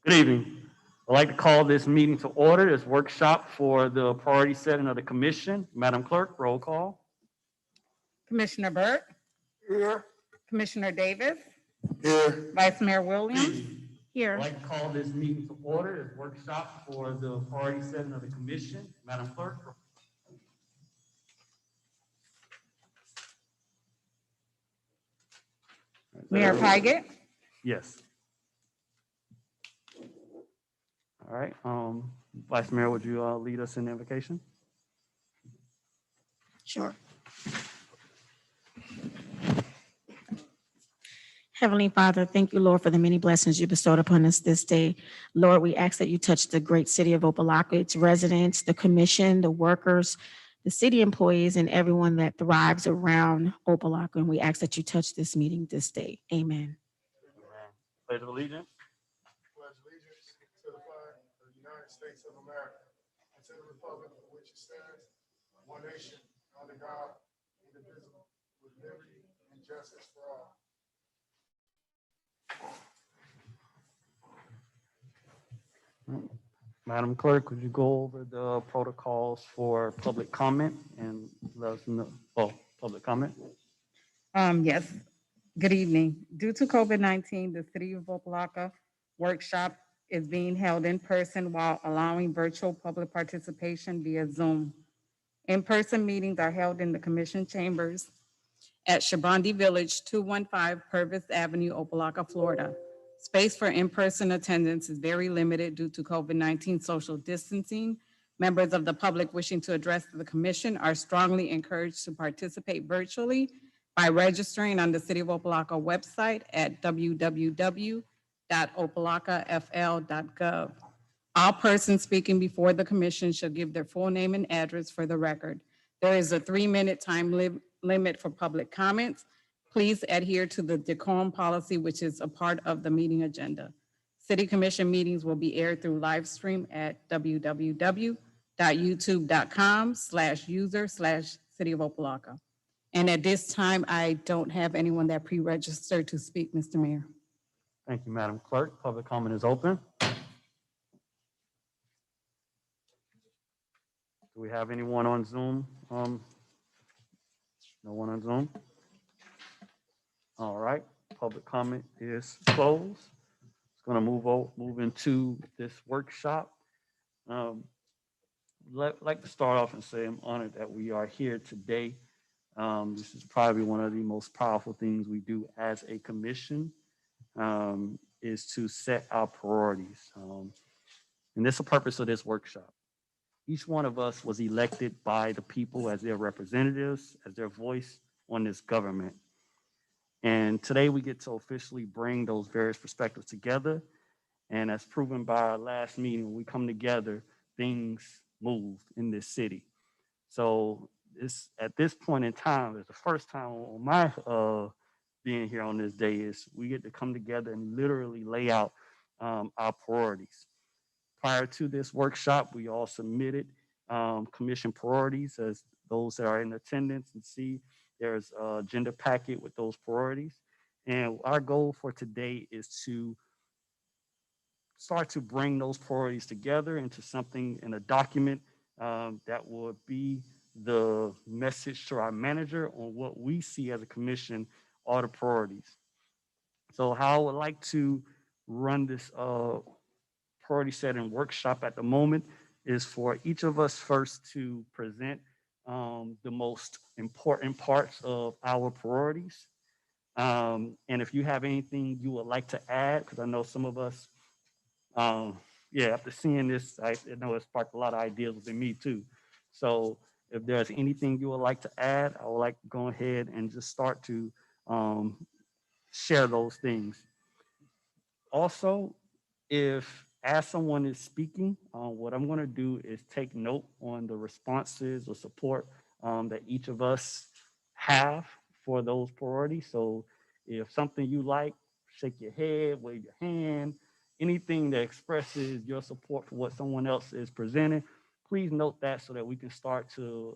Good evening. I'd like to call this meeting to order, this workshop for the priority setting of the commission. Madam Clerk, roll call. Commissioner Burt, Here. Commissioner Davis, Here. Vice Mayor Williams, I'd here. like to call this meeting to order, this workshop for the priority setting of the commission. Madam Clerk. Mayor Pygott, Yes. All right. Vice Mayor, would you lead us in the invocation? Sure. Heavenly Father, thank you, Lord, for the many blessings you bestowed upon us this day. Lord, we ask that you touch the great city of Opalocka, its residents, the commission, the workers, the city employees, and everyone that thrives around Opalocka. And we ask that you touch this meeting this day. Amen. Pledge of allegiance. Pledge allegiance to the flag of the United States of America and to the republic for which it stands, one nation, under God, indivisible, with liberty and justice for all. Madam Clerk, would you go over the protocols for public comment and let us know, public comment? Yes, good evening. Due to COVID-19, the City of Opalocka workshop is being held in person while allowing virtual public participation via Zoom. In-person meetings are held in the commission chambers at Shabandi Village, 215 Purvis Avenue, Opalocka, Florida. Space for in-person attendance is very limited due to COVID-19 social distancing. Members of the public wishing to address the commission are strongly encouraged to participate virtually by registering on the City of Opalocka website at www.opalockafl.gov. All persons speaking before the commission should give their full name and address for the record. There is a 3-minute time limit for public comments. Please adhere to the decorum policy, which is a part of the meeting agenda. City Commission meetings will be aired through live stream at www.youtube.com/user/City of Opalocka. And at this time, I don't have anyone that pre-registered to speak, Mr. Mayor. Thank you, Madam Clerk. Public comment is open. Do we have anyone on Zoom? No one on Zoom? All right, public comment is closed. It's going to move into this workshop. Like to start off and say I'm honored that we are here today. This is probably one of the most powerful things we do as a commission, is to set our priorities. And that's the purpose of this workshop. Each one of us was elected by the people as their representatives, as their voice on this government. And today we get to officially bring those various perspectives together. And as proven by our last meeting, when we come together, things move in this city. So at this point in time, it's the first time on my being here on this day, is we get to come together and literally lay out our priorities. Prior to this workshop, we all submitted commission priorities, as those that are in attendance and see there's an agenda packet with those priorities. And our goal for today is to start to bring those priorities together into something in a document that will be the message to our manager on what we see as a commission are the priorities. So how I would like to run this priority setting workshop at the moment is for each of us first to present the most important parts of our priorities. And if you have anything you would like to add, because I know some of us, after seeing this, I know it sparked a lot of ideas within me too. So if there's anything you would like to add, I would like to go ahead and just start to share those things. Also, if as someone is speaking, what I'm going to do is take note on the responses or support that each of us have for those priorities. So if something you like, shake your head, wave your hand, anything that expresses your support for what someone else is presenting, please note that so that we can start to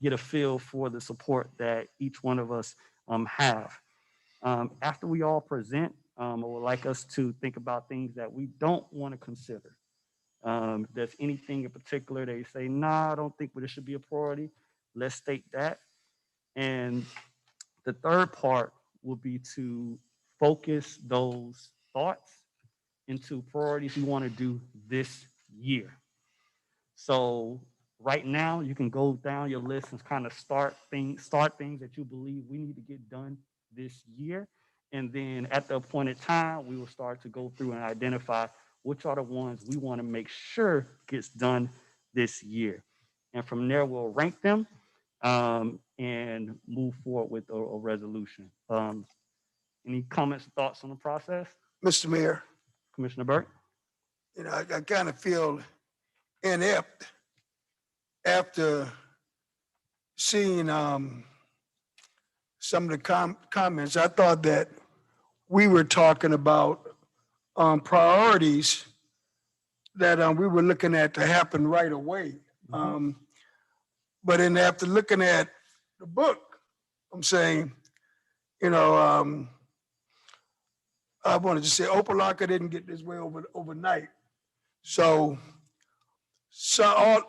get a feel for the support that each one of us have. After we all present, I would like us to think about things that we don't want to consider. If there's anything in particular that you say, nah, I don't think this should be a priority, let's state that. And the third part will be to focus those thoughts into priorities we want to do this year. So right now, you can go down your list and kind of start things that you believe we need to get done this year. And then at the appointed time, we will start to go through and identify which are the ones we want to make sure gets done this year. And from there, we'll rank them and move forward with a resolution. Any comments, thoughts on the process? Mr. Mayor, Commissioner Burke? I kind of feel inept after seeing some of the comments. I thought that we were talking about priorities that we were looking at to happen right away. But then after looking at the book, I'm saying, I wanted to say Opalocka didn't get this way overnight. So all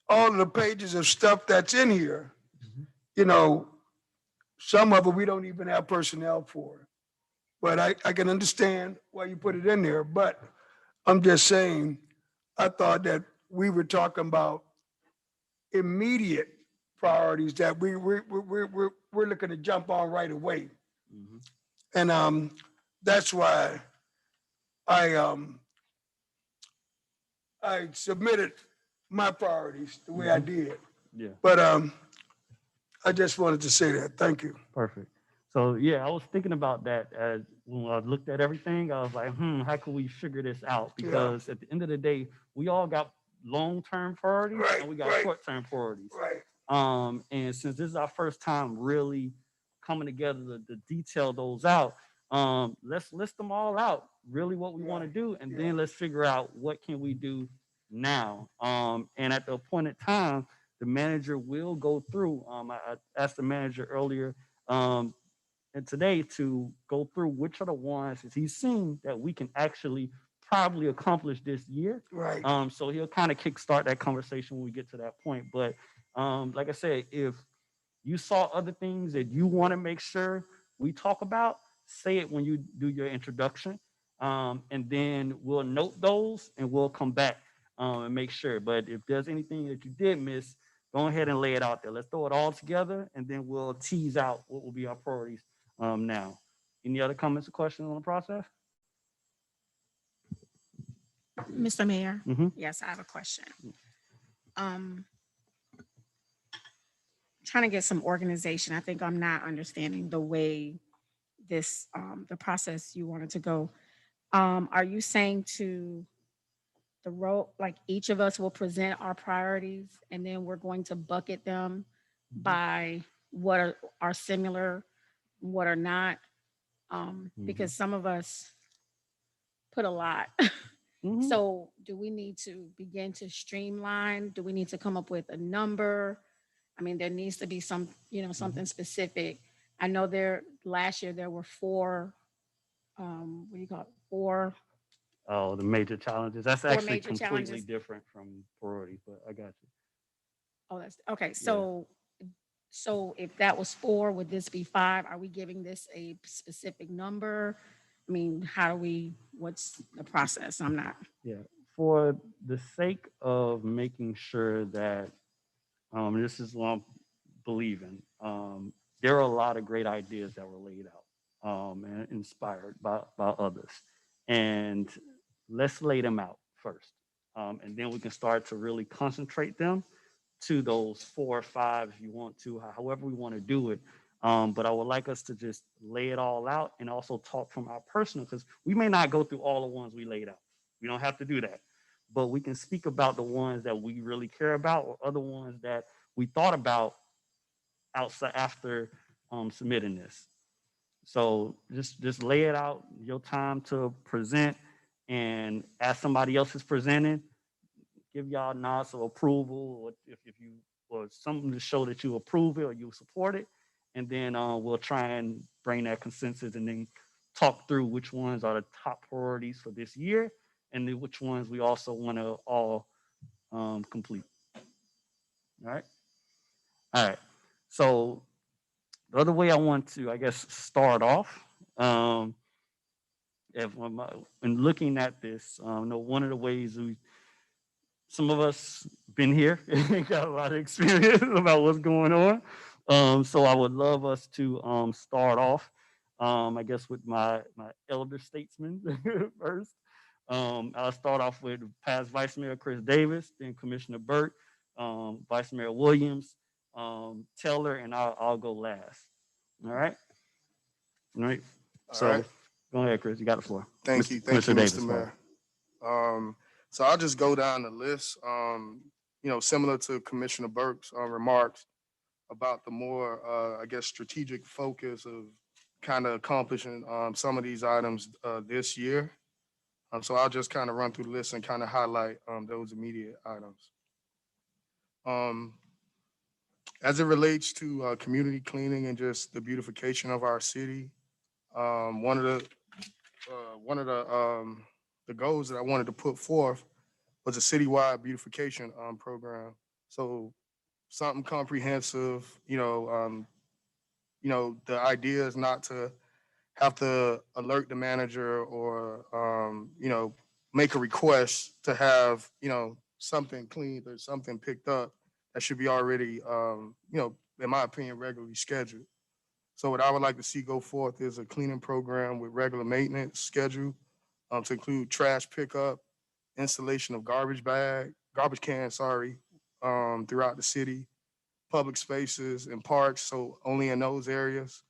of the pages of stuff that's in here, some of it we don't even have personnel for. But I can understand why you put it in there. But I'm just saying, I thought that we were talking about immediate priorities that we're looking to jump on right away. And that's why I submitted my priorities the way I did. Yeah. But I just wanted to say that. Thank you. Perfect. So yeah, I was thinking about that as when I looked at everything. I was like, how can we figure this out? Because at the end of the day, we all got long-term priorities and we got short-term priorities. Right. And since this is our first time really coming together to detail those out, let's list them all out, really what we want to do, and then let's figure out what can we do now. And at the appointed time, the manager will go through. I asked the manager earlier and today to go through which are the ones that he's seen that we can actually probably accomplish this year. Right. So he'll kind of kickstart that conversation when we get to that point. But like I said, if you saw other things that you want to make sure we talk about, say it when you do your introduction. And then we'll note those and we'll come back and make sure. But if there's anything that you did miss, go ahead and lay it out there. Let's throw it all together and then we'll tease out what will be our priorities now. Any other comments or questions on the process? Mr. Mayor? Mm-hmm. Yes, I have a question. Trying to get some organization. I think I'm not understanding the way this, the process you wanted to go. Are you saying to the road, like each of us will present our priorities and then we're going to bucket them by what are similar, what are not? Because some of us put a lot. So do we need to begin to streamline? Do we need to come up with a number? I mean, there needs to be some, something specific. I know last year there were four, what do you call it? Four. Oh, the major challenges. That's Four actually major completely challenges. different from priorities, but I got you. Oh, that's okay. So if that was four, would this be five? Are we giving this a specific number? I mean, what's the process? I'm not. Yeah. For the sake of making sure that this is what I'm believing, there are a lot of great ideas that were laid out and inspired by others. And let's lay them out first. And then we can start to really concentrate them to those 4 or 5 if you want to, however we want to do it. But I would like us to just lay it all out and also talk from our personal, because we may not go through all the ones we laid out. We don't have to do that. But we can speak about the ones that we really care about or other ones that we thought about outside after submitting this. So just lay it out, your time to present, and as somebody else is presenting, give y'all nods of approval, or if you or something to show that you approve it or you support it, and then we'll try and bring that consensus and then talk through which ones are the top priorities for this year, and then which ones we also want to all complete. All right. All right. So the other way I want to, I guess, start off, um, if in looking at this, know one of the ways some of us been here and got a lot of experience about what's going on. So I would love us to start off, I guess, with my elder statesmen first. I'll start off with past Vice Mayor Chris Davis, then Commissioner Burt, Vice Mayor Williams, Taylor, and I'll go last. All right. All right. All So right. go ahead, Chris. You got the floor. Thank you. Thank Commissioner you, Davis. Mr. Sorry. Mayor. So I'll just go down the list, similar to Commissioner Burke's remarks about the more, I guess, strategic focus of kind of accomplishing some of these items this year. So I'll just kind of run through the list and kind of highlight those immediate items. Um, as it relates to community cleaning and just the beautification of our city, one of the goals that I wanted to put forth was a citywide beautification program. So something comprehensive. The idea is not to have to alert the manager or make a request to have something cleaned or something picked up that should be already in my opinion regularly scheduled. So what I would like to see go forth is a cleaning program with regular maintenance schedule to include trash pickup, installation of garbage cans, throughout the city, public spaces and parks, so only in those areas.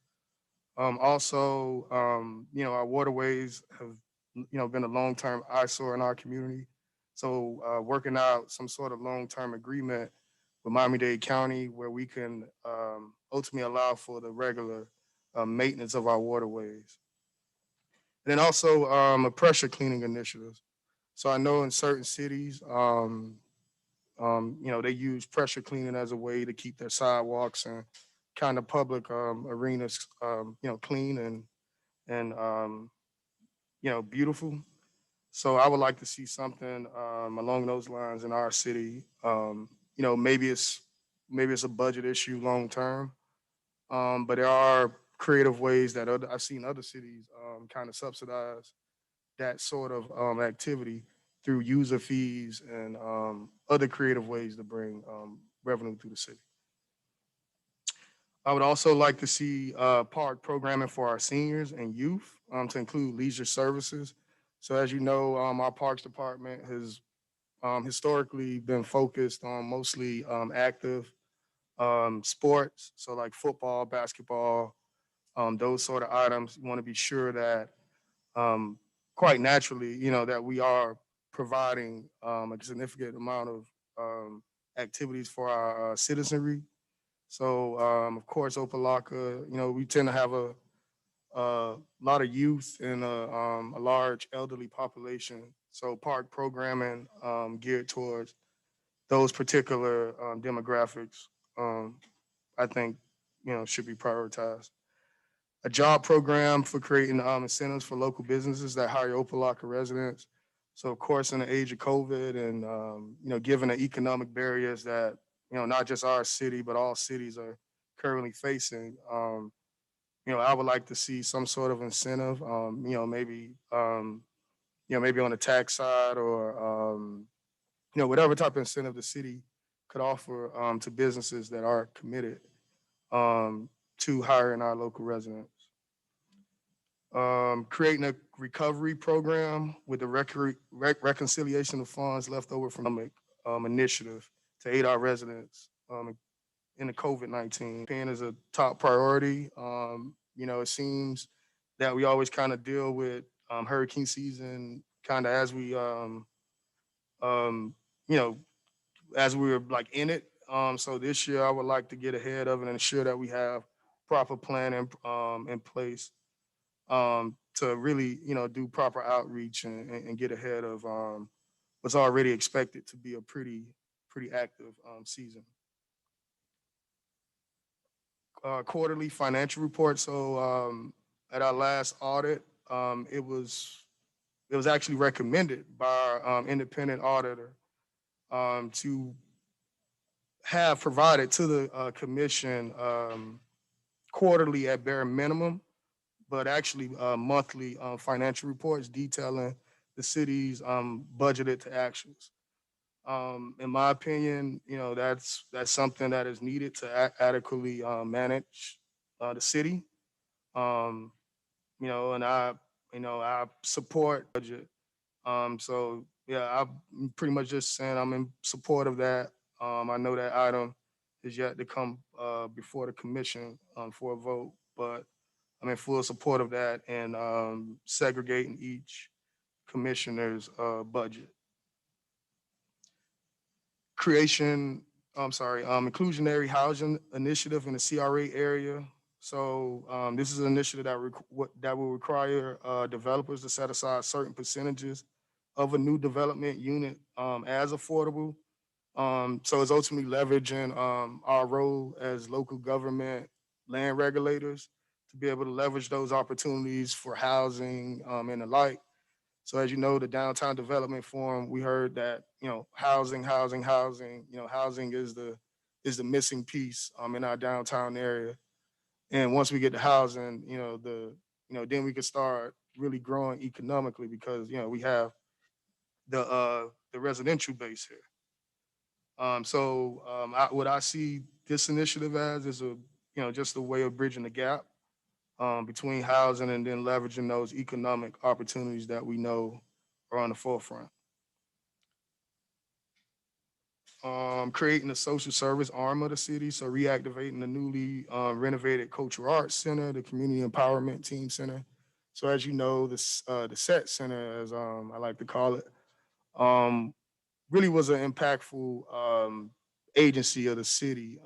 Our waterways have, been a long-term eyesore in our community. So working out some sort of long-term agreement with Miami-Dade County where we can ultimately allow for the regular maintenance of our waterways. And then also a pressure cleaning initiative. So I know in certain cities, they use pressure cleaning as a way to keep their sidewalks and kind of public arenas, clean and beautiful. So I would like to see something along those lines in our city. Maybe it's a budget issue long term, but there are creative ways that I've seen other cities kind of subsidize that sort of activity through user fees and other creative ways to bring revenue to the city. I would also like to see park programming for our seniors and youth to include leisure services. So, as you know, our parks department has historically been focused on mostly active sports, so like football, basketball, those sort of items. You want to be sure that um, quite naturally, that we are providing a significant amount of activities for our citizenry. So, of course, Opalocka, we tend to have a lot of youth and a large elderly population. So, park programming geared towards those particular demographics, um, I think, should be prioritized. A job program for creating incentives for local businesses that hire Opalocka residents. So, of course, in the age of COVID and, given the economic barriers that, not just our city, but all cities are currently facing, I would like to see some sort of incentive, maybe on the tax side or, whatever type of incentive the city could offer to businesses that are committed to hiring our local residents. Creating a recovery program with the reconciliation of funds left over from the initiative to aid our residents in the COVID-19. Paying is a top priority. It seems that we always kind of deal with hurricane season kind of um, you know, as we were like in it. So this year I would like to get ahead of it and ensure that we have proper planning in place to really, do proper outreach and get ahead of what's already expected to be a pretty active season. Quarterly financial report. So at our last audit, it was actually recommended by our independent auditor to have provided to the commission quarterly at bare minimum, but actually monthly financial reports detailing the city's budgeted to actuals. In my opinion, that's something that is needed to adequately manage the city. Um, and I support budget. So yeah, I'm pretty much just saying I'm in support of that. I know that item is yet to come before the commission for a vote, but I'm in full support of that and segregating each commissioner's budget. Creation, inclusionary housing initiative in the CRA area. So this is an initiative that will require developers to set aside certain percentages of a new development unit as affordable. So it's ultimately leveraging our role as local government land regulators to be able to leverage those opportunities for housing and the like. So as you know, the downtown development forum, we heard that housing, housing. Housing is the missing piece in our downtown area. And once we get the housing, then we can start really growing economically because we have the residential base here. What I see this initiative as is just a way of bridging the gap between housing and then leveraging those economic opportunities that we know are on the forefront. Creating a social service arm of the city, so reactivating the newly renovated Cultural Arts Center, the Community Empowerment Team Center. So as you know, the SET Center, as I like to call it, um, really was an impactful agency of the city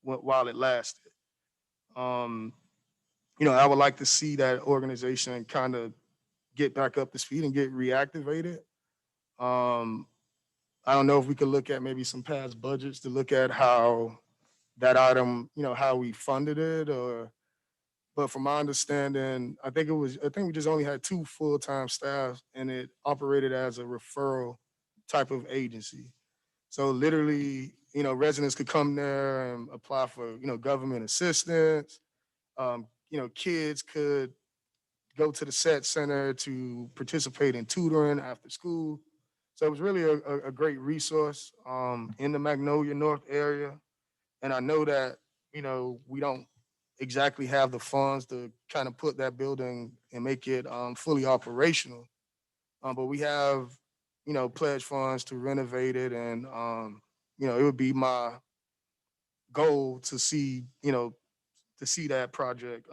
while it lasted. Um, I would like to see that organization kind of get back up to speed and get reactivated. Um, I don't know if we could look at maybe some past budgets to look at how that item, how we funded it, but from my understanding, I think we just only had two full-time staff and it operated as a referral type of agency. So literally, residents could come there and apply for, government assistance. Kids could go to the SET center to participate in tutoring after school. So it was really a great resource in the Magnolia North area. And I know that, we don't exactly have the funds to kind of put that building and make it fully operational. But we have, pledge funds to renovate it. And, it would be my goal to see that project,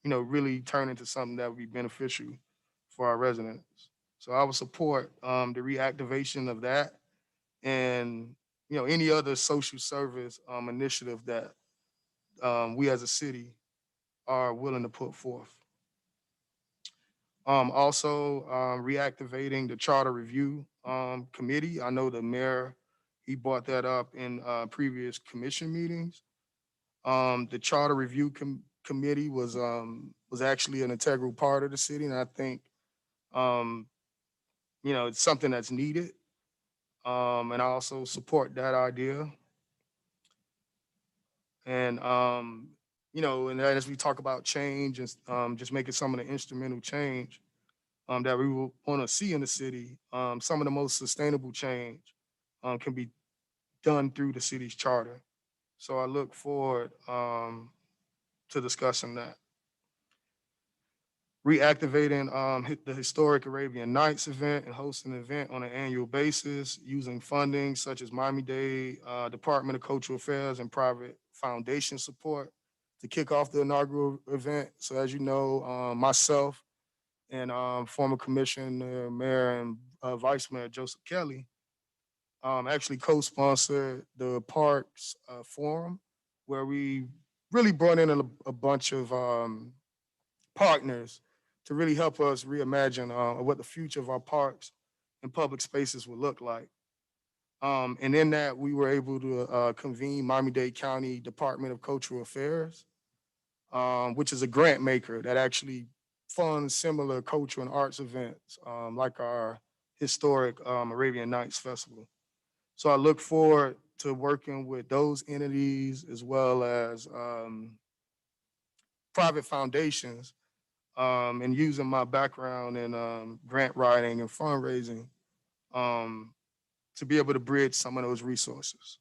really turn into something that would be beneficial for our residents. So I would support the reactivation of that and any other social service initiative that we as a city are willing to put forth. Also, reactivating the charter review committee. I know the mayor he brought that up in previous commission meetings. The charter review committee was actually an integral part of the city, and I think um, it's something that's needed. And I also support that idea. And and then as we talk about change and just making some of the instrumental change that we will want to see in the city, some of the most sustainable change can be done through the city's charter. So I look forward to discussing that. Reactivating the historic Arabian Nights event and hosting an event on an annual basis using funding such as Miami-Dade, Department of Cultural Affairs, and private foundation support to kick off the inaugural event. So as you know, myself and former Commissioner, Mayor, and Vice Mayor Joseph Kelly actually co-sponsored the Parks Forum, where we really brought in a bunch of partners to really help us reimagine what the future of our parks and public spaces would look like. And in that, we were able to convene Miami-Dade County Department of Cultural Affairs, which is a grant maker that actually fund similar cultural and arts events, like our historic Arabian Nights Festival. So I look forward to working with those entities as well as private foundations, and using my background in grant writing and fundraising, um, to be able to bridge some of those resources.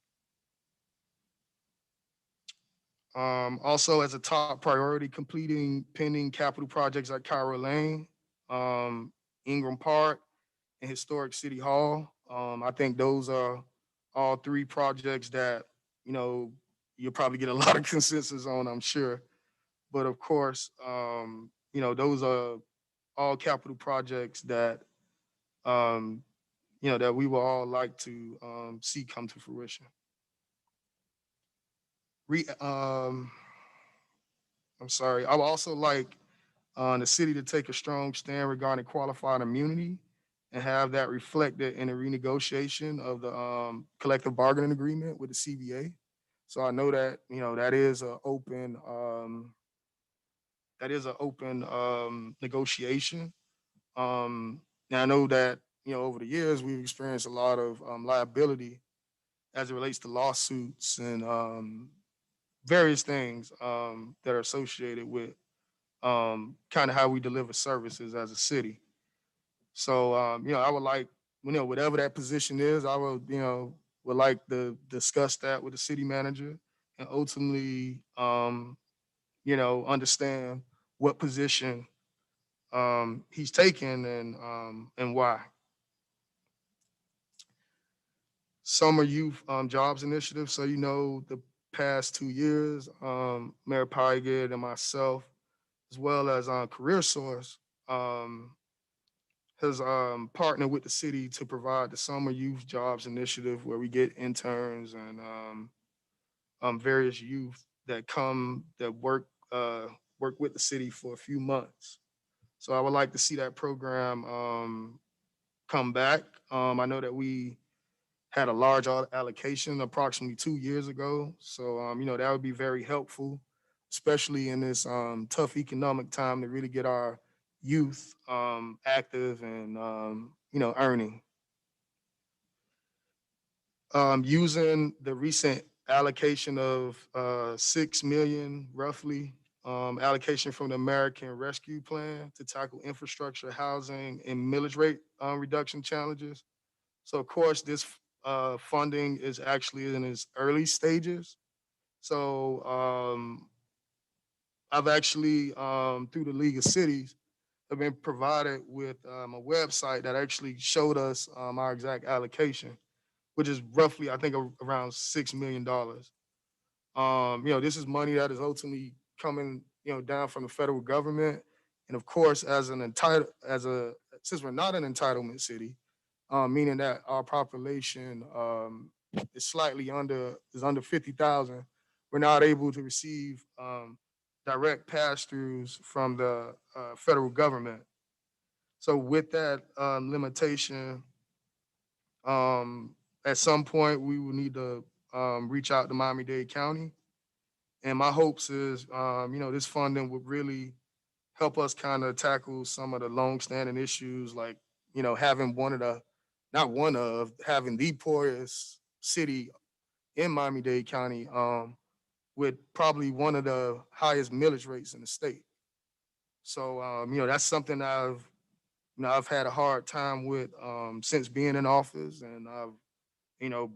Also, as a top priority, completing pending capital projects at Cairo Lane, um, Ingram Park, and Historic City Hall. I think those are all three projects that, you know, you'll probably get a lot of consensus on, I'm sure. But of course, those are all capital projects that, um, that we will all like to see come to fruition. Re, um, I'm sorry. I would also like the city to take a strong stand regarding qualified immunity and have that reflected in the renegotiation of the collective bargaining agreement with the CBA. So I know that that is an open negotiation. And I know that over the years we've experienced a lot of liability as it relates to lawsuits and various things that are associated with kind of how we deliver services as a city. So, I would like, whatever that position is, I would, would like to discuss that with the city manager and ultimately, understand what position he's taking and why. Summer Youth Jobs Initiative. So, the past 2 years, Mayor Pygott and myself, as well as Career Source, um, has partnered with the city to provide the Summer Youth Jobs Initiative, where we get interns and various youth that come that work with the city for a few months. So I would like to see that program come back. I know that we had a large allocation approximately 2 years ago, so that would be very helpful, especially in this tough economic time to really get our youth active and earning. Using the recent allocation of 6 million roughly allocation from the American Rescue Plan to tackle infrastructure, housing, and millage rate reduction challenges. So of course, this funding is actually in its early stages. So I've actually, through the League of Cities, have been provided with a website that actually showed us our exact allocation, which is roughly, I think, around $6 million. This is money that is ultimately coming, down from the federal government, and of course, since we're not an entitlement city, meaning that our population is under 50,000, we're not able to receive direct pass-throughs from the federal government. So with that limitation, um, at some point we will need to reach out to Miami-Dade County. And my hopes is, this funding would really help us kind of tackle some of the long-standing issues, like, having having the poorest city in Miami-Dade County, with probably one of the highest millage rates in the state. So, that's something I've had a hard time with since being in office, and I've,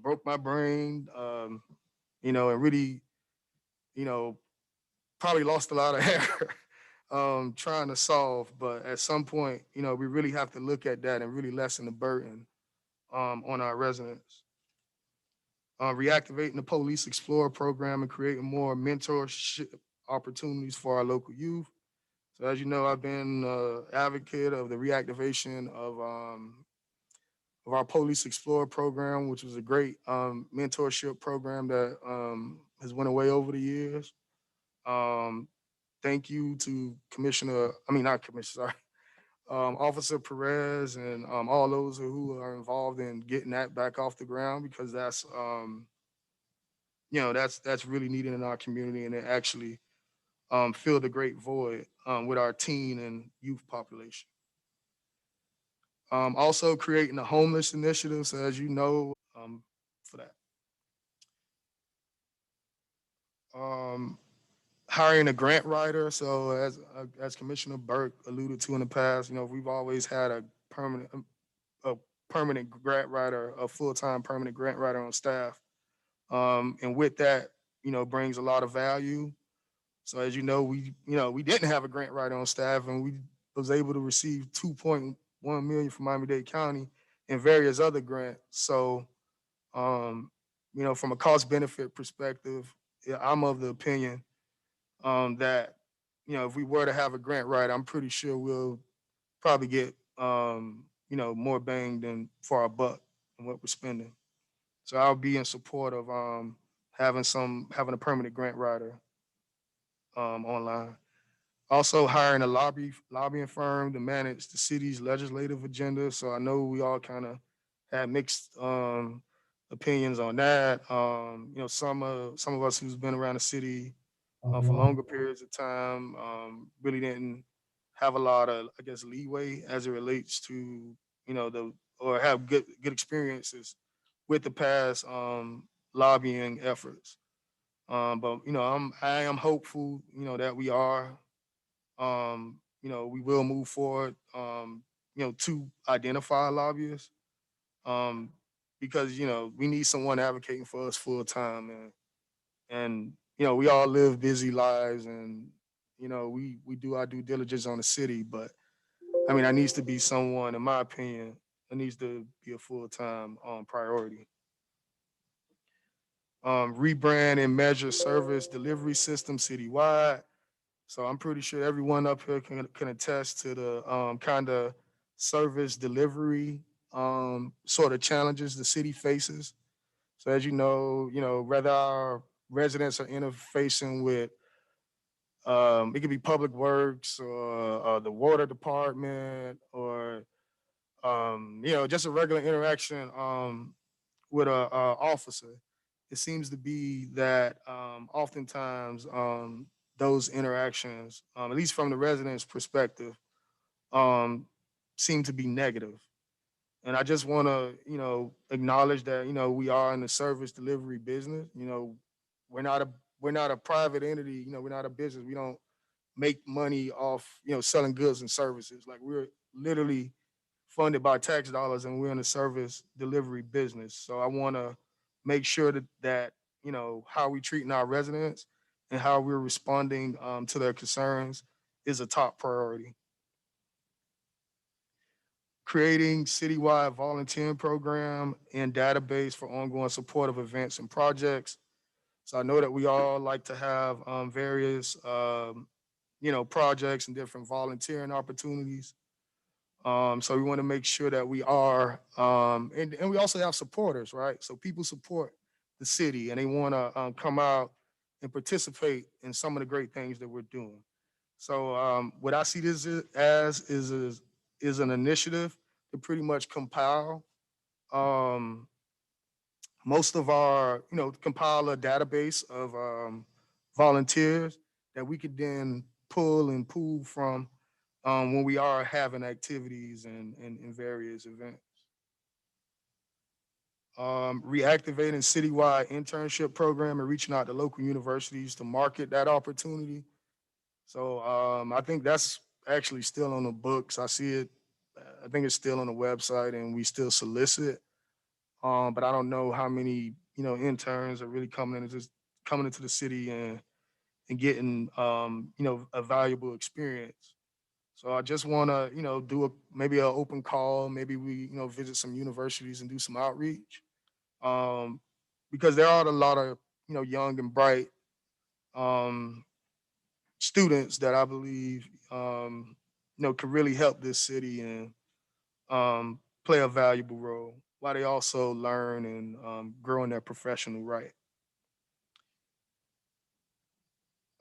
broke my brain, and really, you know, probably lost a lot of hair trying to solve. But at some point, we really have to look at that and really lessen the burden on our residents. Reactivating the Police Explorer program and creating more mentorship opportunities for our local youth. So as you know, I've been advocate of the reactivation of our Police Explorer program, which was a great mentorship program that has went away over the years. Um, Thank you to not Commissioner, sorry, Officer Perez and all those who are involved in getting that back off the ground, because that's really needed in our community, and it actually fill the great void with our teen and youth population. Also creating a homeless initiative, so as you know, for that. Um, Hiring a grant writer. So as Commissioner Burke alluded to in the past, we've always had a permanent grant writer, a full-time permanent grant writer on staff. And with that, brings a lot of value. So as we didn't have a grant writer on staff, and we was able to receive 2.1 million from Miami-Dade County and various other grants. So, from a cost benefit perspective, yeah, I'm of the opinion that if we were to have a grant writer, I'm pretty sure we'll probably get more bang than for our buck and what we're spending. So I'll be in support of having a permanent grant writer online. Also hiring a lobbying firm to manage the city's legislative agenda. So I know we all kind of had mixed opinions on that. Some of us who's been around the city for longer periods of time really didn't have a lot of, I guess, leeway as it relates to the or have good experiences with the past lobbying efforts. But I am hopeful that we will move forward to identify lobbyists um, because we need someone advocating for us full time, and we all live busy lives, and we do our due diligence on the city, but I mean, that needs to be someone, in my opinion, that needs to be a full time priority. Rebrand and measure service delivery system citywide. So I'm pretty sure everyone up here can attest to the kind of service delivery sort of challenges the city faces. So as whether our residents are interfacing with it could be public works or the water department or just a regular interaction with a officer. It seems to be that oftentimes those interactions, at least from the residents' perspective, um, seem to be negative. And I just want to, acknowledge that we are in the service delivery business. We're not a we're not a private entity. We're not a business. We don't make money off selling goods and services. Like we're literally funded by tax dollars, and we're in the service delivery business. So I want to make sure that how we treating our residents and how we're responding to their concerns is a top priority. Creating citywide volunteering program and database for ongoing support of events and projects. So I know that we all like to have various projects and different volunteering opportunities. So we want to make sure that we are, and we also have supporters, right? So people support the city and they want to come out and participate in some of the great things that we're doing. So what I see this as is an initiative to pretty much compile um, most of our, compile a database of volunteers that we could then pull and pull from when we are having activities and various events. Reactivating citywide internship program and reaching out to local universities to market that opportunity. So I think that's actually still on the books. I see it. I think it's still on the website, and we still solicit. But I don't know how many interns are really coming into the city and getting a valuable experience. So I just want to, do maybe an open call. Maybe we, visit some universities and do some outreach, um, because there are a lot of, young and bright um, students that I believe, can really help this city and play a valuable role while they also learn and grow in their professional right.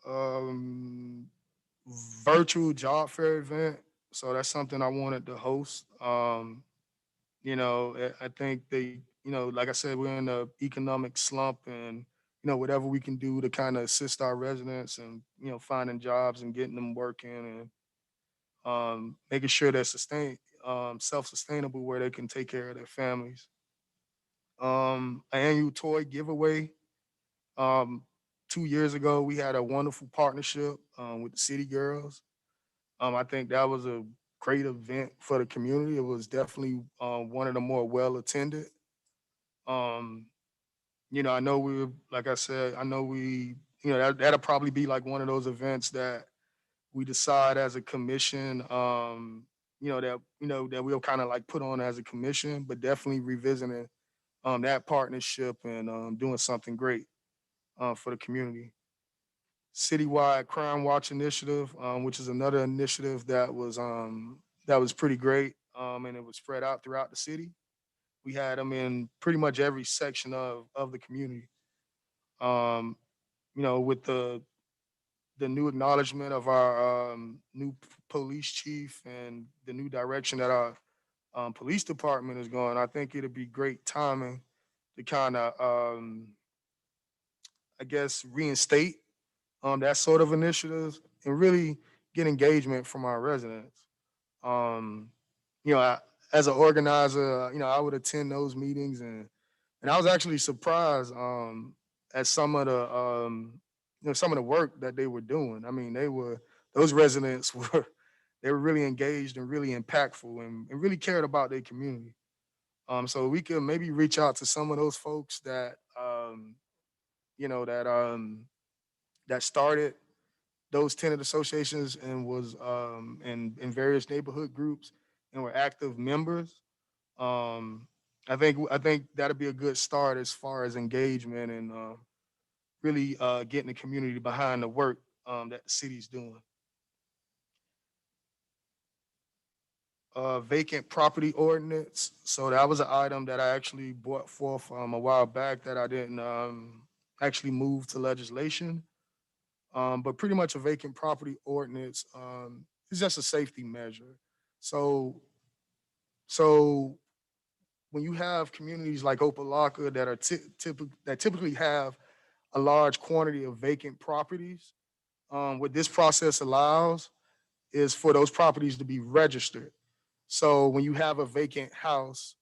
Um, Virtual job fair event. So that's something I wanted to host. I think like I said, we're in a economic slump, and whatever we can do to kind of assist our residents and, finding jobs and getting them working and making sure they're self-sustainable where they can take care of their families. An annual toy giveaway. Um, 2 years ago, we had a wonderful partnership with the City Girls. I think that was a great event for the community. It was definitely one of the more well attended. Um, I know like I said, I know that'll probably be like one of those events that we decide as a commission, that we'll kind of like put on as a commission, but definitely revisiting that partnership and doing something great for the community. Citywide Crime Watch Initiative, which is another initiative that was pretty great, and it was spread out throughout the city. We had them in pretty much every section of the community. Um, with the new acknowledgement of our new police chief and the new direction that our police department is going, I think it'd be great timing to kind of, I guess, reinstate that sort of initiatives and really get engagement from our residents. Um, as an organizer, I would attend those meetings and I was actually surprised at some of the work that they were doing. I mean, those residents they were really engaged and really impactful and really cared about their community. So we could maybe reach out to some of those folks that you know that that started those tenant associations and was in various neighborhood groups and were active members. Um, I think that'd be a good start as far as engagement and really getting the community behind the work that the city's doing. Vacant property ordinance. So that was an item that I actually brought forth a while back that I didn't actually move to legislation. But pretty much a vacant property ordinance is just a safety measure. So so when you have communities like Opalocka that that typically have a large quantity of vacant properties, what this process allows is for those properties to be registered. So when you have a vacant house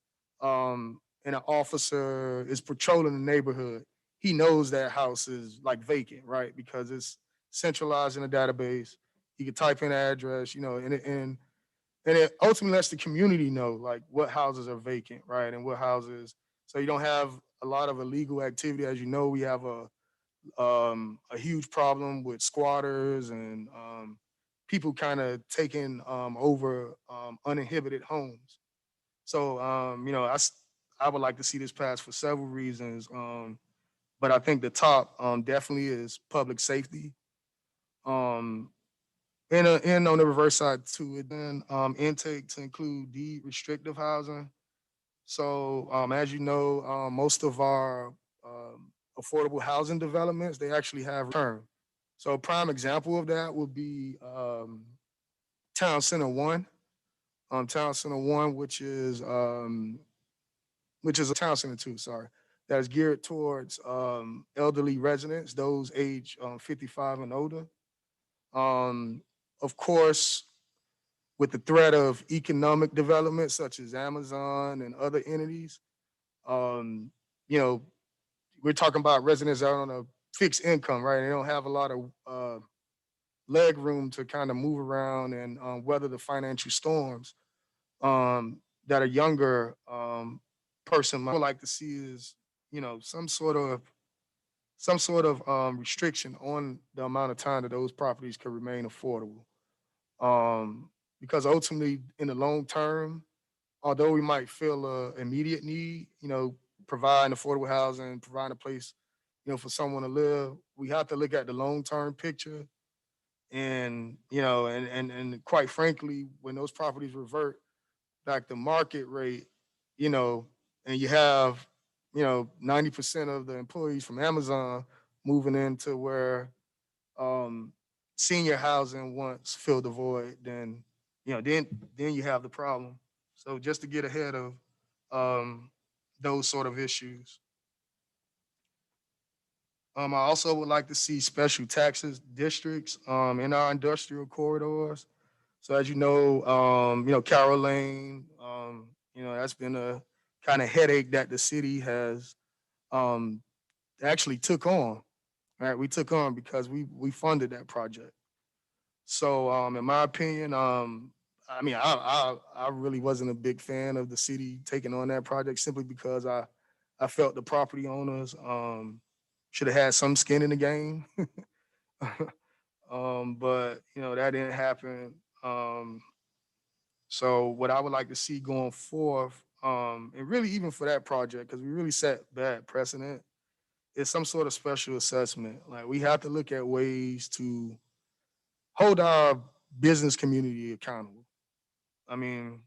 and an officer is patrolling the neighborhood, he knows that house is like vacant, right? Because it's centralized in a database. He can type in the address, and it ultimately lets the community know like what houses are vacant, right? And what houses. So you don't have a lot of illegal activity. As you know, we have a huge problem with squatters and people kind of taking over uninhibited homes. So I would like to see this passed for several reasons, but I think the top definitely is public safety. Um, and on the reverse side too, it then intake to include deed restrictive housing. So as you know, most of our affordable housing developments they actually have term. So a prime example of that would be Town Center One. Town Center One, which is a Town Center Two, sorry, that is geared towards elderly residents, those age 55 and older. Um, of course, with the threat of economic development such as Amazon and other entities, um, you know, we're talking about residents that are on a fixed income, right? They don't have a lot of leg room to kind of move around and weather the financial storms that a younger person might like to see is, some sort of restriction on the amount of time that those properties can remain affordable. Because ultimately, in the long term, although we might feel a immediate need, providing affordable housing, providing a place, for someone to live, we have to look at the long term picture. And and quite frankly, when those properties revert back to market rate, you know, and you have 90% of the employees from Amazon moving into where um, senior housing once filled the void, then then you have the problem. So just to get ahead of um, those sort of issues, I also would like to see special taxes districts in our industrial corridors. So as Carroll Lane, that's been a kind of headache that the city has um, actually took on. Right, we took on because we funded that project. So in my opinion, I really wasn't a big fan of the city taking on that project simply because I felt the property owners should have had some skin in the game. But that didn't happen. So what I would like to see going forth, and really even for that project, because we really set bad precedent, is some sort of special assessment. Like we have to look at ways to hold our business community accountable. I mean,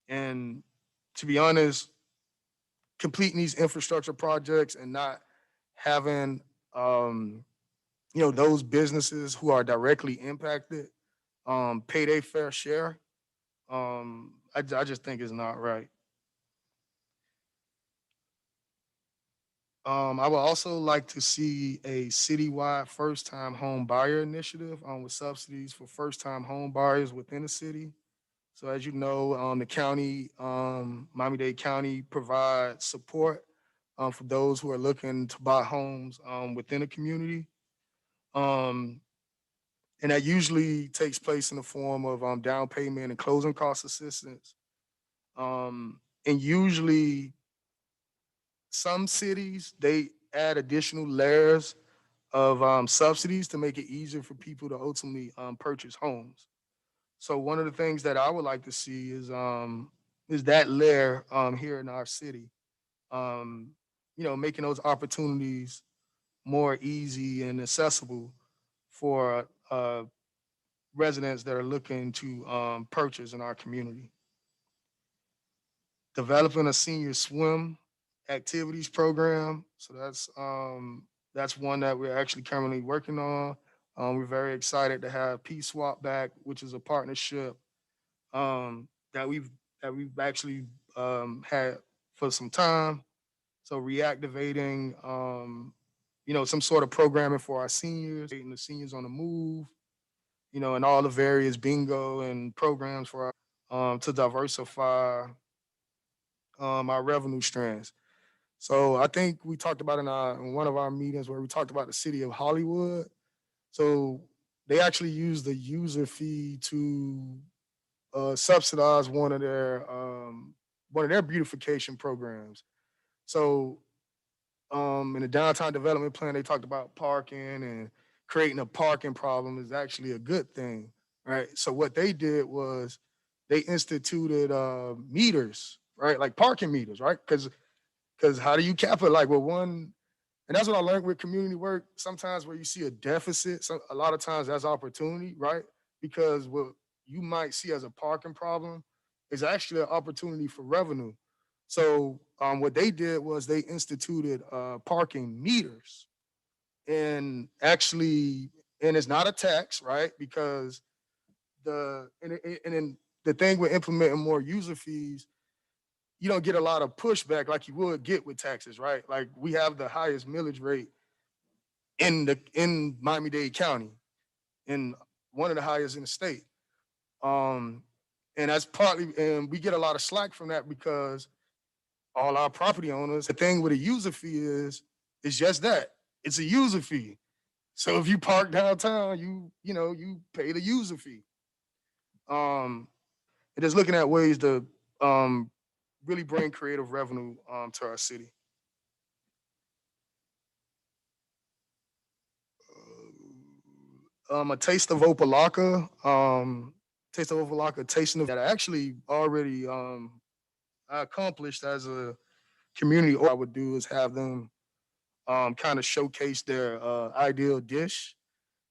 and to be honest, completing these infrastructure projects and not having those businesses who are directly impacted pay their fair share, I just think is not right. I would also like to see a citywide first-time home buyer initiative with subsidies for first-time home buyers within the city. So as you know, the county, Miami-Dade County provides support for those who are looking to buy homes within a community. Um, and that usually takes place in the form of down payment and closing cost assistance. And usually some cities, they add additional layers of subsidies to make it easier for people to ultimately purchase homes. So one of the things that I would like to see is that layer here in our city. Um, making those opportunities more easy and accessible for residents that are looking to purchase in our community. Developing a senior swim activities program. So that's one that we're actually currently working on. We're very excited to have P Swap back, which is a partnership um, that we've that we've actually had for some time. So reactivating, some sort of programming for our seniors, getting the seniors on the move, and all the various bingo and programs for our to diversify our revenue strands. So I think we talked about in one of our meetings where we talked about the city of Hollywood. So they actually use the user fee to subsidize one of their beautification programs. So in the downtown development plan, they talked about parking and creating a parking problem is actually a good thing, right? So what they did was they instituted meters, right, like parking meters, right? Because how do you cap it? Like with one, and that's what I learned with community work. Sometimes where you see a deficit, a lot of times that's opportunity, right? Because what you might see as a parking problem is actually an opportunity for revenue. So what they did was they instituted parking meters, and actually, and it's not a tax, right? Because and then the thing with implementing more user fees, you don't get a lot of pushback like you would get with taxes, right? Like we have the highest millage rate in Miami-Dade County, and one of the highest in the state. Um, and that's partly, and we get a lot of slack from that because all our property owners, the thing with a user fee is just that. It's a user fee. So if you park downtown, you pay the user fee. Um, and just looking at ways to really bring creative revenue to our city. A taste of Opalocka, taste of Opalocka, tasting of that I actually already I accomplished as a community. All I would do is have them kind of showcase their ideal dish,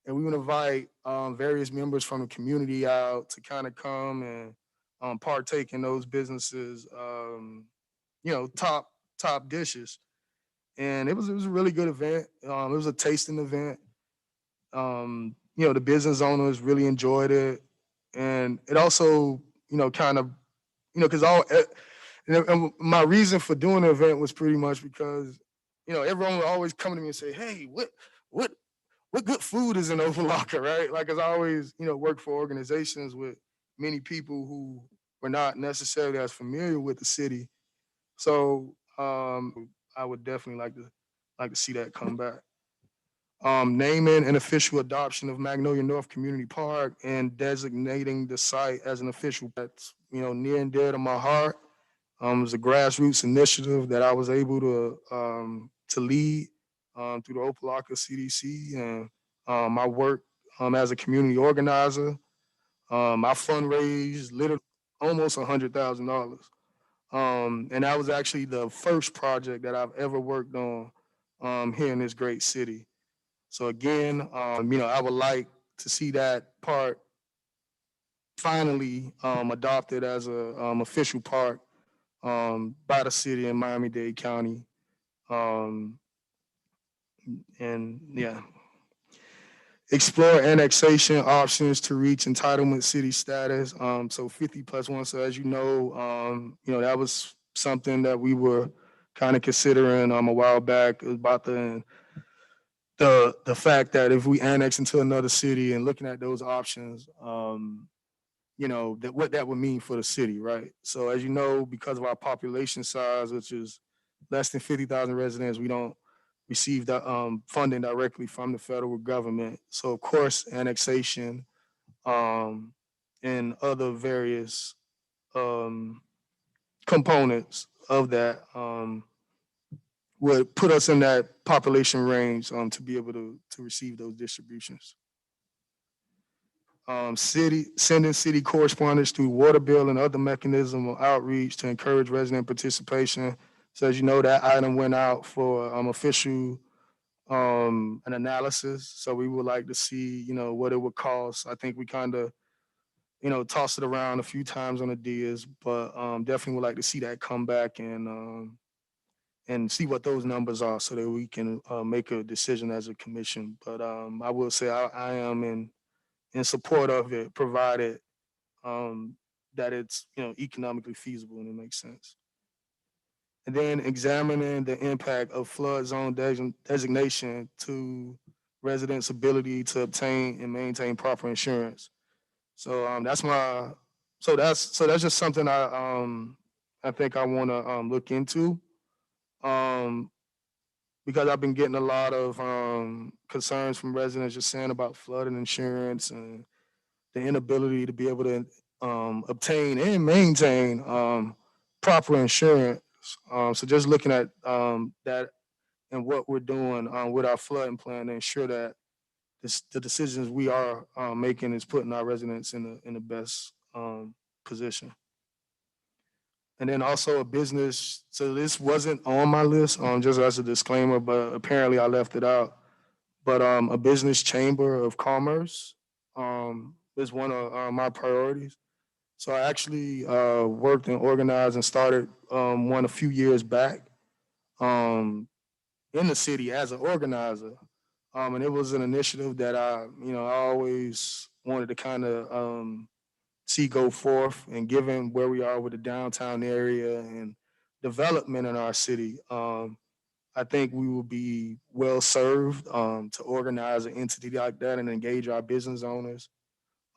and we would invite various members from the community out to kind of come and partake in those businesses, top dishes. And it was a really good event. It was a tasting event. The business owners really enjoyed it, and it also, kind of, because and my reason for doing the event was pretty much because, everyone would always come to me and say, "Hey, what good food is in Opa-locka, right? Like, as I always, work for organizations with many people who were not necessarily as familiar with the city. So I would definitely like to see that come back. Naming an official adoption of Magnolia North Community Park and designating the site as an official that's near and dear to my heart. It was a grassroots initiative that I was able to lead through the Opalocka CDC, and I worked as a community organizer. I fundraised literally almost $100,000, and that was actually the first project that I've ever worked on here in this great city. So again, I would like to see that park finally adopted as a official park by the city in Miami-Dade County. Um, and yeah, explore annexation options to reach entitlement city status. So 50+1. So as that was something that we were kind of considering a while back about the fact that if we annex into another city and looking at those options, that what that would mean for the city, right? So as you know, because of our population size, which is less than 50,000 residents, we don't receive the funding directly from the federal government. So of course, annexation and other various components of that would put us in that population range to be able to receive those distributions. Sending city correspondence through water bill and other mechanism of outreach to encourage resident participation. So as you know, that item went out for official an analysis. So we would like to see, what it would cost. I think we kind of, tossed it around a few times on ideas, but definitely would like to see that come back and see what those numbers are so that we can make a decision as a commission. But I will say I am in support of it, provided that it's economically feasible and it makes sense. And then examining the impact of flood zone designation to residents' ability to obtain and maintain proper insurance. So that's just something I think I want to look into, um, because I've been getting a lot of concerns from residents just saying about flood and insurance and the inability to be able to obtain and maintain proper insurance. So just looking at that and what we're doing with our flooding plan to ensure that the decisions we are making is putting our residents in the best position. And then also a business. So this wasn't on my list, just as a disclaimer, but apparently I left it out. But a business chamber of commerce is one of my priorities. So I actually worked and organized and started one a few years back um, in the city as an organizer. And it was an initiative that I always wanted to kind of see go forth. And given where we are with the downtown area and development in our city, I think we will be well served to organize an entity like that and engage our business owners,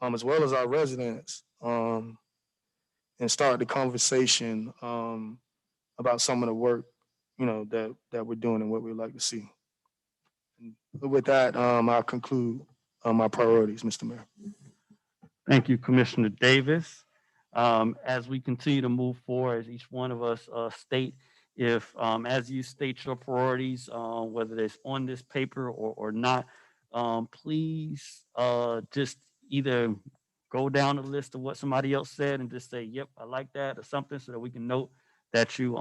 as well as our residents, and start the conversation about some of the work, that we're doing and what we'd like to see. And with that, I'll conclude my priorities, Mr. Mayor. Thank you, Commissioner Davis. As we continue to move forward, as each one of us state, if as you state your priorities, whether it's on this paper or not, please just either go down the list of what somebody else said and just say, "Yep, I like that," or something, so that we can note that you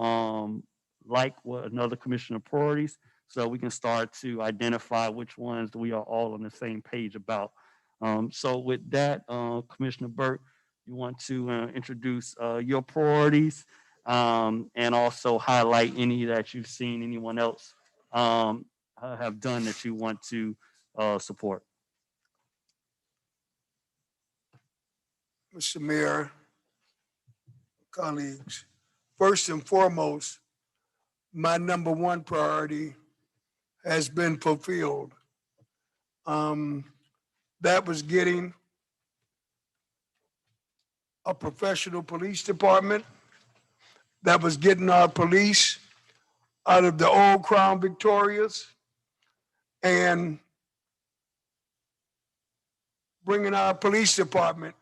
like what another commissioner priorities, so we can start to identify which ones we are all on the same page about. So with that, Commissioner Burke, you want to introduce your priorities and also highlight any that you've seen anyone else have done that you want to support. Mr. Mayor, colleagues, first and foremost, my number one priority has been fulfilled. that was getting a professional police department, that was getting our police out of the old Crown Victorias and bringing our police department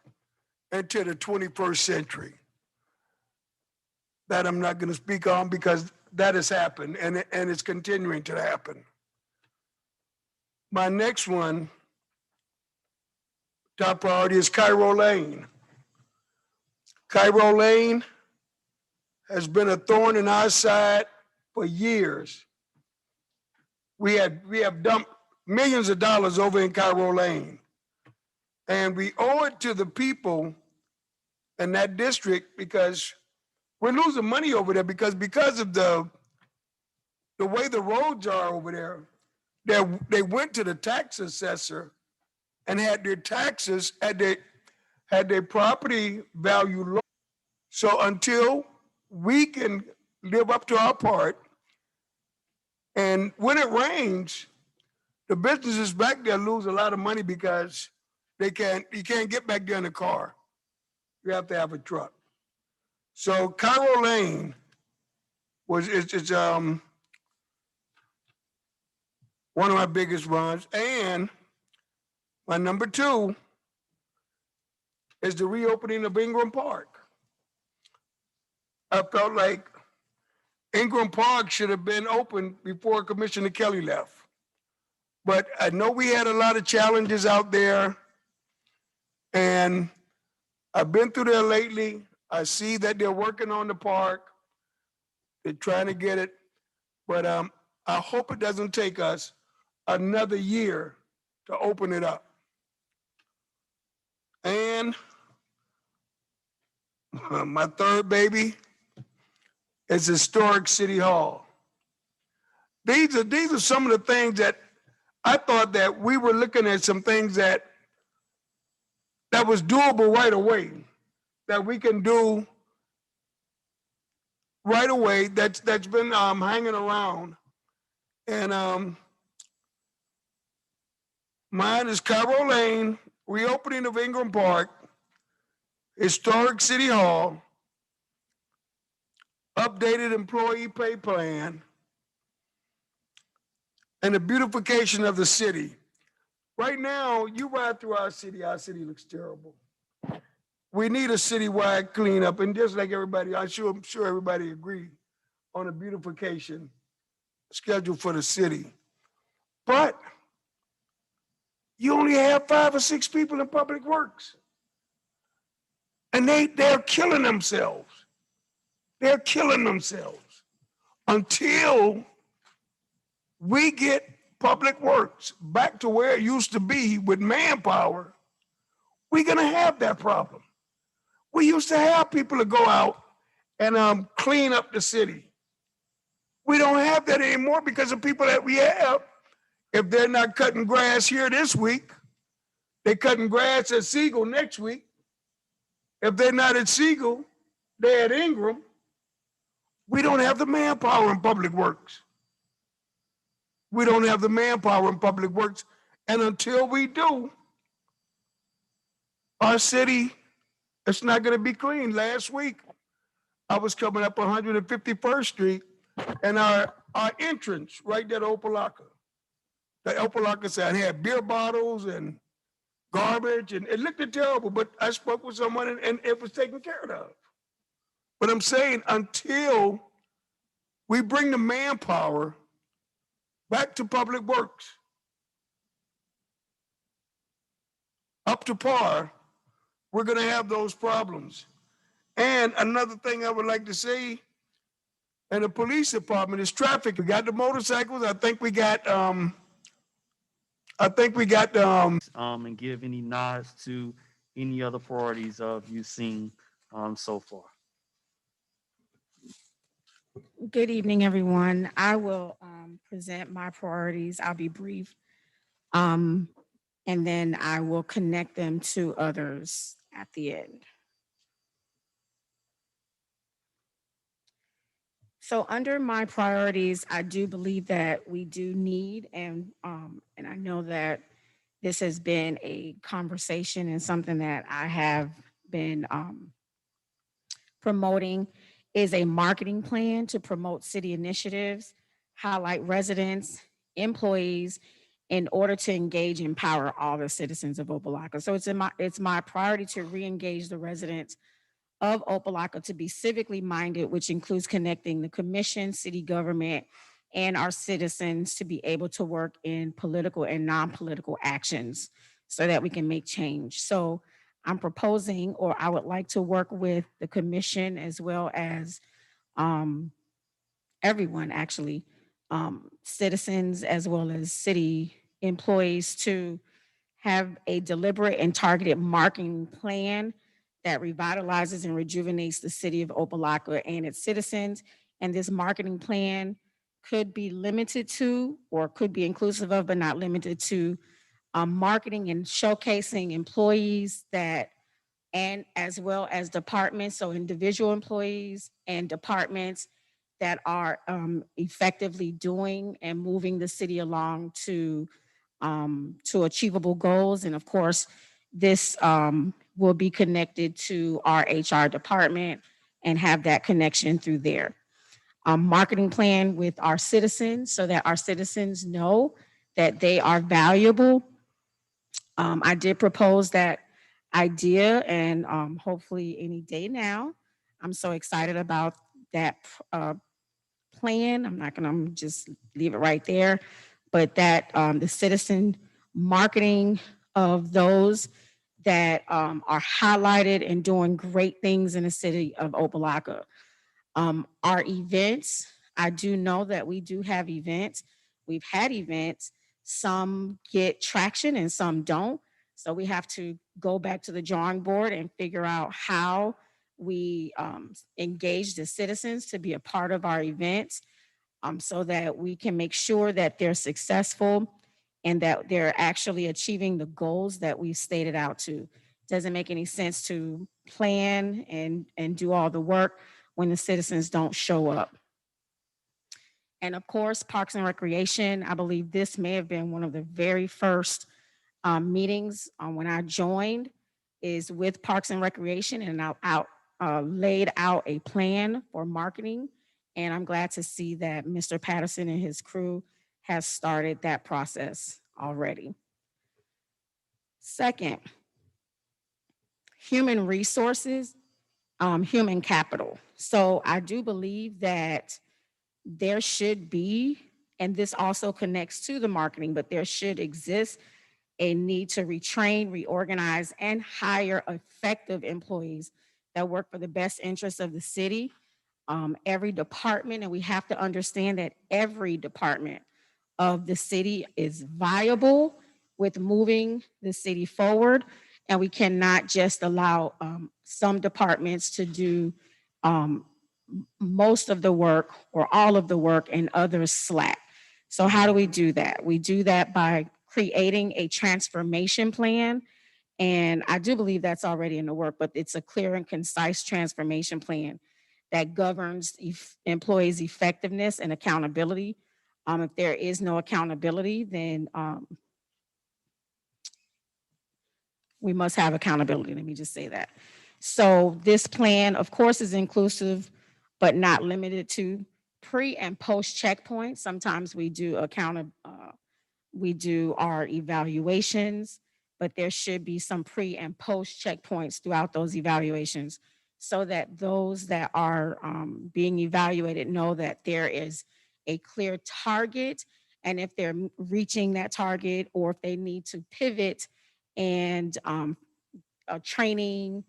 into the 21st century. That I'm not going to speak on because that has happened and it's continuing to happen. My next one, top priority, is Cairo Lane. Cairo Lane has been a thorn in our side for years. We have dumped millions of dollars over in Cairo Lane. And we owe it to the people in that district because we're losing money over there because of the way the roads are over there. They went to the tax assessor and had their taxes, had their property value low. So until we can live up to our part, and when it rains, the businesses back there lose a lot of money because you can't get back there in a car. You have to have a truck. So Cairo Lane it's one of my biggest runs. And my number 2 is the reopening of Ingram Park. I felt like Ingram Park should have been open before Commissioner Kelly left. But I know we had a lot of challenges out there, and I've been through there lately. I see that they're working on the park. They're trying to get it, but I hope it doesn't take us another year to open it up. And my third baby is historic City Hall. These are some of the things that I thought that we were looking at, some things that was doable right away, that we can do right away, that's been hanging around. And mine is Cairo Lane, reopening of Ingram Park, historic City Hall, updated employee pay plan, and the beautification of the city. Right now, you ride through our city looks terrible. We need a citywide cleanup, and just like everybody, I'm sure everybody agree on a beautification schedule for the city. But you only have 5 or 6 people in public works. And they're killing themselves. They're killing themselves until we get public works back to where it used to be with manpower. We're gonna have that problem. We used to have people to go out and clean up the city. We don't have that anymore because the people that we have, if they're not cutting grass here this week, they're cutting grass at Siegel next week. If they're not at Siegel, they're at Ingram. We don't have the manpower in public works. We don't have the manpower in public works. And until we do, our city, it's not going to be clean. Last week, I was coming up 151st Street, and our entrance right there to Opalocka. The Opalocka side had beer bottles and garbage, and it looked terrible, but I spoke with someone and it was taken care of. But I'm saying until we bring the manpower back to public works up to par, we're going to have those problems. And another thing I would like to say in the police department is traffic. We got the motorcycles. I think we got And give any nods to any other priorities of you've seen so far. Good evening, everyone. I will present my priorities. I'll be brief. And then I will connect them to others at the end. So under my priorities, I do believe that we do need, and I know that this has been a conversation and something that I have been promoting is a marketing plan to promote city initiatives, highlight residents, employees, in order to engage and empower all the citizens of Opalocka. So it's my priority to re-engage the residents of Opalocka to be civically minded, which includes connecting the commission, city government, and our citizens to be able to work in political and non-political actions so that we can make change. So I'm proposing, or I would like to work with the commission as well as um, everyone, actually, citizens as well as city employees, to have a deliberate and targeted marketing plan that revitalizes and rejuvenates the city of Opalocka and its citizens. And this marketing plan could be limited to, or could be inclusive of, but not limited to, marketing and showcasing employees that, and as well as departments, so individual employees and departments that are effectively doing and moving the city along to achievable goals. And of course, this will be connected to our HR department and have that connection through there. Marketing plan with our citizens so that our citizens know that they are valuable. I did propose that idea, and hopefully any day now. I'm so excited about that plan. I'm not going to just leave it right there, but that the citizen marketing of those that are highlighted and doing great things in the city of Opalocka. Our events, I do know that we do have events. We've had events. Some get traction and some don't. So we have to go back to the drawing board and figure out how we engage the citizens to be a part of our events, so that we can make sure that they're successful and that they're actually achieving the goals that we've stated out to. Doesn't make any sense to plan and do all the work when the citizens don't show up. And of course, Parks and Recreation, I believe this may have been one of the very first meetings when I joined, is with Parks and Recreation, and laid out a plan for marketing. And I'm glad to see that Mr. Patterson and his crew has started that process already. Second, human resources, human capital. So I do believe that there should be, and this also connects to the marketing, but there should exist a need to retrain, reorganize, and hire effective employees that work for the best interests of the city. Every department, and we have to understand that every department of the city is viable with moving the city forward. And we cannot just allow some departments to do um, most of the work or all of the work and others slack. So how do we do that? We do that by creating a transformation plan. And I do believe that's already in the work, but it's a clear and concise transformation plan that governs employees' effectiveness and accountability. If there is no accountability, then we must have accountability. Let me just say that. So this plan, of course, is inclusive, but not limited to pre and post checkpoints. Sometimes we do our evaluations, but there should be some pre and post checkpoints throughout those evaluations so that those that are being evaluated know that there is a clear target. And if they're reaching that target, or if they need to pivot and training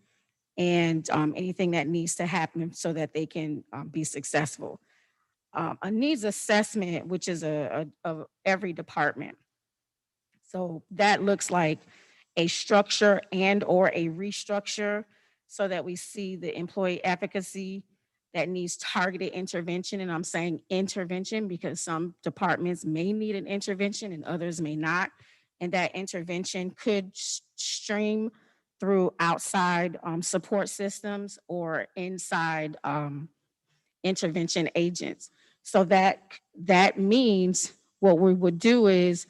and anything that needs to happen so that they can be successful. A needs assessment, which is of every department. So that looks like a structure and or a restructure so that we see the employee efficacy that needs targeted intervention. And I'm saying intervention because some departments may need an intervention and others may not. And that intervention could stream through outside support systems or inside intervention agents. So that means what we would do is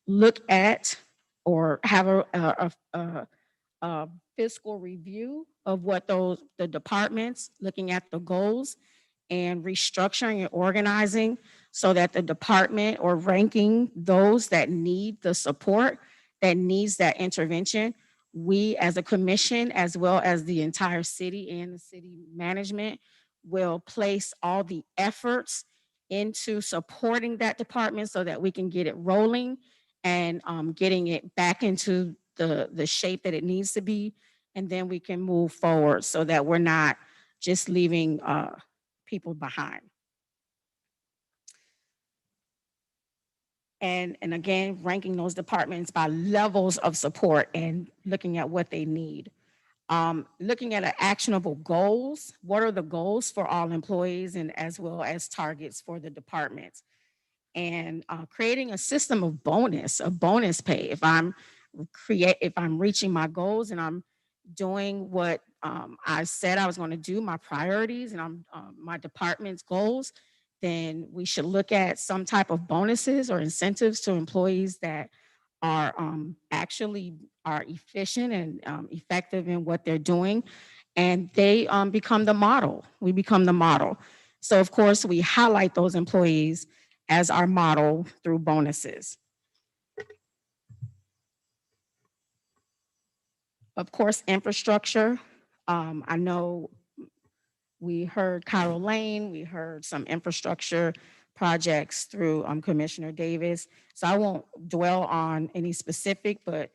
look at or have a fiscal review of what the departments, looking at the goals and restructuring and organizing so that the department or ranking those that need the support, that needs that intervention. We as a commission, as well as the entire city and the city management, will place all the efforts into supporting that department so that we can get it rolling and getting it back into the shape that it needs to be. And then we can move forward so that we're not just leaving people behind. And again, ranking those departments by levels of support and looking at what they need. Looking at actionable goals. What are the goals for all employees and as well as targets for the departments? And creating a system of bonus pay. If I'm reaching my goals and I'm doing what I said I was going to do, my priorities and I'm my department's goals, then we should look at some type of bonuses or incentives to employees that are actually are efficient and effective in what they're doing, and they become the model. We become the model. So of course we highlight those employees as our model through bonuses. Of course, infrastructure. I know we heard Carol Lane, we heard some infrastructure projects through Commissioner Davis. So I won't dwell on any specific, but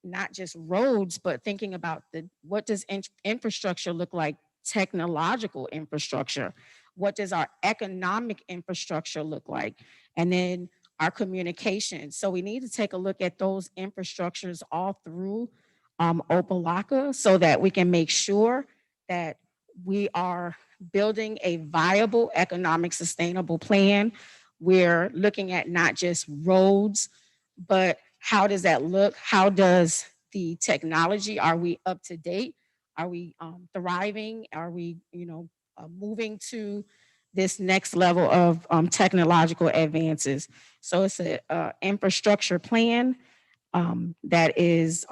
not just roads, but thinking about what does infrastructure look like, technological infrastructure? What does our economic infrastructure look like? And then our communication. So we need to take a look at those infrastructures all through Opalocka so that we can make sure that we are building a viable economic sustainable plan. We're looking at not just roads, but how does that look? How does the technology, are we up to date? Are we thriving? Are we, moving to this next level of technological advances? So it's a infrastructure plan that is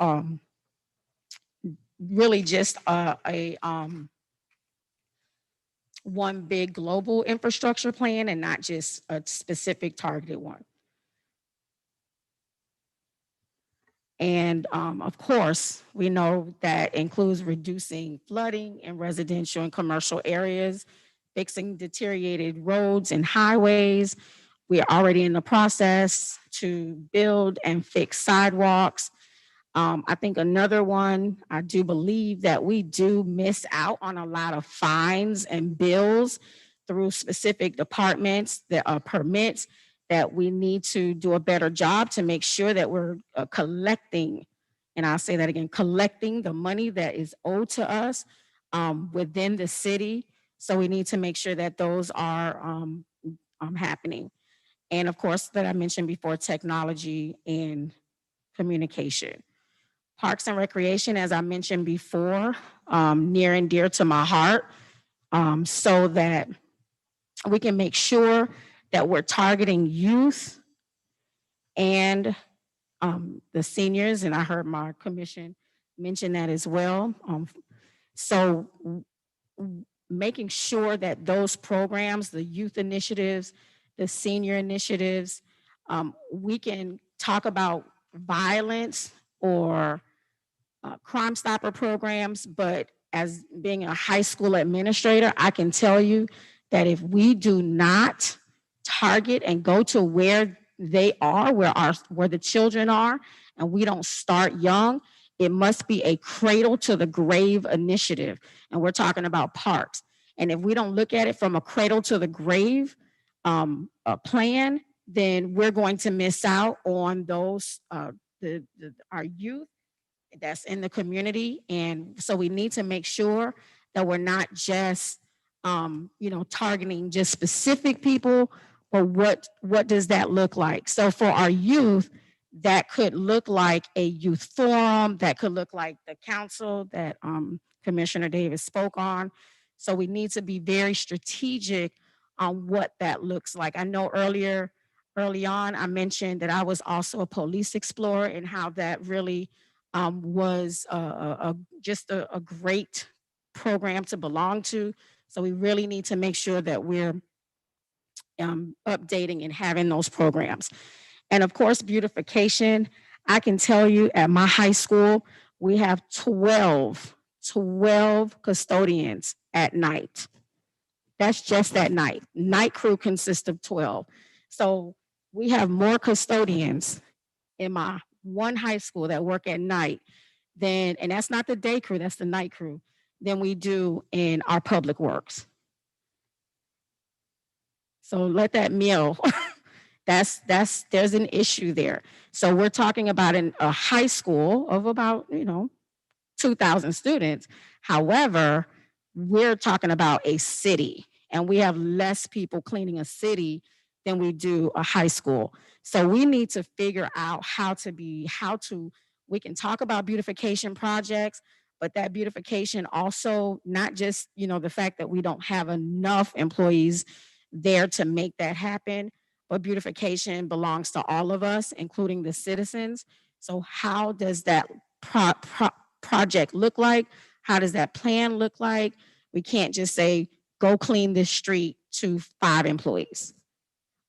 really just a one big global infrastructure plan and not just a specific targeted one. And of course, we know that includes reducing flooding in residential and commercial areas, fixing deteriorated roads and highways. We are already in the process to build and fix sidewalks. I think another one, I do believe that we do miss out on a lot of fines and bills through specific departments that are permits, that we need to do a better job to make sure that we're collecting, and I'll say that again, collecting the money that is owed to us within the city. So we need to make sure that those are happening. And of course, that I mentioned before, technology and communication. Parks and recreation, as I mentioned before, near and dear to my heart, so that we can make sure that we're targeting youth and the seniors, and I heard my commission mention that as well. So making sure that those programs, the youth initiatives, the senior initiatives, we can talk about violence or Crime Stopper programs, but as being a high school administrator, I can tell you that if we do not target and go to where they are, where the children are, and we don't start young, it must be a cradle to the grave initiative. And we're talking about parks. And if we don't look at it from a cradle to the grave plan, then we're going to miss out on those, our youth that's in the community. And so we need to make sure that we're not just targeting just specific people, but what does that look like? So for our youth, that could look like a youth forum, that could look like the council that Commissioner Davis spoke on. So we need to be very strategic on what that looks like. I know earlier Early on, I mentioned that I was also a police explorer and how that really was just a great program to belong to. So we really need to make sure that we're updating and having those programs. And of course, beautification. I can tell you at my high school, we have 12 custodians at night. That's just at night. Night crew consists of 12. So we have more custodians in my one high school that work at night than, and that's not the day crew, that's the night crew, than we do in our public works. So let that meal, there's an issue there. So we're talking about a high school of about, 2,000 students. However, we're talking about a city, and we have less people cleaning a city than we do a high school. So we need to figure out we can talk about beautification projects, but that beautification also not just, the fact that we don't have enough employees there to make that happen, but beautification belongs to all of us, including the citizens. So how does that project look like? How does that plan look like? We can't just say, go clean this street to 5 employees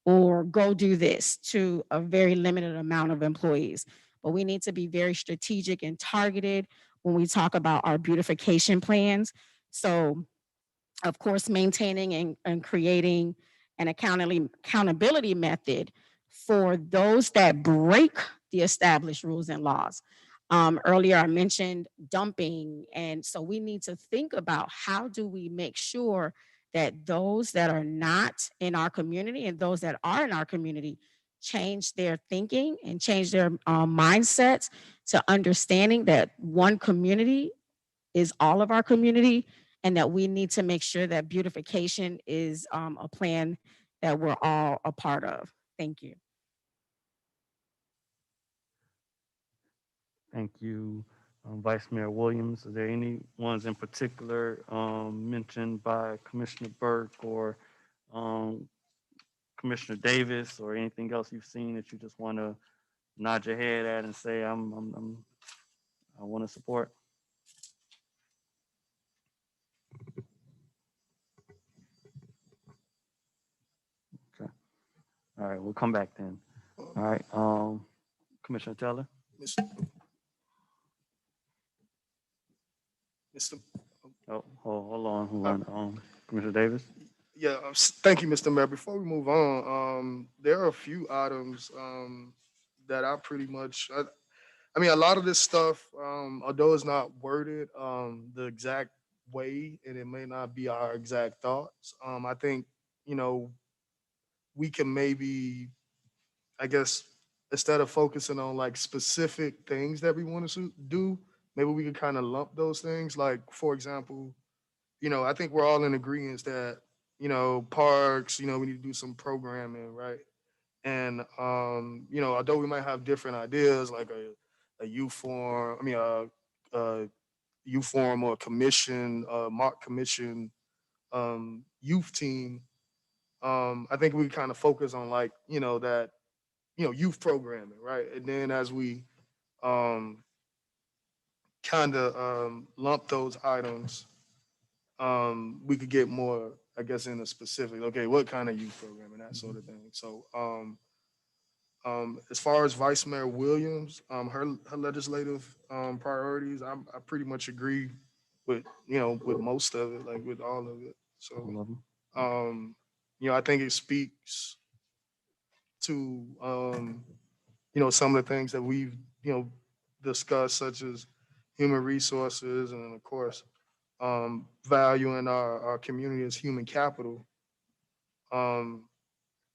or go do this to a very limited amount of employees. But we need to be very strategic and targeted when we talk about our beautification plans. So, of course, maintaining and creating an accountability method for those that break the established rules and laws. Earlier, I mentioned dumping. And so we need to think about how do we make sure that those that are not in our community and those that are in our community change their thinking and change their mindsets to understanding that one community is all of our community and that we need to make sure that beautification is a plan that we're all a part of. Thank you. Thank you, Vice Mayor Williams. Are there any ones in particular mentioned by Commissioner Burke or um, Commissioner Davis, or anything else you've seen that you just want to nod your head at and say, I want to support? Okay. All right, we'll come back then. All right, Commissioner Taylor. Mr. Mr. Oh, hold on. Commissioner Davis. Yeah, thank you, Mr. Mayor. Before we move on, there are a few items that I pretty much, I mean, a lot of this stuff, although it's not worded the exact way, and it may not be our exact thoughts, I think, you know, we can maybe, I guess, instead of focusing on like specific things that we want to do, maybe we could kind of lump those things. Like, for example, I think we're all in agreement that, parks, we need to do some programming, right? And although we might have different ideas, like a youth forum, a youth forum or a commission, mock commission, youth team. I think we kind of focus on like that youth programming, right? And then as we um, kind of lump those items, we could get more, I guess, in a specific. Okay, what kind of youth program and that sort of thing. So, as far as Vice Mayor Williams, her legislative priorities, I pretty much agree with with most of it, like with all of it. So, All of them. I think it speaks to some of the things that we've discussed, such as human resources, and of course, valuing our community as human capital, um,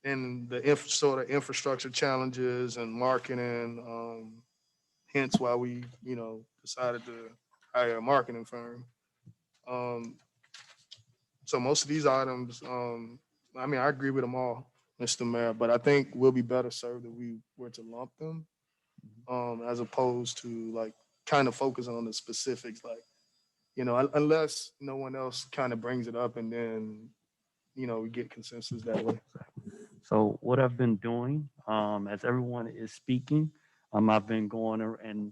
and the sort of infrastructure challenges and marketing. Hence, why we decided to hire a marketing firm. Um, so most of these items, I mean, I agree with them all, Mr. Mayor, but I think we'll be better served if we were to lump them, as opposed to like kind of focus on the specifics, like unless no one else kind of brings it up, and then we get consensus that way. So what I've been doing, as everyone is speaking, I've been going and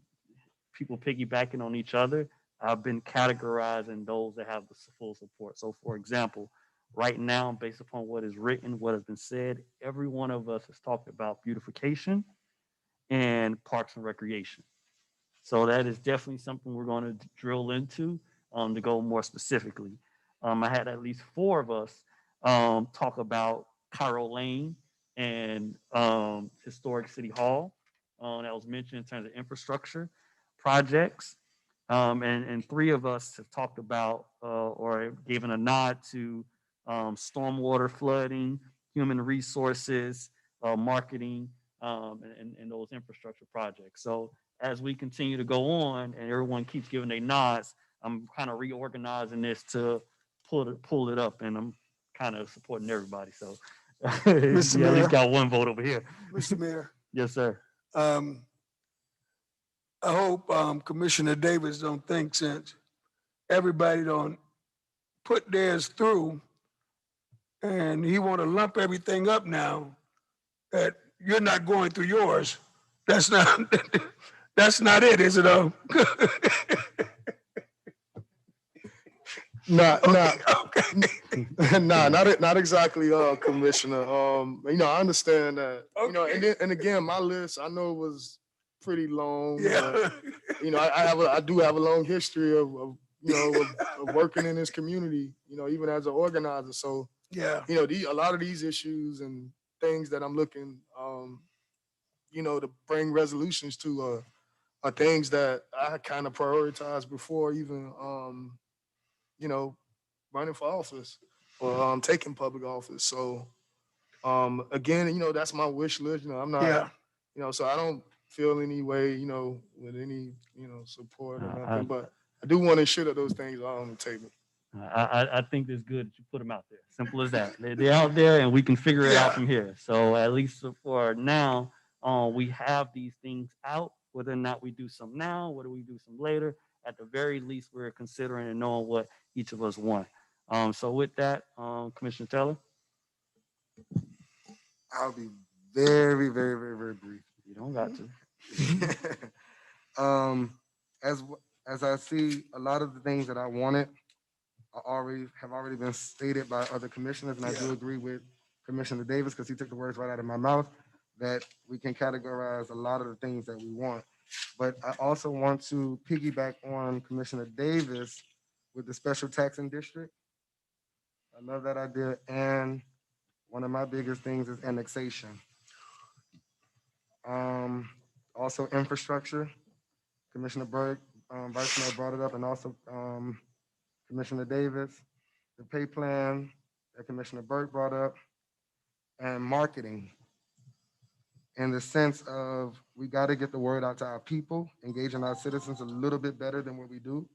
people piggybacking on each other. I've been categorizing those that have the full support. So, for example, right now, based upon what is written, what has been said, every one of us has talked about beautification and parks and recreation. So that is definitely something we're going to drill into to go more specifically. I had at least four of us talk about Cairo Lane and historic City Hall that was mentioned in terms of infrastructure projects. And three of us have talked about or given a nod to stormwater flooding, human resources, marketing, and those infrastructure projects. So as we continue to go on and everyone keeps giving their nods, I'm kind of reorganizing this to pull it up, and I'm kind of supporting everybody. So yeah, at least Mayor. got one vote over here. Mr. Mayor, Yes, sir. I hope Commissioner Davis don't think since everybody don't put theirs through and he want to lump everything up now, that you're not going through yours. That's not, that's not it, is it? Nah, Okay. nah, not exactly, Commissioner. I understand that. Okay. And again, my list I know was pretty long. Yeah. I do have a long history of working in this community. Even as an organizer. So Yeah. a lot of these issues and things that I'm looking, to bring resolutions to are things that I kind of prioritized before even, running for office or taking public office. So again, that's my wish list. I'm not, so I don't feel any way, with any, support or nothing. But I do want to ensure that those things are on the table. I think it's good that you put them out there. Simple as that. They're out there, and we can figure it out from here. So at least for now, we have these things out. Whether or not we do some now, whether we do some later, at the very least, we're considering and knowing what each of us want. So with that, Commissioner Taylor, I'll be very, very, very, very brief. you don't got to. um, as as I see, a lot of the things that I wanted have already been stated by other commissioners, and I do agree with Commissioner Davis because he took the words right out of my mouth that we can categorize a lot of the things that we want. But I also want to piggyback on Commissioner Davis with the special taxing district. I love that idea, and one of my biggest things is annexation. Also infrastructure. Commissioner Burke, Vice Mayor brought it up, and also Commissioner Davis. The pay plan that Commissioner Burke brought up, and marketing. In the sense of we got to get the word out to our people, engaging our citizens a little bit better than what we do.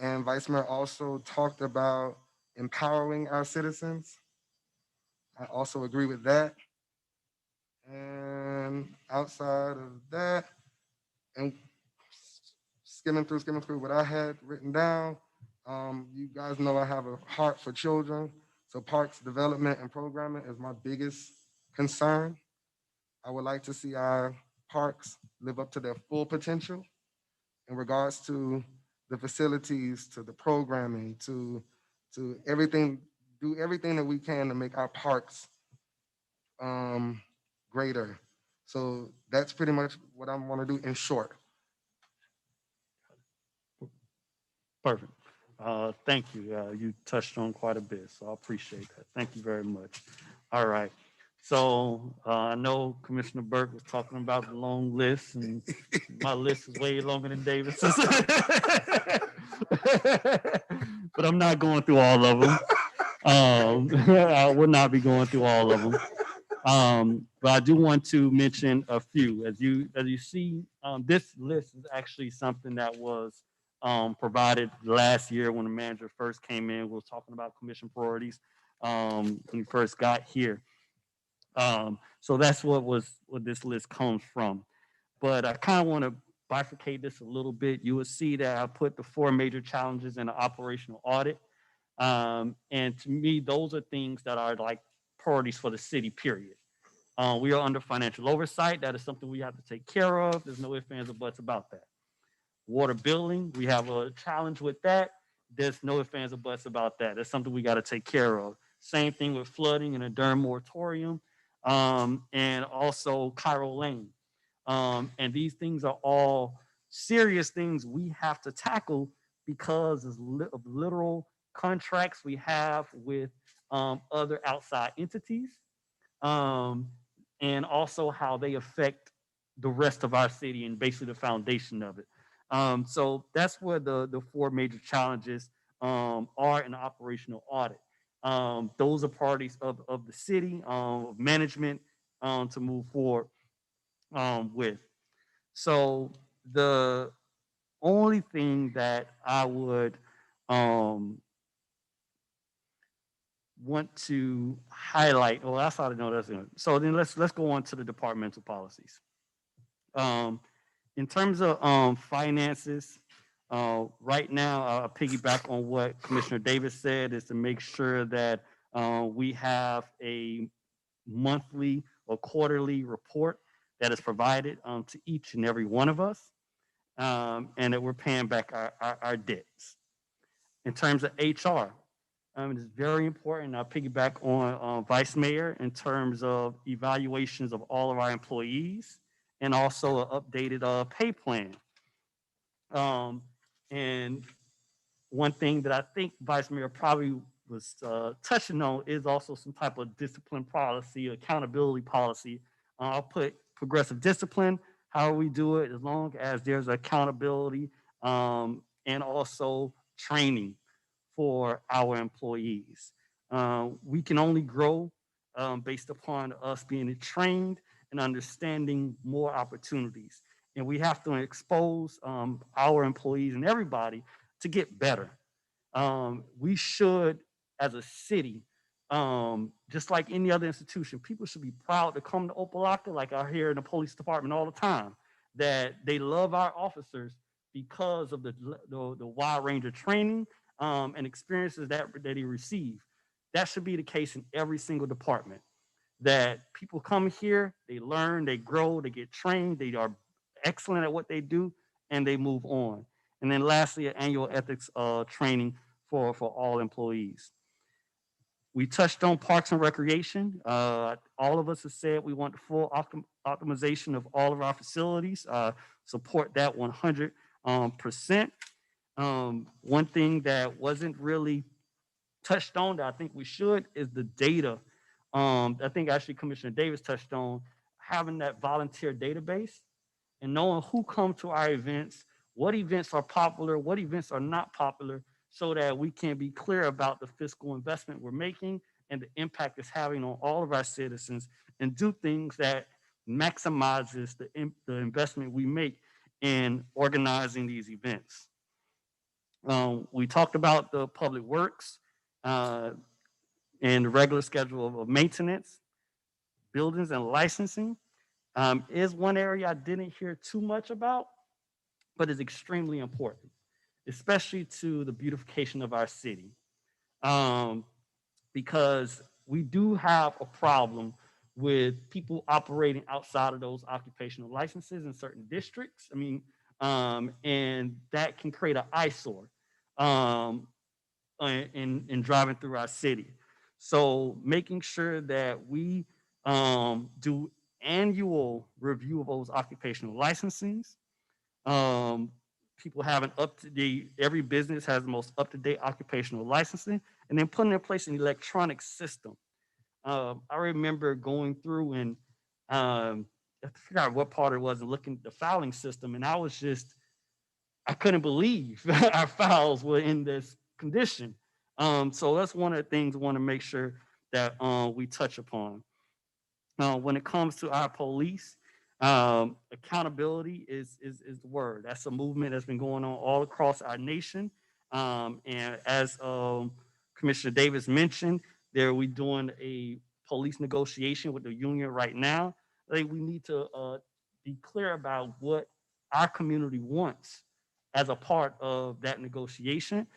And Vice Mayor also talked about empowering our citizens. I also agree with that. And outside of that, and skimming through what I had written down, you guys know I have a heart for children. So parks development and programming is my biggest concern. I would like to see our parks live up to their full potential in regards to the facilities, to the programming, to everything, do everything that we can to make our parks greater. So that's pretty much what I want to do in short. Perfect. Thank you. You touched on quite a bit, so I appreciate that. Thank you very much. All right. So I know Commissioner Burke was talking about the long list, and my list is way longer than Davis's. But I'm not going through all of them. I will not be going through all of them. But I do want to mention a few. As you see, this list is actually something that was provided last year when the manager first came in. We were talking about commission priorities when he first got here. So that's what this list comes from. But I kind of want to bifurcate this a little bit. You will see that I put the 4 major challenges in an operational audit. And to me, those are things that are like priorities for the city, period. We are under financial oversight. That is something we have to take care of. There's no ifs, ands, or buts about that. Water billing, we have a challenge with that. There's no ifs, ands, or buts about that. That's something we got to take care of. Same thing with flooding and a Durham moratorium, and also Cairo Lane. And these things are all serious things we have to tackle because of literal contracts we have with other outside entities, um, and also how they affect the rest of our city and basically the foundation of it. So that's where the four major challenges are in the operational audit. Those are parties of the city, of management, to move forward with. So the only thing that I would want to highlight, well, that's how to know that's it. So then let's go on to the departmental policies. In terms of finances, right now, I'll piggyback on what Commissioner Davis said, is to make sure that we have a monthly or quarterly report that is provided to each and every one of us, and that we're paying back our debts. In terms of HR, it is very important. I'll piggyback on Vice Mayor in terms of evaluations of all of our employees and also an updated pay plan. And one thing that I think Vice Mayor probably was touching on is also some type of discipline policy, accountability policy. I'll put progressive discipline, how we do it, as long as there's accountability, and also training for our employees. We can only grow based upon us being trained and understanding more opportunities. And we have to expose our employees and everybody to get better. We should, as a city, just like any other institution, people should be proud to come to Opalocka, like I hear in the police department all the time, that they love our officers because of the wide range of training and experiences that they receive. That should be the case in every single department. That people come here, they learn, they grow, they get trained, they are excellent at what they do, and they move on. And then lastly, an annual ethics training for all employees. We touched on parks and recreation. All of us have said we want the full optimization of all of our facilities. Support that 100%. One thing that wasn't really touched on that I think we should is the data. I think actually Commissioner Davis touched on having that volunteer database and knowing who come to our events, what events are popular, what events are not popular, so that we can be clear about the fiscal investment we're making and the impact it's having on all of our citizens, and do things that maximizes the investment we make in organizing these events. We talked about the public works and the regular schedule of maintenance, buildings and licensing. Is one area I didn't hear too much about, but is extremely important, especially to the beautification of our city. Because we do have a problem with people operating outside of those occupational licenses in certain districts. And that can create an eyesore in driving through our city. So making sure that we do annual review of those occupational licensings. People have an up-to-date, every business has the most up-to-date occupational licensing, and then putting in place an electronic system. I remember going through and I forgot what part it was and looking at the filing system, and I couldn't believe our files were in this condition. So that's one of the things I want to make sure that we touch upon. When it comes to our police, accountability is the word. That's a movement that's been going on all across our nation. And as Commissioner Davis mentioned, we doing a police negotiation with the union right now. I think we need to be clear about what our community wants as a part of that negotiation,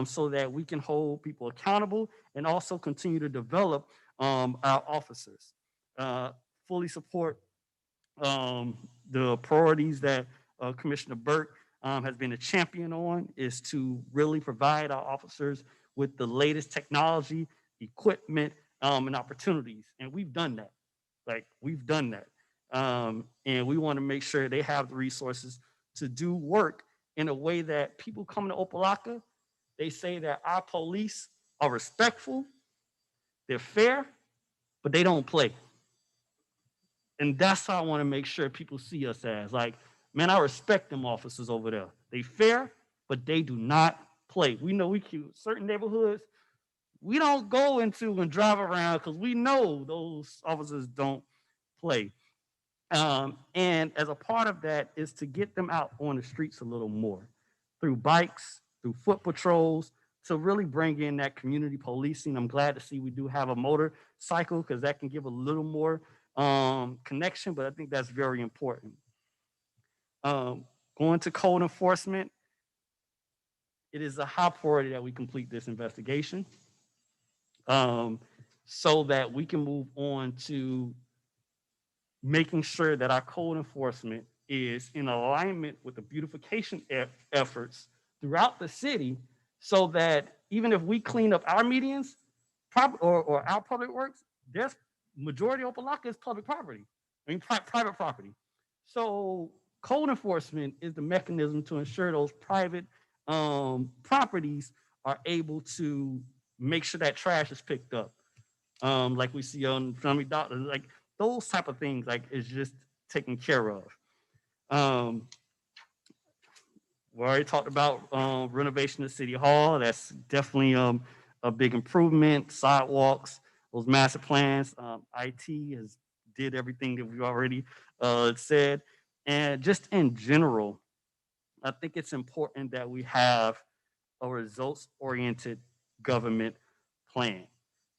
so that we can hold people accountable and also continue to develop our officers. Fully support the priorities that Commissioner Burke has been a champion on, is to really provide our officers with the latest technology, equipment, and opportunities. And we've done that. Like, we've done that. And we want to make sure they have the resources to do work in a way that people coming to Opalocka, they say that our police are respectful, they're fair, but they don't play. And that's how I want to make sure people see us as. Like, man, I respect them officers over there. They fair, but they do not play. We know we can, certain neighborhoods, we don't go into and drive around because we know those officers don't play. And as a part of that is to get them out on the streets a little more through bikes, through foot patrols, to really bring in that community policing. I'm glad to see we do have a motorcycle because that can give a little more connection, but I think that's very important. Going to code enforcement, it is a high priority that we complete this investigation so that we can move on to making sure that our code enforcement is in alignment with the beautification efforts throughout the city, so that even if we clean up our medians or our public works, there's majority of Opalocka is public property. I mean, private property. So code enforcement is the mechanism to ensure those private properties are able to make sure that trash is picked up. Like we see on Family Doctor, like those type of things, like is just taken care of. We already talked about renovation of City Hall. That's definitely a big improvement. Sidewalks, those master plans. IT has did everything that we already said. And just in general, I think it's important that we have a results-oriented government plan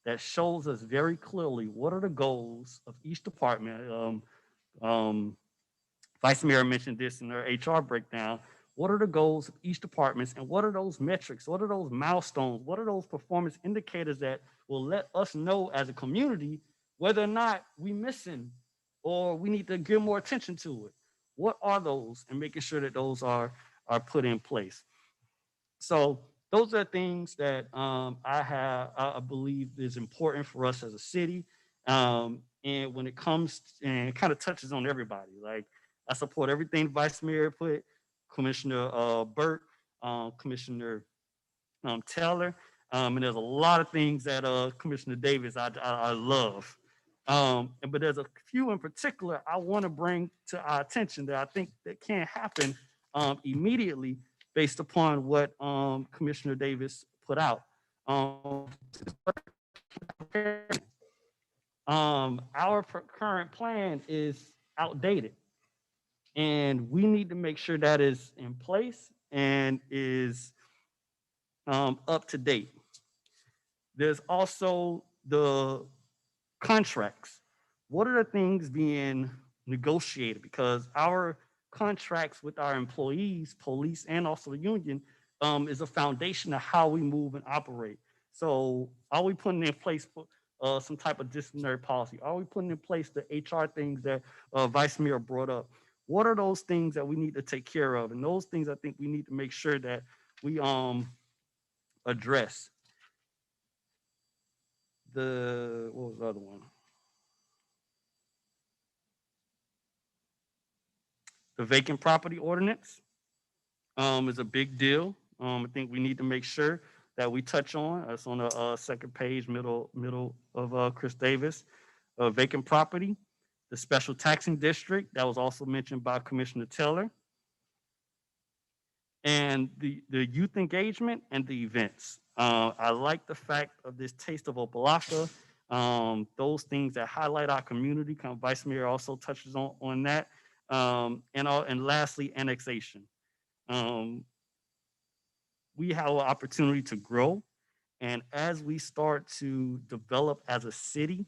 that shows us very clearly what are the goals of each department. Vice Mayor mentioned this in their HR breakdown. What are the goals of each department, and what are those metrics? What are those milestones? What are those performance indicators that will let us know as a community whether or not we missing or we need to give more attention to it? What are those, and making sure that those are put in place. So those are things that I believe is important for us as a city. And when it comes and it kind of touches on everybody, like I support everything Vice Mayor put, Commissioner Burke, Commissioner Taylor, and there's a lot of things that Commissioner Davis I love. But there's a few in particular I want to bring to our attention that I think that can't happen immediately based upon what Commissioner Davis put out. Our current plan is outdated, and we need to make sure that is in place and is up to date. There's also the contracts. What are the things being negotiated? Because our contracts with our employees, police, and also the union is a foundation of how we move and operate. So are we putting in place some type of disciplinary policy? Are we putting in place the HR things that Vice Mayor brought up? What are those things that we need to take care of? And those things I think we need to make sure that we address. What was the other one? The vacant property ordinance is a big deal. I think we need to make sure that we touch on. It's on the second page, middle of Chris Davis. Vacant property, the special taxing district that was also mentioned by Commissioner Taylor, and the youth engagement and the events. I like the fact of this taste of Opalocka. Those things that highlight our community. Vice Mayor also touches on that. And lastly, annexation. We have an opportunity to grow, and as we start to develop as a city,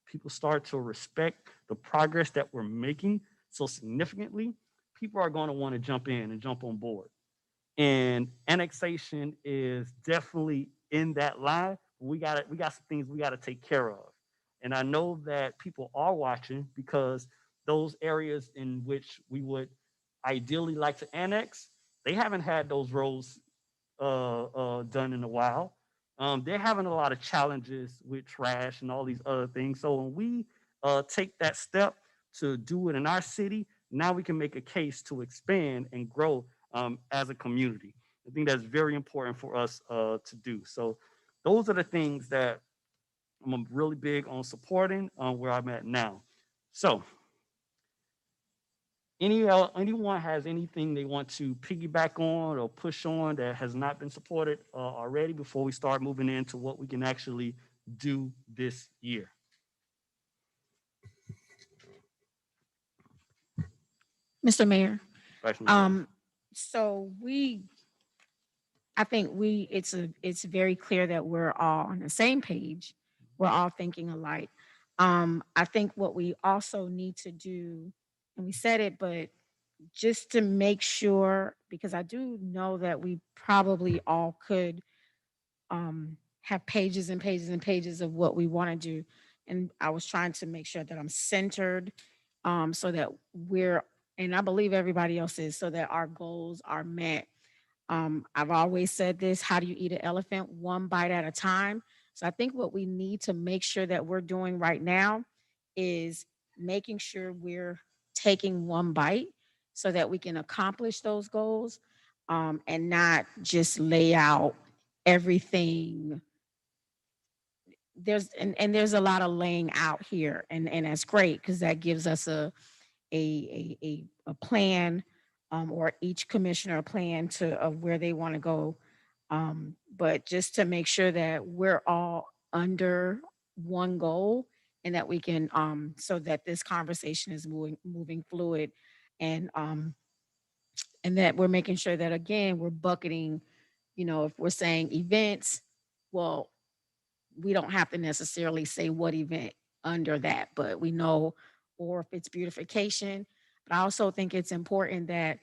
people start to respect the progress that we're making so significantly. People are going to want to jump in and jump on board. And annexation is definitely in that line. We got some things we got to take care of. And I know that people are watching because those areas in which we would ideally like to annex, they haven't had those roads done in a while. They're having a lot of challenges with trash and all these other things. So when we take that step to do it in our city, now we can make a case to expand and grow as a community. I think that's very important for us to do. So those are the things that I'm really big on supporting where I'm at now. So anyone has anything they want to piggyback on or push on that has not been supported already before we start moving into what we can actually do this year? Mr. Mayor, Vice Mayor Davis. so I think it's very clear that we're all on the same page. We're all thinking alike. I think what we also need to do, and we said it, but just to make sure, because I do know that we probably all could have pages and pages and pages of what we want to do. And I was trying to make sure that I'm centered so that and I believe everybody else is, so that our goals are met. I've always said this: how do you eat an elephant? One bite at a time. So I think what we need to make sure that we're doing right now is making sure we're taking one bite so that we can accomplish those goals and not just lay out everything. There's a lot of laying out here, and that's great because that gives us a plan, or each commissioner a plan of where they want to go. But just to make sure that we're all under one goal and that we can, so that this conversation is moving fluid, and and that we're making sure that, again, we're bucketing, if we're saying events, well, we don't have to necessarily say what event under that, but we know, or if it's beautification. But I also think it's important that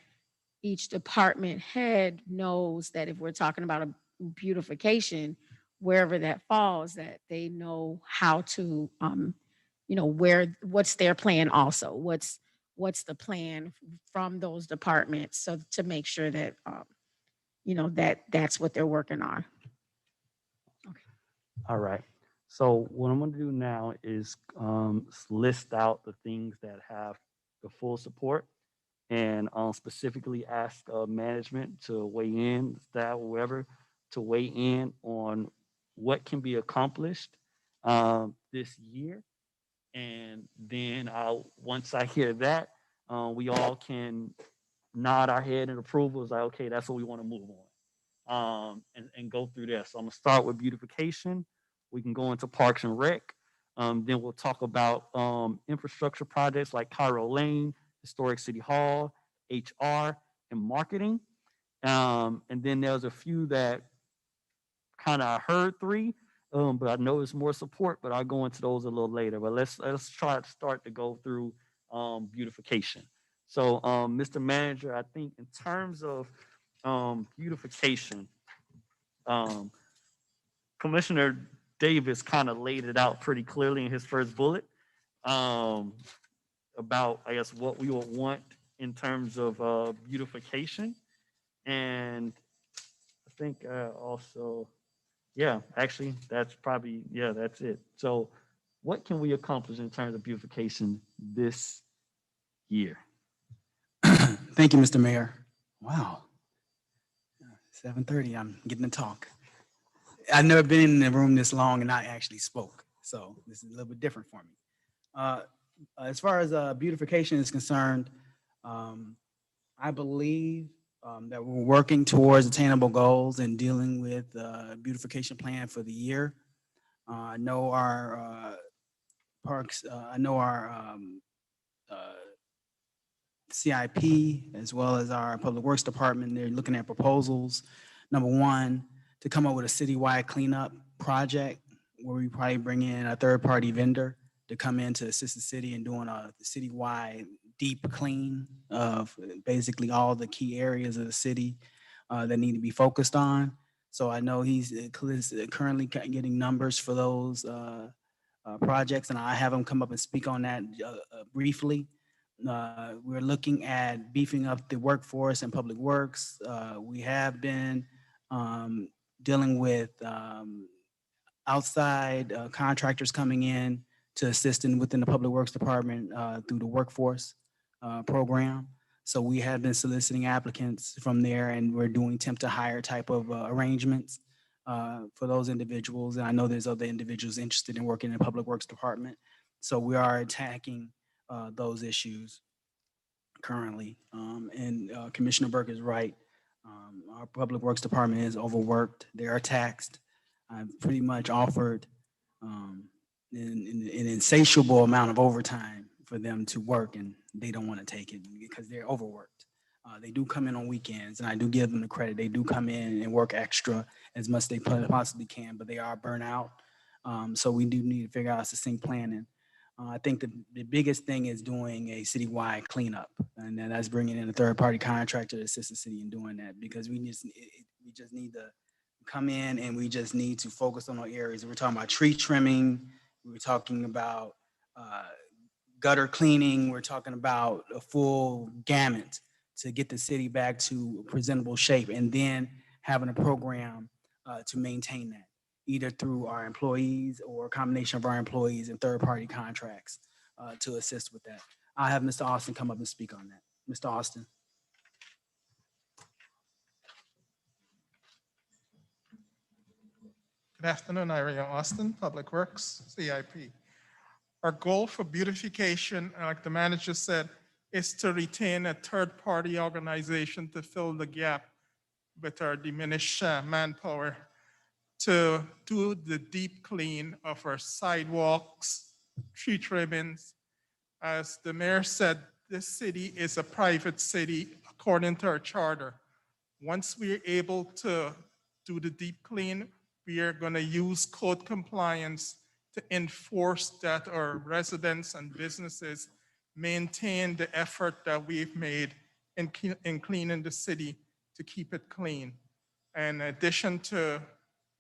each department head knows that if we're talking about a beautification, wherever that falls, that they know how to, what's their plan also, what's the plan from those departments, so to make sure that, that's what they're working on. All right. So what I'm going to do now is list out the things that have the full support, and specifically ask management to weigh in, staff, whoever, to weigh in on what can be accomplished this year. And then once I hear that, we all can nod our head in approval. It's like, okay, that's what we want to move on, and go through there. So I'm gonna start with beautification. We can go into Parks and Rec. Then we'll talk about infrastructure projects like Cairo Lane, Historic City Hall, HR, and marketing. And then there's a few that kind of heard three, but I know it's more support. But I'll go into those a little later. But let's try to start to go through beautification. So, Mr. Manager, I think in terms of beautification, um, Commissioner Davis kind of laid it out pretty clearly in his first bullet, um, about, I guess, what we would want in terms of beautification. And I think also, yeah, actually, that's it. So, what can we accomplish in terms of beautification this year? Thank you, Mr. Mayor. Wow. 7:30, I'm getting to talk. I've never been in the room this long and I actually spoke. So this is a little bit different for me. As far as beautification is concerned, I believe that we're working towards attainable goals and dealing with beautification plan for the year. I know our parks, I know our CIP, as well as our Public Works Department. They're looking at proposals. Number one, to come up with a citywide cleanup project where we probably bring in a third-party vendor to come in to assist the city in doing a citywide deep clean of basically all the key areas of the city that need to be focused on. So I know he's currently getting numbers for those projects, and I have them come up and speak on that briefly. We're looking at beefing up the workforce and public works. We have been dealing with outside contractors coming in to assist within the Public Works Department through the workforce program. So we have been soliciting applicants from there, and we're doing temp to hire type of arrangements for those individuals. And I know there's other individuals interested in working in the Public Works Department. So we are attacking those issues currently. And Commissioner Burke is right. Our Public Works Department is overworked. They are taxed. I've pretty much offered an insatiable amount of overtime for them to work, and they don't want to take it because they're overworked. They do come in on weekends, and I do give them the credit. They do come in and work extra as much as they possibly can, but they are burnt out. So we do need to figure out succinct planning. I think the biggest thing is doing a citywide cleanup, and then that's bringing in a third-party contractor to assist the city in doing that, because we just need to come in and we just need to focus on our areas. We're talking about tree trimming. We're talking about gutter cleaning. We're talking about a full gamut to get the city back to presentable shape, and then having a program to maintain that, either through our employees or a combination of our employees and third-party contracts to assist with that. I'll have Mr. Austin come up and speak on that. Mr. Austin. Good afternoon, Irene Austin, Public Works, CIP. Our goal for beautification, like the manager said, is to retain a third-party organization to fill the gap with our diminished manpower, to do the deep clean of our sidewalks, tree trimmings. As the mayor said, this city is a private city according to our charter. Once we're able to do the deep clean, we are going to use code compliance to enforce that our residents and businesses maintain the effort that we've made in cleaning the city to keep it clean. In addition to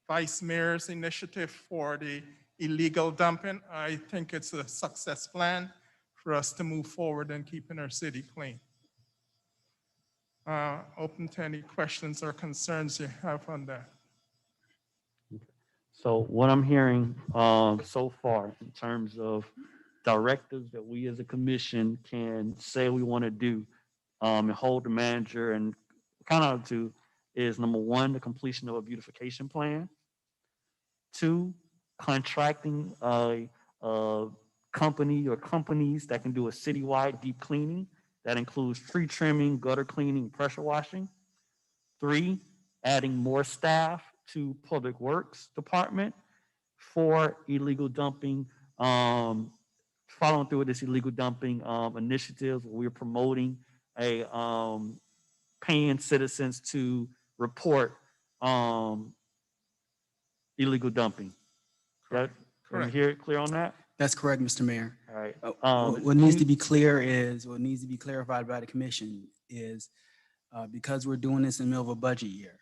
Vice Mayor's initiative for the illegal dumping, I think it's a success plan for us to move forward in keeping our city clean. Open to any questions or concerns you have on that. So what I'm hearing so far in terms of directives that we as a commission can say we want to do and hold the manager and kind of to is, number one, the completion of a beautification plan. Two, contracting a company or companies that can do a citywide deep cleaning. That includes tree trimming, gutter cleaning, pressure washing. Three, adding more staff to Public Works Department. For illegal dumping, following through with this illegal dumping initiative, we're promoting a paying citizens to report illegal dumping. That, can you hear it clear on that? That's correct, Mr. Mayor. All right. What needs to be clear is, what needs to be clarified by the commission is, because we're doing this in the middle of a budget year,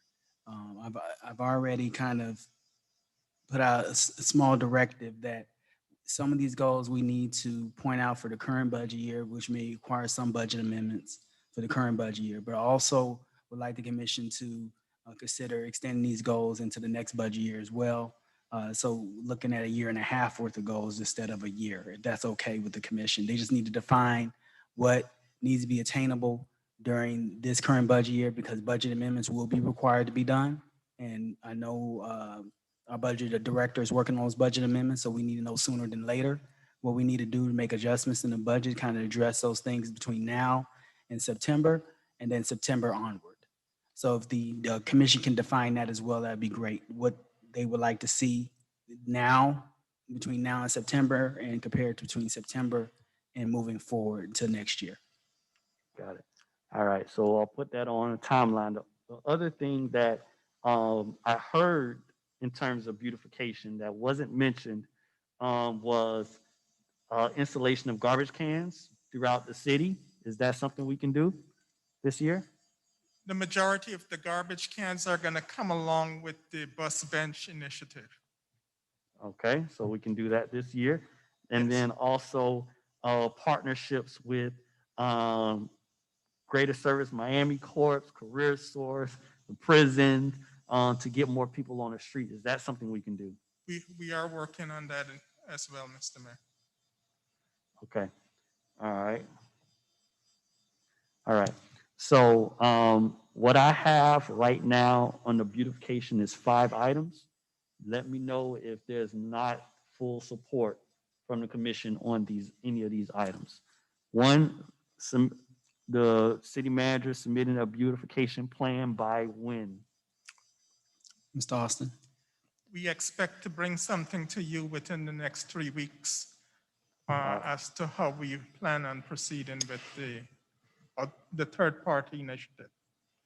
I've already kind of put out a small directive that some of these goals we need to point out for the current budget year, which may require some budget amendments for the current budget year, but also would like the commission to consider extending these goals into the next budget year as well. So looking at a year and a half worth of goals instead of a year, if that's okay with the commission. They just need to define what needs to be attainable during this current budget year, because budget amendments will be required to be done. And I know our budget director is working on those budget amendments, so we need to know sooner than later what we need to do to make adjustments in the budget, kind of address those things between now and September, and then September onward. So if the commission can define that as well, that'd be great. What they would like to see now, between now and September, and compared to between September and moving forward to next year. Got it. All right. So I'll put that on a timeline. The other thing that I heard in terms of beautification that wasn't mentioned was installation of garbage cans throughout the city. Is that something we can do this year? The majority of the garbage cans are going to come along with the bus bench initiative. Okay, so we can do that this year. And Yes. then also partnerships with Greater Service Miami Corps, Career Source, the prisons, to get more people on the street. Is that something we can do? We are working on that as well, Mr. Mayor. Okay. All right. All right. So what I have right now on the beautification is 5 items. Let me know if there's not full support from the commission on any of these items. One, the city manager submitting a beautification plan by when? Mr. Austin. We expect to bring something to you within the next 3 weeks as to how we plan on proceeding with the third-party initiative.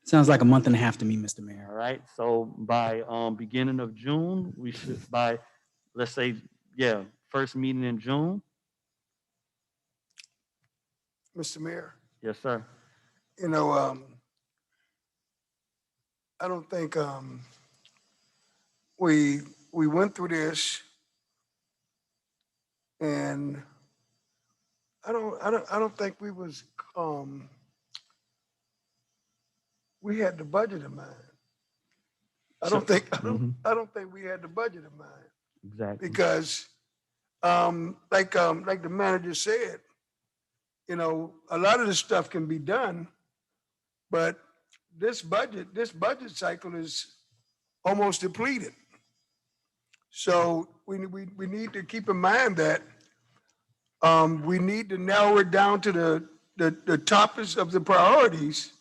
Sounds like a month and a half to me, Mr. All Mayor. right. So by beginning of June, we should by let's say, yeah, first meeting in June. Mr. Mayor, Yes, sir. you know, I don't think we went through this, and I don't think we had the budget in mind. I don't think we had the budget in mind, Exactly. because like the manager said, you know, a lot of this stuff can be done, but this budget cycle is almost depleted. So we need to keep in mind that we need to narrow it down to the topics of the priorities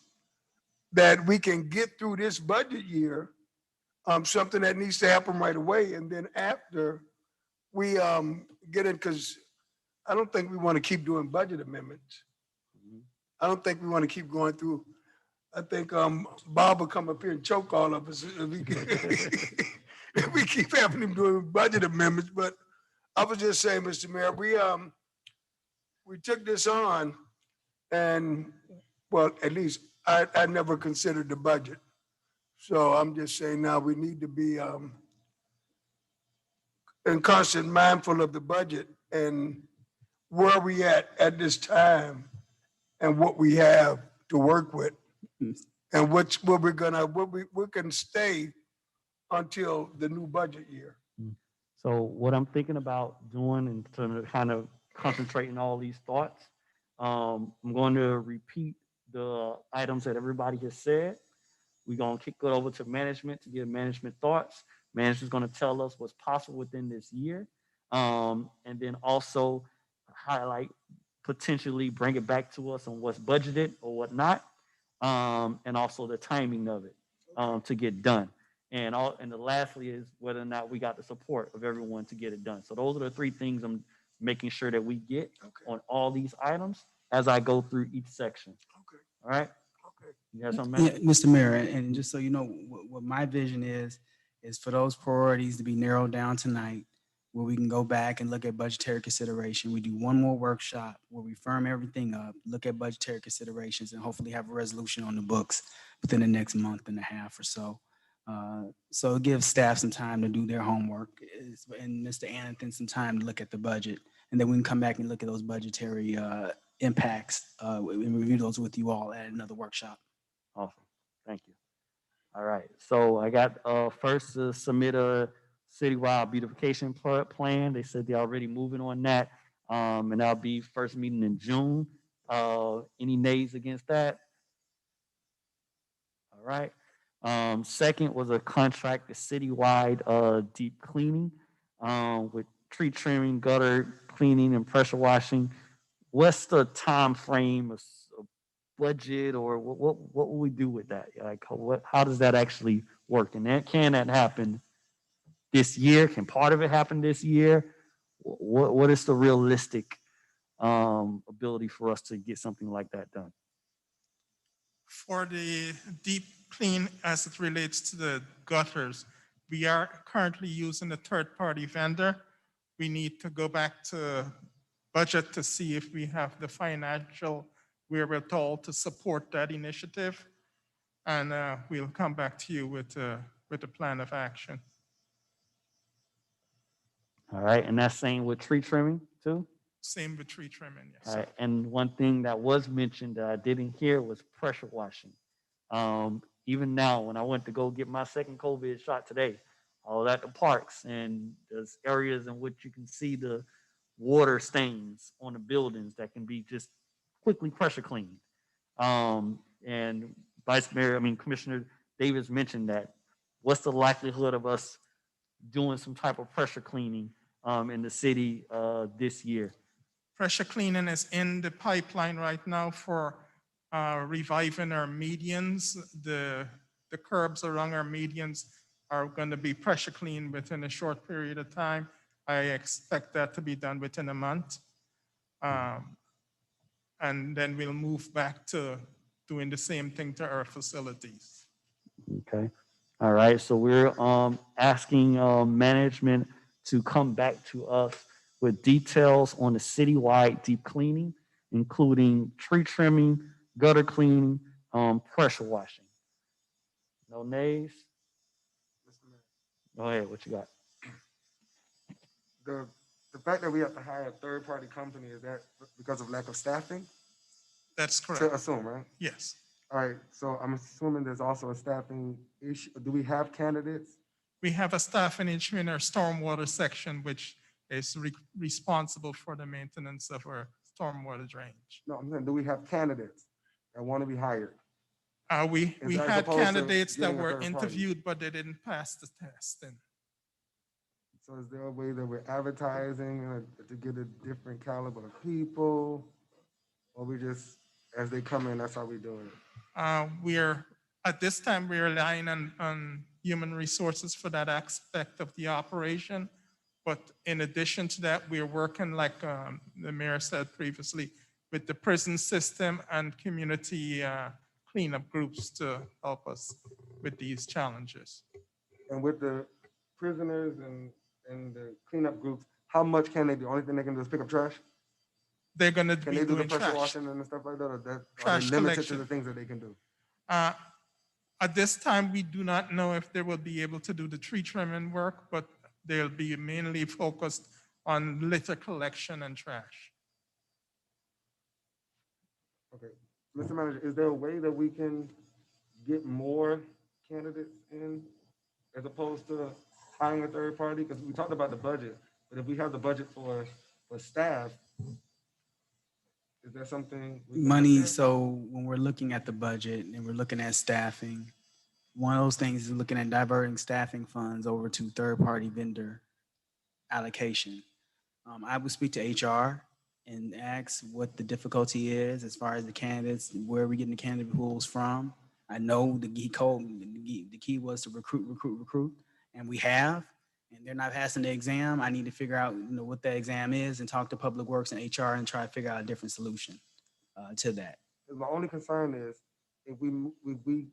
that we can get through this budget year, something that needs to happen right away. And then after we get in, because I don't think we want to keep doing budget amendments. I don't think we want to keep going through. I think Bob will come up here and choke all of us if we keep having him doing budget amendments. But I was just saying, Mr. Mayor, we took this on, and well, at least I never considered the budget. So I'm just saying now we need to be in constant mindful of the budget and where we at this time and what we have to work with, and what we can stay until the new budget year. So what I'm thinking about doing and to kind of concentrating all these thoughts, I'm going to repeat the items that everybody has said. We're going to kick it over to management to give management thoughts. Management's going to tell us what's possible within this year. And then also highlight, potentially bring it back to us on what's budgeted or what not. And also the timing of it to get done. And the lastly is whether or not we got the support of everyone to get it done. So those are the 3 things I'm making sure that we get on all these items as I go through each section. Okay. All right. Okay. You have something? Yeah, Mr. Mayor, and just so you know, what my vision is for those priorities to be narrowed down tonight, where we can go back and look at budgetary consideration. We do one more workshop where we firm everything up, look at budgetary considerations, and hopefully have a resolution on the books within the next month and a half or so. So it gives staff some time to do their homework, and Mr. Anthony some time to look at the budget, and then we can come back and look at those budgetary impacts and review those with you all at another workshop. Awesome. Thank you. All right. So I got first to submit a citywide beautification plan. They said they're already moving on that. And that'll be first meeting in June. Any nays against that? All right. Second was a contract to citywide deep cleaning with tree trimming, gutter cleaning, and pressure washing. What's the time frame of budget, or what will we do with that? Like, how does that actually work? And can that happen this year? Can part of it happen this year? What is the realistic ability for us to get something like that done? For the deep clean as it relates to the gutters, we are currently using a third-party vendor. We need to go back to budget to see if we have the financial wherewithal to support that initiative. And we'll come back to you with a plan of action. All right, and that's same with tree trimming too? Same with tree trimming, yes, All sir. right, and one thing that was mentioned that I didn't hear was pressure washing. Even now, when I went to go get my second COVID shot today, I was at the parks and there's areas in which you can see the water stains on the buildings that can be just quickly pressure cleaned. And Vice Mayor, I mean Commissioner Davis mentioned that. What's the likelihood of us doing some type of pressure cleaning in the city this year? Pressure cleaning is in the pipeline right now for reviving our medians. The curbs along our medians are going to be pressure cleaned within a short period of time. I expect that to be done within a month. And then we'll move back to doing the same thing to our facilities. Okay. All right. So we're asking management to come back to us with details on the citywide deep cleaning, including tree trimming, gutter cleaning, pressure washing. No nays? Go ahead. What you got? The fact that we have to hire a third-party company, is that because of lack of staffing? That's To correct. assume, right? Yes. All right, so I'm assuming there's also a staffing issue. Do we have candidates? We have a staffing issue in our stormwater section, which is responsible for the maintenance of our stormwater drainage. No, I'm saying, do we have candidates that want to be hired? We As had opposed to candidates that getting a were third party. interviewed, but they didn't pass the test. And So is there a way that we're advertising to get a different caliber of people? Or we just, as they come in, that's how we do it? we're, at this time, we're relying on human resources for that aspect of the operation. But in addition to that, we're working, like the mayor said previously, with the prison system and community cleanup groups to help us with these challenges. And with the prisoners and the cleanup groups, how much can they do? Only thing they can do is pick up trash? They're going to Can be they do the doing pressure trash. washing and stuff like that? Or are Trash they limited to collection. the things that they can do? At this time, we do not know if they will be able to do the tree trimming work, but they'll be mainly focused on litter collection and trash. Okay, Mr. Manager, is there a way that we can get more candidates in as opposed to hiring a third party? Because we talked about the budget, but if we have the budget for staff, is that something? we can Money, look at? so when we're looking at the budget and we're looking at staffing, one of those things is looking at diverting staffing funds over to third-party vendor allocation. I would speak to HR and ask what the difficulty is as far as the candidates, where are we getting the candidate pools from? I know the key was to recruit, and we have, and they're not passing the exam. I need to figure out, what that exam is and talk to Public Works and HR and try to figure out a different solution to that. My only concern is if we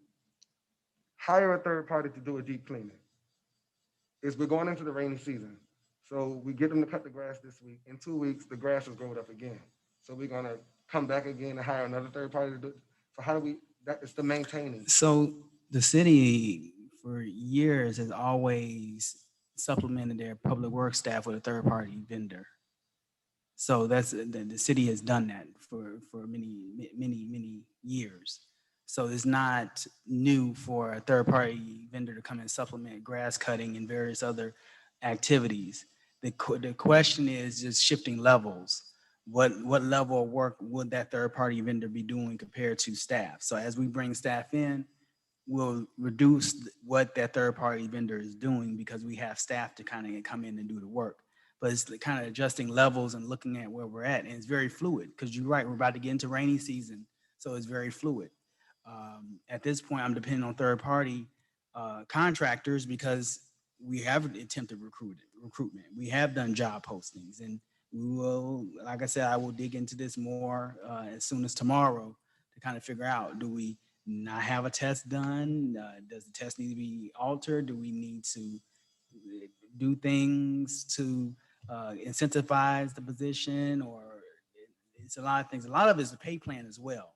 hire a third party to do a deep cleaning, is we're going into the rainy season. So we get them to cut the grass this week. In 2 weeks, the grass is growing up again. So we're gonna come back again and hire another third party to do it. So how do we, that is the maintaining. So the city for years has always supplemented their public works staff with a third party vendor. So that's the city has done that for many years. So it's not new for a third party vendor to come and supplement grass cutting and various other activities. The question is just shifting levels. What level of work would that third party vendor be doing compared to staff? So as we bring staff in, we'll reduce what that third party vendor is doing because we have staff to kind of come in and do the work. But it's kind of adjusting levels and looking at where we're at. And it's very fluid because you're right, we're about to get into rainy season. So it's very fluid. At this point, I'm depending on third party contractors because we have attempted recruitment. We have done job postings, and we will, like I said, I will dig into this more as soon as tomorrow to kind of figure out, do we not have a test done? Does the test need to be altered? Do we need to do things to incentivize the position? Or it's a lot of things. A lot of it is the pay plan as well.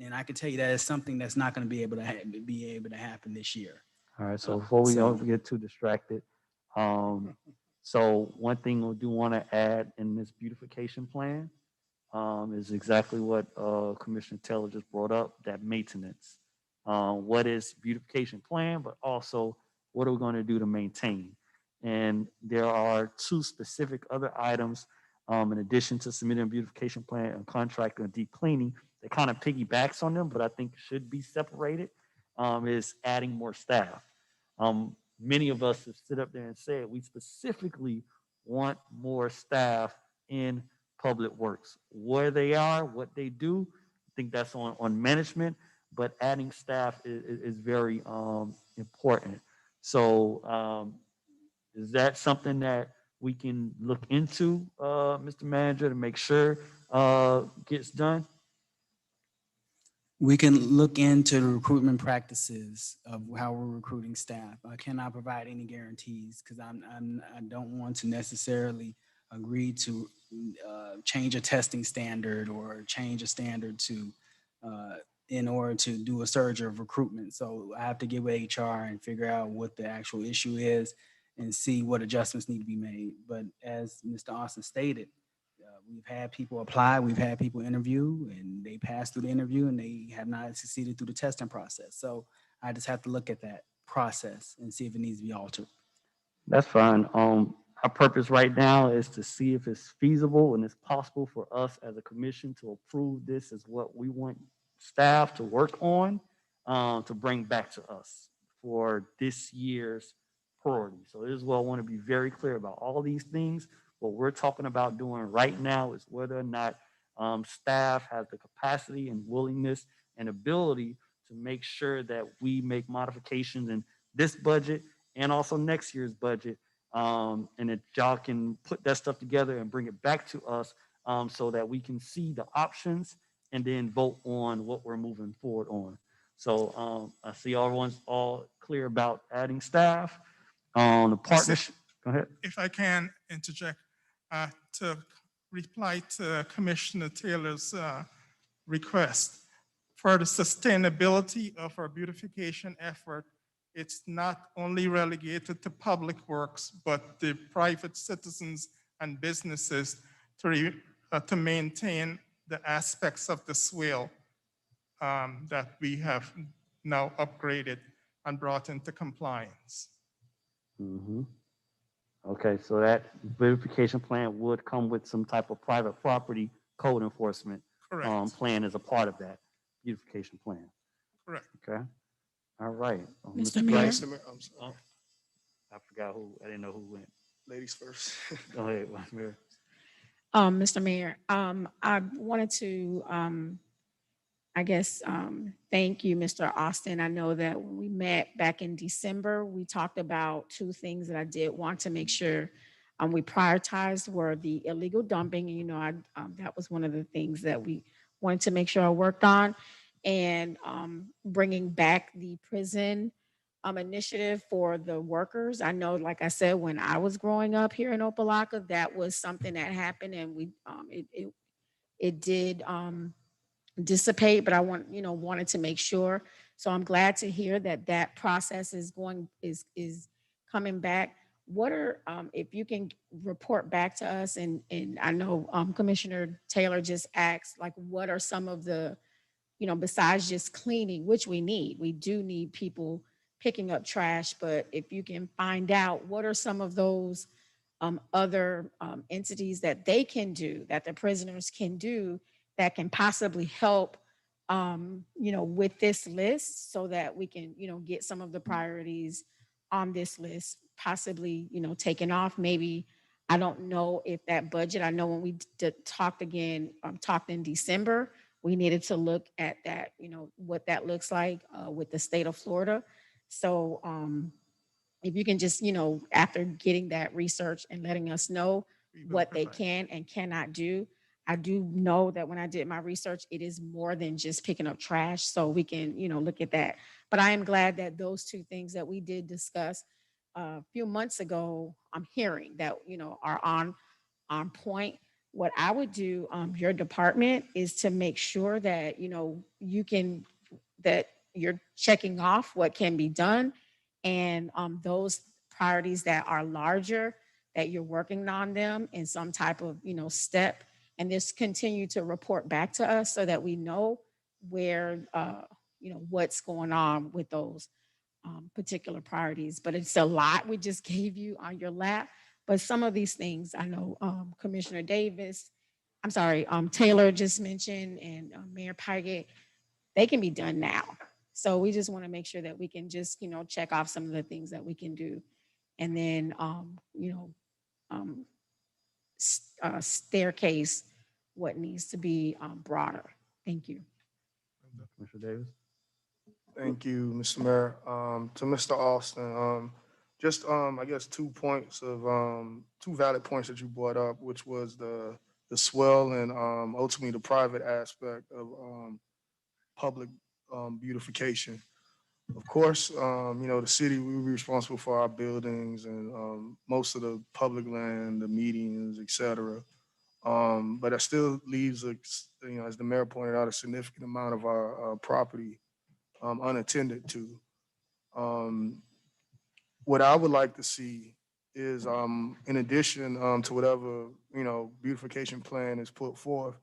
And I can tell you that is something that's not going to be able to happen this year. All right, so before we So- don't get too distracted, So one thing we do want to add in this beautification plan is exactly what Commissioner Taylor just brought up, that maintenance. What is beautification plan, but also what are we going to do to maintain? And there are two specific other items in addition to submitting a beautification plan and contract and deep cleaning that kind of piggybacks on them, but I think should be separated, is adding more staff. Many of us have stood up there and said we specifically want more staff in public works. Where they are, what they do, I think that's on management, but adding staff is very important. So is that something that we can look into, Mr. Manager, to make sure gets done? We can look into the recruitment practices of how we're recruiting staff. I cannot provide any guarantees because I don't want to necessarily agree to change a testing standard or change a standard to in order to do a surge of recruitment. So I have to get with HR and figure out what the actual issue is and see what adjustments need to be made. But as Mr. Austin stated, we've had people apply, we've had people interview, and they passed through the interview and they have not succeeded through the testing process. So I just have to look at that process and see if it needs to be altered. That's fine. Our purpose right now is to see if it's feasible and it's possible for us as a commission to approve this as what we want staff to work on, to bring back to us for this year's priority. So this is what I want to be very clear about. All these things, what we're talking about doing right now is whether or not staff has the capacity and willingness and ability to make sure that we make modifications in this budget and also next year's budget, and that y'all can put that stuff together and bring it back to us, so that we can see the options and then vote on what we're moving forward on. So I see everyone's all clear about adding staff. The partnership, go ahead. If I can interject, to reply to Commissioner Taylor's request, for the sustainability of our beautification effort, it's not only relegated to public works, but the private citizens and businesses to maintain the aspects of the swale that we have now upgraded and brought into compliance. Mm-hmm. Okay, so that beautification plan would come with some type of private property code enforcement Correct. plan as a part of that beautification plan. Correct. Okay. All right. Mr. Mayor. Mr. Mayor, I'm sorry. I forgot who. I didn't know who went. Ladies first. Go ahead, Vice Mayor. Mr. Mayor, I wanted to, I guess, thank you, Mr. Austin. I know that when we met back in December, we talked about two things that I did want to make sure we prioritized were the illegal dumping. And, that was one of the things that we wanted to make sure I worked on, and bringing back the prison initiative for the workers. I know, like I said, when I was growing up here in Opalocka, that was something that happened, and we it did dissipate. But I wanted to make sure. So I'm glad to hear that that process is coming back. What are if you can report back to us, and I know Commissioner Taylor just asked, like, what are some of the, besides just cleaning, which we do need people picking up trash, but if you can find out what are some of those other entities that they can do, that the prisoners can do, that can possibly help, with this list, so that we can, get some of the priorities on this list possibly, taken off. Maybe, I don't know if that budget, I know when we talked again, talked in December, we needed to look at that, what that looks like with the state of Florida. So if you can just, after getting that research and letting us know what they can and cannot do. I do know that when I did my research, it is more than just picking up trash. So we can, look at that. But I am glad that those two things that we did discuss a few months ago, I'm hearing that, are on point. What I would do, your department, is to make sure that, that you're checking off what can be done, and those priorities that are larger, that you're working on them in some type of, step, and just continue to report back to us so that we know where, what's going on with those particular priorities. But it's a lot we just gave you on your lap. But some of these things I know Commissioner Davis, I'm sorry, Taylor just mentioned, and Mayor Pygate, they can be done now. So we just want to make sure that we can just, check off some of the things that we can do. And then, staircase what needs to be broader. Thank you. Commissioner Davis? Thank you, Mr. Mayor. To Mr. Austin, just, I guess, 2 points of, 2 valid points that you brought up, which was the swell and, ultimately the private aspect of, public, beautification. Of course, the city, we're responsible for our buildings and, most of the public land, the medians, et cetera. But that still leaves, as the mayor pointed out, a significant amount of our, property unattended to. What I would like to see is, in addition to whatever, beautification plan is put forth,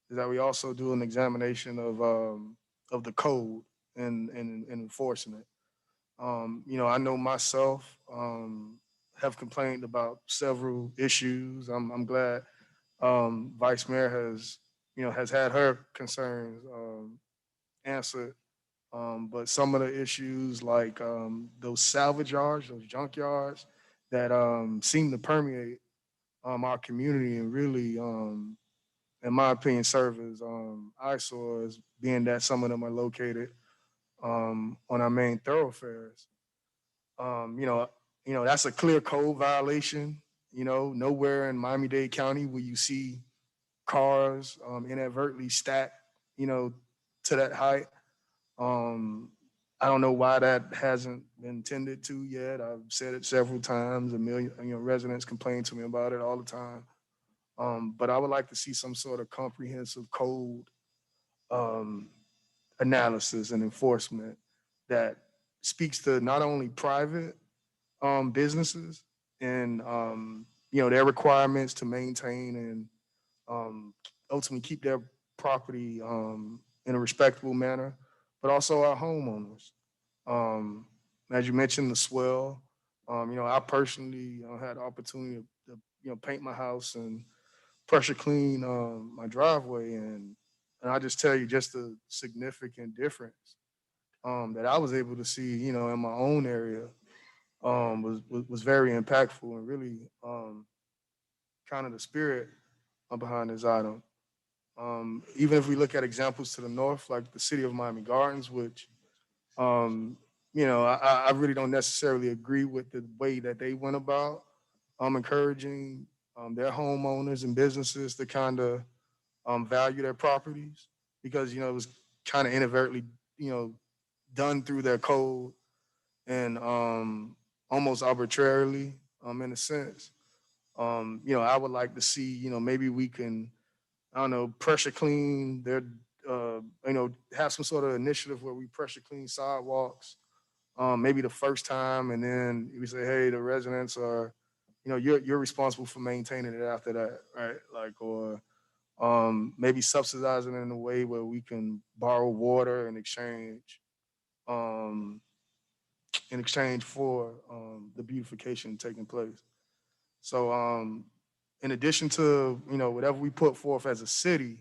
is that we also do an examination of the code and enforcing it. I know myself have complained about several issues. I'm glad Vice Mayor has had her concerns answered. But some of the issues like those salvage yards, those junk yards that seem to permeate our community and really, in my opinion, serve as eyesores, being that some of them are located on our main thoroughfares. Um, you know, that's a clear code violation. Nowhere in Miami-Dade County will you see cars inadvertently stacked, to that height. Um, I don't know why that hasn't been tended to yet. I've said it several times. A million, residents complain to me about it all the time. But I would like to see some sort of comprehensive code um, analysis and enforcement that speaks to not only private businesses and their requirements to maintain and ultimately keep their property in a respectable manner, but also our homeowners. Um, as you mentioned, the swell. I personally had the opportunity to paint my house and pressure clean my driveway, and I just tell you just a significant difference that I was able to see, in my own area was very impactful and really kind of the spirit behind this item. Even if we look at examples to the north, like the city of Miami Gardens, which um, I really don't necessarily agree with the way that they went about encouraging their homeowners and businesses to kind of value their properties because it was kind of inadvertently done through their code and almost arbitrarily in a sense. I would like to see maybe we can I don't know pressure clean their have some sort of initiative where we pressure clean sidewalks maybe the first time, and then we say, hey, the residents are, you're responsible for maintaining it after that, right? Like, or maybe subsidizing it in a way where we can borrow water um, in exchange for the beautification taking place. So, in addition to whatever we put forth as a city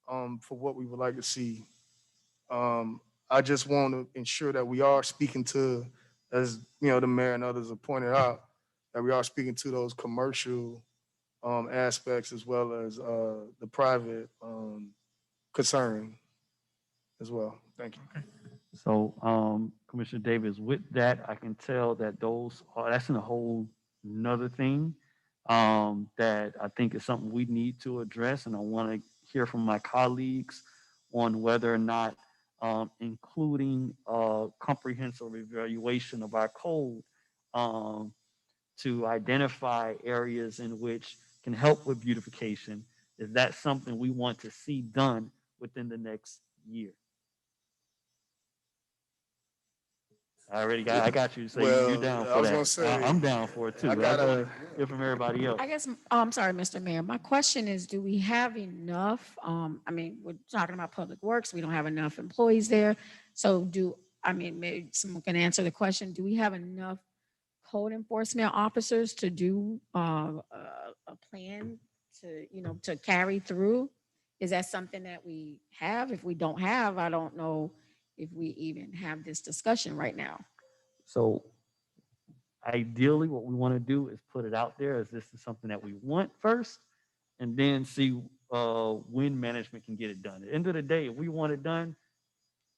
for what we would like to see, um, I just want to ensure that we are speaking to, as the mayor and others have pointed out, that we are speaking to those commercial aspects as well as the private concern as well. Thank you. So, Commissioner Davis, with that, I can tell that that's in a whole another thing that I think is something we need to address. And I want to hear from my colleagues on whether or not including a comprehensive evaluation of our code um, to identify areas in which can help with beautification. Is that something we want to see done within the next year? I got you. So you're Well, down I for was gonna that. say, I'm down for it too. I I got gotta a, hear from everybody else. I guess, I'm sorry, Mr. Mayor. My question is, do we have enough? I mean, we're talking about public works. We don't have enough employees there. So I mean, maybe someone can answer the question. Do we have enough code enforcement officers to do a plan to, to carry through? Is that something that we have? If we don't have, I don't know if we even have this discussion right now. So ideally, what we want to do is put it out there as this is something that we want first, and then see when management can get it done. At the end of the day, if we want it done,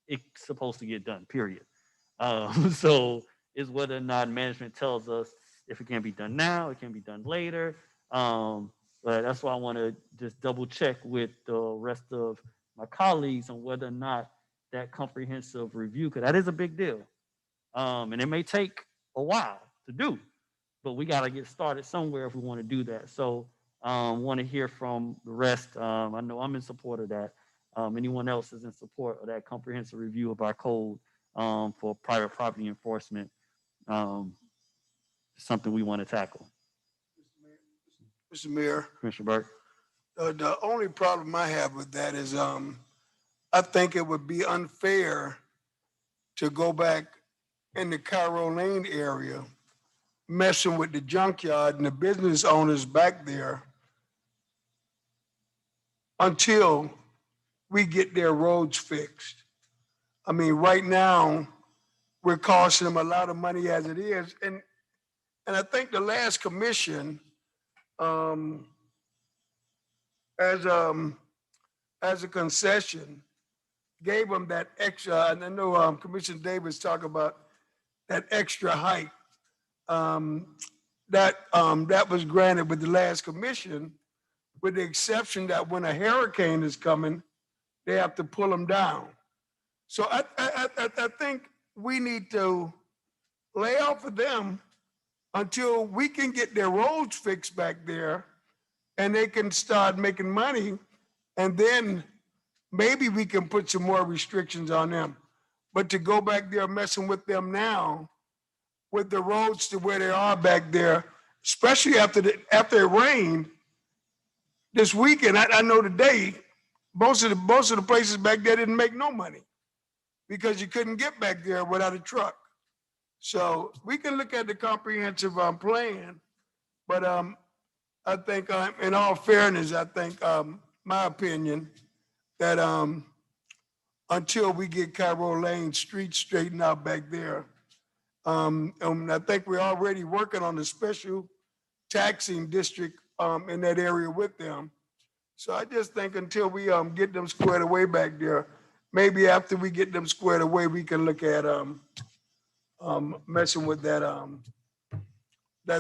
it's supposed to get done. Period. So it's whether or not management tells us if it can be done now, it can be done later. But that's why I want to just double check with the rest of my colleagues on whether or not that comprehensive review, because that is a big deal. And it may take a while to do, but we got to get started somewhere if we want to do that. So want to hear from the rest. I know I'm in support of that. Anyone else is in support of that comprehensive review of our code for private property enforcement? Something we want to tackle. Mr. Mayor, Commissioner Burke. the only problem I have with that is, I think it would be unfair to go back in the Cairo Lane area, messing with the junkyard and the business owners back there until we get their roads fixed. I mean, right now, we're costing them a lot of money as it is. And I think the last commission, um, as, as a concession, gave them that extra, and I know Commissioner Davis talked about that extra height. That was granted with the last commission, with the exception that when a hurricane is coming, they have to pull them down. So I think we need to lay off of them until we can get their roads fixed back there and they can start making money. And then maybe we can put some more restrictions on them. But to go back there messing with them now, with the roads to where they are back there, especially after it rained this weekend, I know today, most of the places back there didn't make no money because you couldn't get back there without a truck. So we can look at the comprehensive plan, but I think, in all fairness, I think, my opinion, that until we get Cairo Lane Street straightened out back there, and I think we're already working on a special taxing district in that area with them. So I just think until we get them squared away back there, maybe after we get them squared away, we can look at messing with that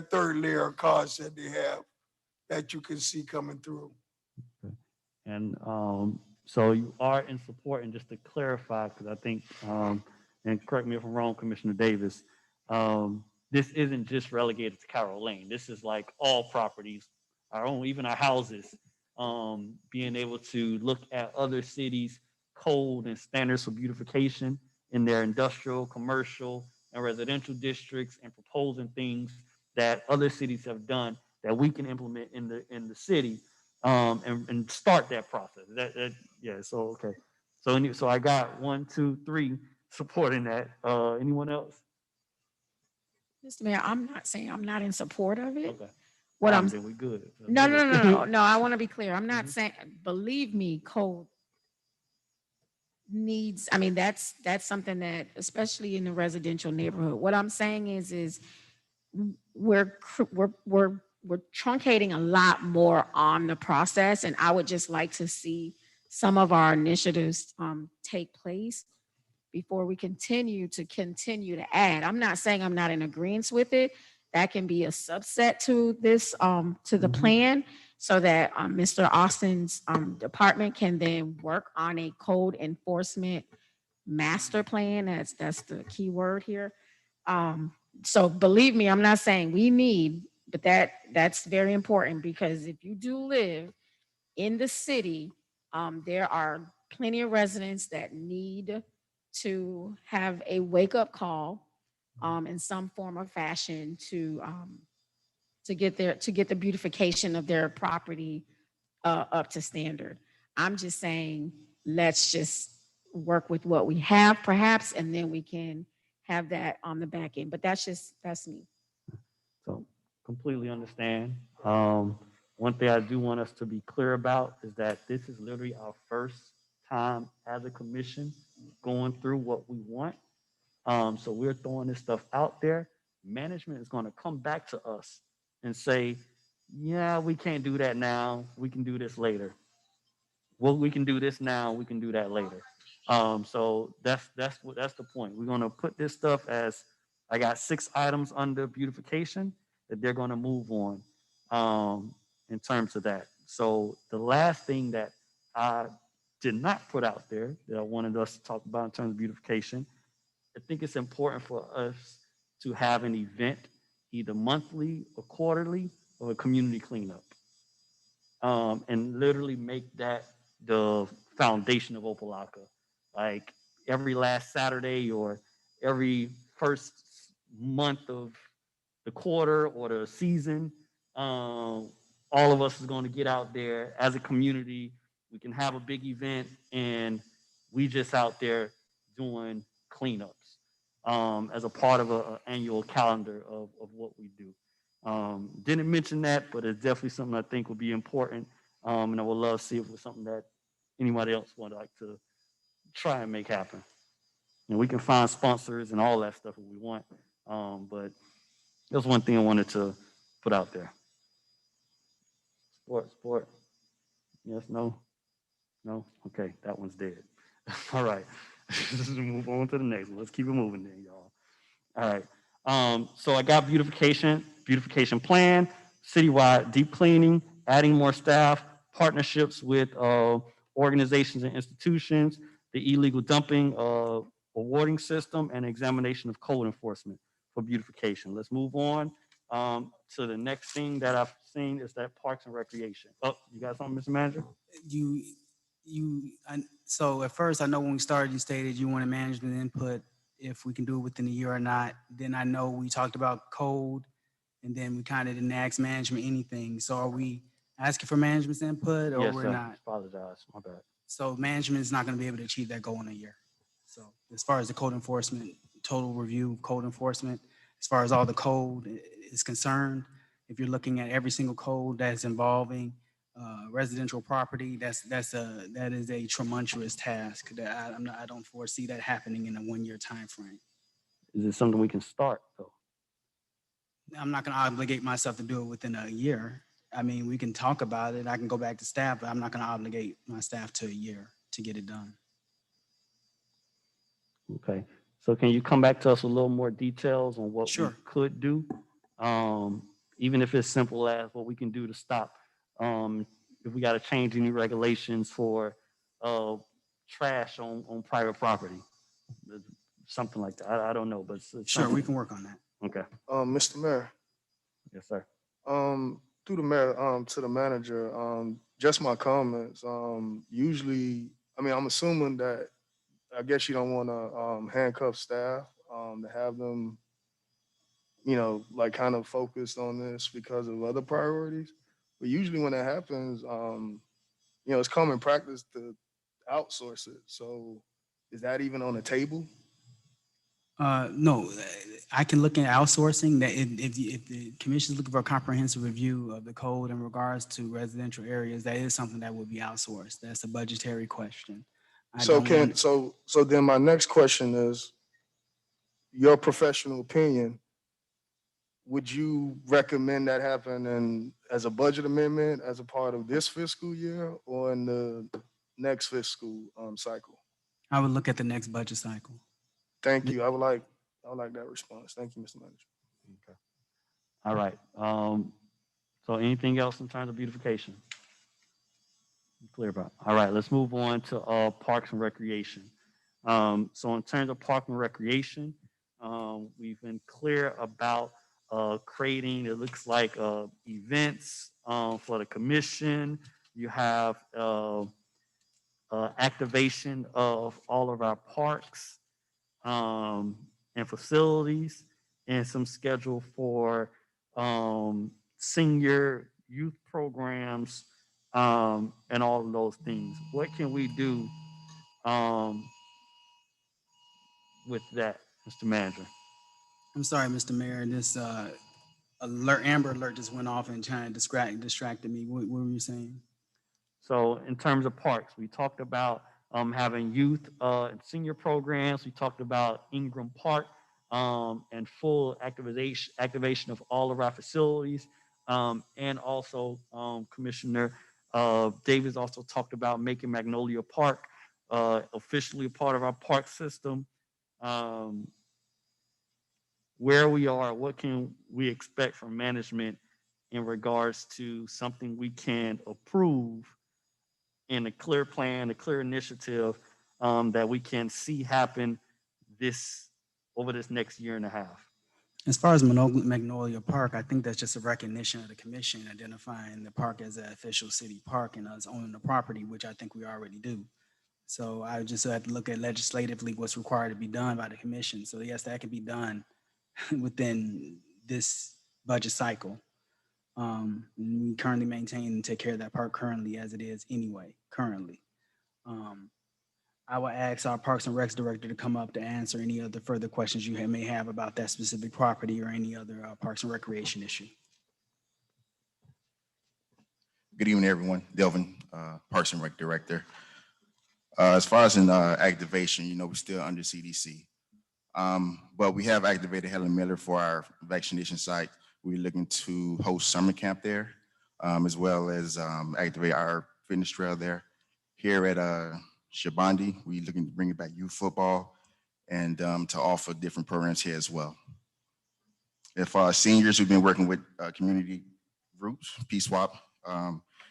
third layer of cars that they have that you can see coming through. And so you are in support, and just to clarify, because I think, and correct me if I'm wrong, Commissioner Davis, this isn't just relegated to Carroll Lane. This is like all properties, our own, even our houses, being able to look at other cities' code and standards for beautification in their industrial, commercial, and residential districts, and proposing things that other cities have done that we can implement in the city, and start that process. Yeah. So okay. So I got 1, 2, 3 supporting that. Anyone else? Mr. Mayor, I'm not saying I'm not in support of it. Okay. What All right, I'm, then we good. no, I want to be clear. I'm not Mhm. saying, believe me, code needs, I mean, that's something that, especially in the residential neighborhood, what I'm saying is we're truncating a lot more on the process, and I would just like to see some of our initiatives take place before we continue to add. I'm not saying I'm not in agreement with it. That can be a subset to this to the plan, so that Mr. Austin's department can then work on a code enforcement master plan. That's the key word here. So believe me, I'm not saying we need, but that's very important, because if you do live in the city, there are plenty of residents that need to have a wake-up call in some form or fashion to get the beautification of their property up to standard. I'm just saying, let's just work with what we have perhaps, and then we can have that on the back end. But that's me. So completely understand. One thing I do want us to be clear about is that this is literally our first time as a commission going through what we want. So we're throwing this stuff out there. Management is going to come back to us and say, yeah, we can't do that now. We can do this later. Well, we can do this now. We can do that later. So that's the point. We're going to put this stuff as I got 6 items under beautification that they're going to move on in terms of that. So the last thing that I did not put out there that I wanted us to talk about in terms of beautification, I think it's important for us to have an event either monthly or quarterly or a community cleanup, and literally make that the foundation of Opalocka. Like every last Saturday or every first month of the quarter or the season, all of us is going to get out there as a community. We can have a big event, and we just out there doing cleanups as a part of an annual calendar of what we do. Didn't mention that, but it's definitely something I think would be important. And I would love to see if it was something that anybody else would like to try and make happen. And we can find sponsors and all that stuff if we want. But that's one thing I wanted to put out there. Sport. Yes, no, no. Okay, that one's dead. All right. Let's move on to the next one. Let's keep it moving then, y'all. All right. So I got beautification plan, citywide deep cleaning, adding more staff, partnerships with organizations and institutions, the illegal dumping awarding system, and examination of code enforcement for beautification. Let's move on to the next thing that I've seen is that parks and recreation. Oh, you got something, Mr. Manager? So at first, I know when we started, you stated you wanted management input, if we can do it within a year or not. Then I know we talked about code, and then we kind of didn't ask management anything. So are we asking for management's input, or Yes, we're sir. not? Apologize. My bad. So management is not going to be able to achieve that goal in a year. So as far as the code enforcement, total review of code enforcement, as far as all the code is concerned, if you're looking at every single code that's involving residential property, that is a tremendous task that I don't foresee that happening in a 1-year time frame. Is it something we can start though? I'm not going to obligate myself to do it within a year. I mean, we can talk about it. I can go back to staff, but I'm not going to obligate my staff to a year to get it done. Okay. So can you come back to us with a little more details on what we Sure. could do? Even if it's simple as what we can do to stop. If we got to change any regulations for trash on private property, something like that. I don't know, but it's Sure, we something. can work on that. Okay. Mr. Mayor, Yes, sir. through the mayor, to the manager, just my comments. Usually, I mean, I'm assuming that, I guess you don't want to handcuff staff, to have them, like kind of focused on this because of other priorities. But usually when that happens, it's common practice to outsource it. So is that even on the table? No, I can look at outsourcing that if the commission is looking for a comprehensive review of the code in regards to residential areas, that is something that would be outsourced. That's a budgetary question. So then my next question is, your professional opinion, would you recommend that happen as a budget amendment as a part of this fiscal year or in the next fiscal cycle? I would look at the next budget cycle. Thank you. I would like that response. Thank you, Mr. Manager. Okay. All right. So anything else in terms of beautification? Clear about. All right. Let's move on to parks and recreation. So in terms of park and recreation, we've been clear about creating, it looks like events for the commission. You have activation of all of our parks and facilities. and some schedule for senior youth programs and all of those things. What can we do with that, Mr. Manager? I'm sorry, Mr. Mayor, this Amber Alert just went off and trying to distracted me. What were you saying? So in terms of parks, we talked about having youth and senior programs. We talked about Ingram Park and full activation of all of our facilities. And also Commissioner Davis also talked about making Magnolia Park officially a part of our park system. Where we are, what can we expect from management in regards to something we can approve in a clear plan, a clear initiative that we can see happen over this next year and a half? As far as Magnolia Park, I think that's just a recognition of the commission identifying the park as an official city park and us owning the property, which I think we already do. So I just have to look at legislatively what's required to be done by the commission. So yes, that can be done within this budget cycle. We currently maintain and take care of that park currently as it is anyway, currently. I will ask our Parks and Recs director to come up to answer any other further questions you may have about that specific property or any other Parks and Recreation issue. Good evening, everyone. Delvin, Parks and Rec Director. As far as in activation, we're still under CDC. But we have activated Helen Miller for our vaccination site. We're looking to host summer camp there, as well as activate our fitness trail there. Here at Shabandi, we're looking to bring it back youth football and to offer different programs here as well. As far as seniors, we've been working with community groups. P-SWAP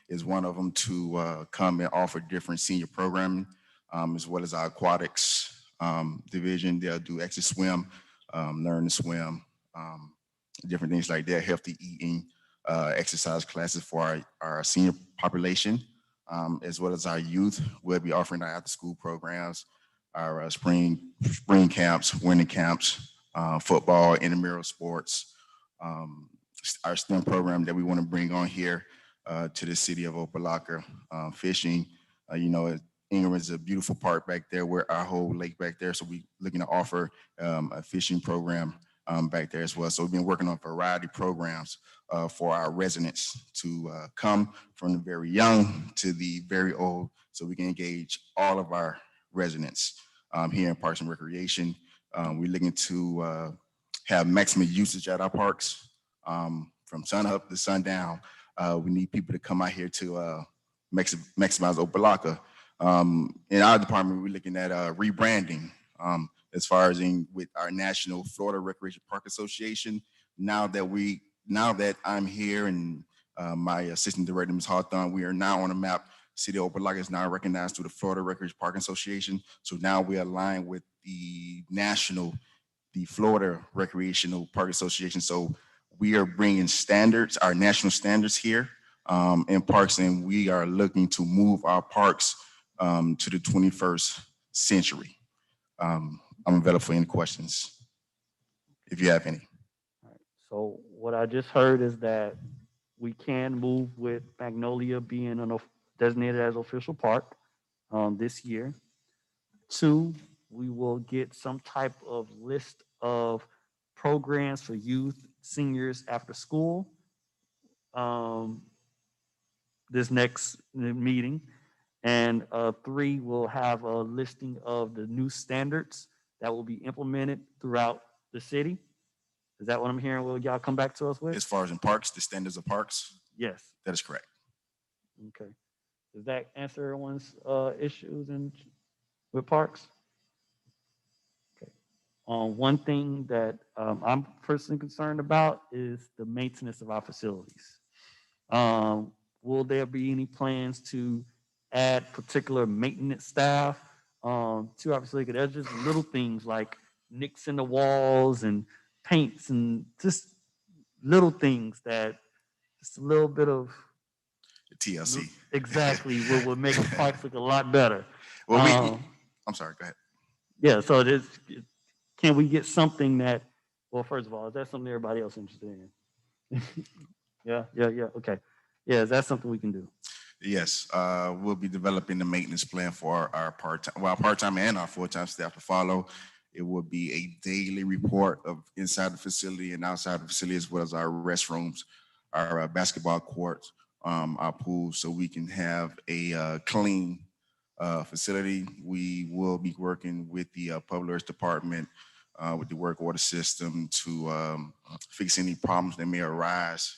is one of them to come and offer different senior programming, as well as our aquatics division. They'll do exercise swim, learn to swim, different things like that, healthy eating, exercise classes for our senior population, as well as our youth. We'll be offering our after-school programs, our spring camps, winter camps, football, intramural sports, our STEM program that we want to bring on here to the city of Opalocka, fishing. Ingram is a beautiful park back there, where our whole lake back there. So we're looking to offer a fishing program back there as well. So we've been working on a variety of programs for our residents to come from the very young to the very old, so we can engage all of our residents here in Parks and Recreation. We're looking to have maximum usage at our parks from sun up to sundown. We need people to come out here to maximize Opalocka. In our department, we're looking at rebranding as far as with our National Florida Recreation Park Association. Now that I'm here and my assistant director, Ms. Hawthorne, we are now on the map. City of Opalocka is now recognized through the Florida Recreation Park Association. So now we align with the Florida Recreational Park Association. So we are bringing standards, our national standards here in parks, and we are looking to move our parks to the 21st century. I'm available for any questions, if you have any. All right. So what I just heard is that we can move with Magnolia being designated as official park this year. 2, we will get some type of list of programs for youth, seniors after school this next meeting. And 3, we'll have a listing of the new standards that will be implemented throughout the city. Is that what I'm hearing? Will y'all come back to us with? As far as in parks, the standards of parks? Yes. That is correct. Okay. Does that answer everyone's issues with parks? Okay. One thing that I'm personally concerned about is the maintenance of our facilities. Will there be any plans to add particular maintenance staff to our facility? There's just little things like nicks in the walls and paints and just little things that just a little bit of TLC. Exactly, what would make the parks look a lot better. Well, I'm sorry, go ahead. Yeah, so can we get something that Well, first of all, is that something everybody else interested in? Yeah, okay. Yeah, is that something we can do? Yes, we'll be developing the maintenance plan for our part-time, well, part-time and our full-time staff to follow. It will be a daily report of inside the facility and outside the facility, as well as our restrooms, our basketball courts, our pools, so we can have a clean facility. We will be working with the Public Works Department, with the work order system to fix any problems that may arise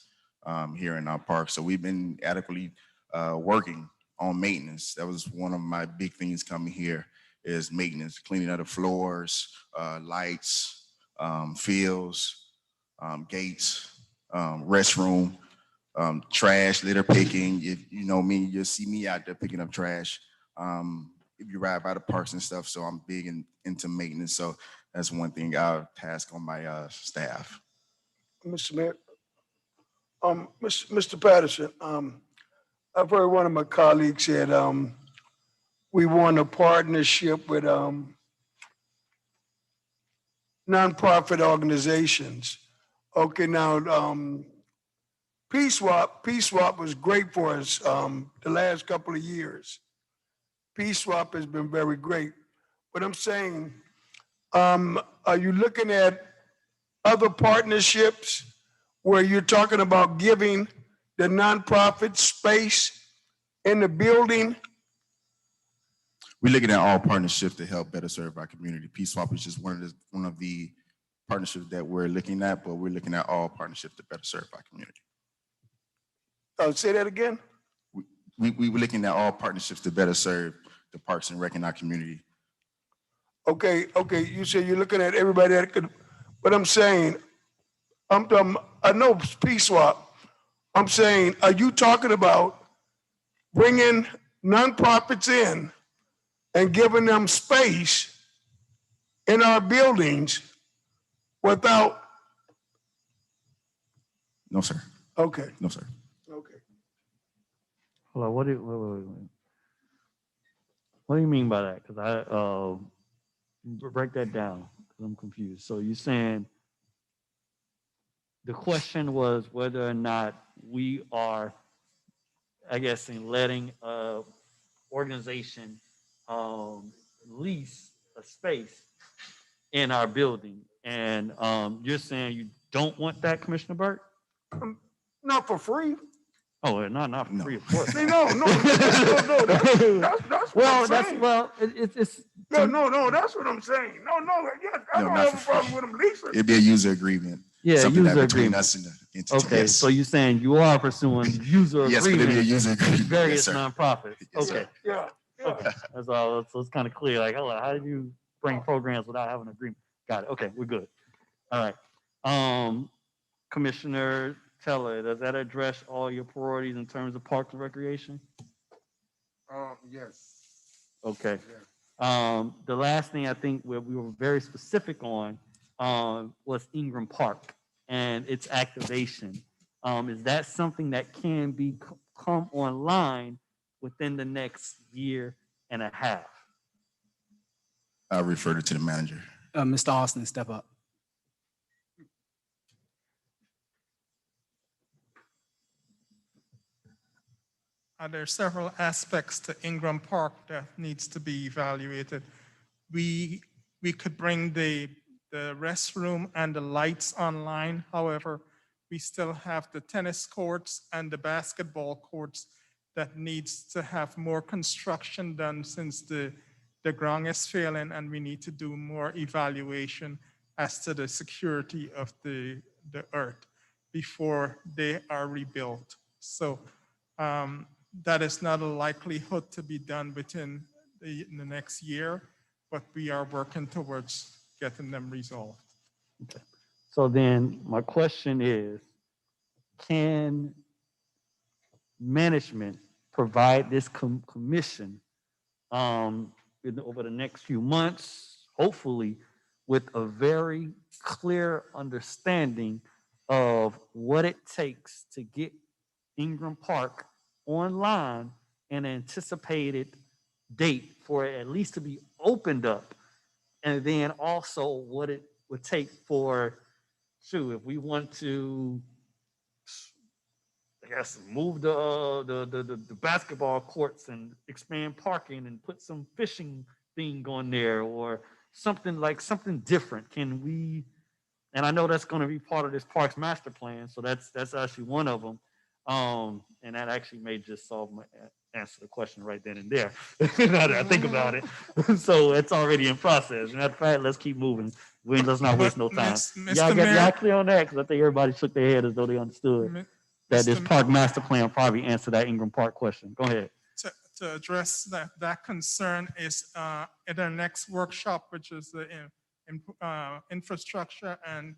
here in our park. So we've been adequately working on maintenance. That was one of my big things coming here is maintenance, cleaning of the floors, lights, fields, gates, restroom, trash, litter picking. If you know me, you'll see me out there picking up trash. If you ride by the parks and stuff, so I'm big into maintenance. So that's one thing I'll task on my staff. Mr. Mayor, Mr. Patterson, I've heard one of my colleagues said, we want a partnership with, nonprofit organizations. Okay, now, Peace Swap was great for us, the last couple of years. Peace Swap has been very great. But I'm saying, are you looking at other partnerships where you're talking about giving the nonprofit space in the building? We're looking at all partnerships to help better serve our community. Peace Swap is just one of the partnerships that we're looking at, but we're looking at all partnerships to better serve our community. Say that again? We were looking at all partnerships to better serve the parks and rec in our community. Okay, you say you're looking at everybody that could, but I'm saying, I know Peace Swap. I'm saying, are you talking about bringing nonprofits in and giving them space in our buildings without? No, sir. Okay, No, sir. okay. Hold on, wait. What do you mean by that? Because break that down, because I'm confused. So you're saying the question was whether or not we are, I guess, in letting a organization lease a space in our building, and you're saying you don't want that, Commissioner Burke? Not for free. Oh, not for free, of course. No. That's Well, what I'm saying. it's No, that's what I'm saying. No, yes, I No, don't not have a for problem free. with them leasing. It'd be a user agreement. Yeah, Something user that between agreement. us and the entity. Okay, Yes. so you're saying you are pursuing user Yes, but it'd be a agreements user with agreement. various Yes, sir. nonprofits. Yes, sir. Okay, Yeah. okay, that's all. So it's kind of clear. Like, hello, how do you bring programs without having an agreement? Got it. Okay, we're good. All right. Commissioner Teller, does that address all your priorities in terms of parks and recreation? Yes. Okay. Yes. The last thing I think we were very specific on was Ingram Park and its activation. Is that something that can come online within the next year and a half? I referred it to the manager. Mr. Austin, step up. There are several aspects to Ingram Park that needs to be evaluated. We could bring the restroom and the lights online. However, we still have the tennis courts and the basketball courts that needs to have more construction done since the ground is failing, and we need to do more evaluation as to the security of the earth before they are rebuilt. So that is not a likelihood to be done within the next year, but we are working towards getting them resolved. Okay. So then my question is, can management provide this commission over the next few months, hopefully, with a very clear understanding of what it takes to get Ingram Park online and anticipated date for it at least to be opened up, and then also what it would take for shoot, if we want to, I guess, move the basketball courts and expand parking and put some fishing thing on there or something different, can we? And I know that's going to be part of this parks master plan, so that's actually one of them. And that actually may just solve my answer the question right then and there. Now that I think about it, so it's already in process. Matter of fact, let's keep moving. Let's not waste no time. Y'all Mr. get Mayor, y'all clear on that? Because I think everybody shook their head as though they understood that this Mr. park master plan probably answered that Ingram Park question. Go ahead. to address that concern is at our next workshop, which is the infrastructure and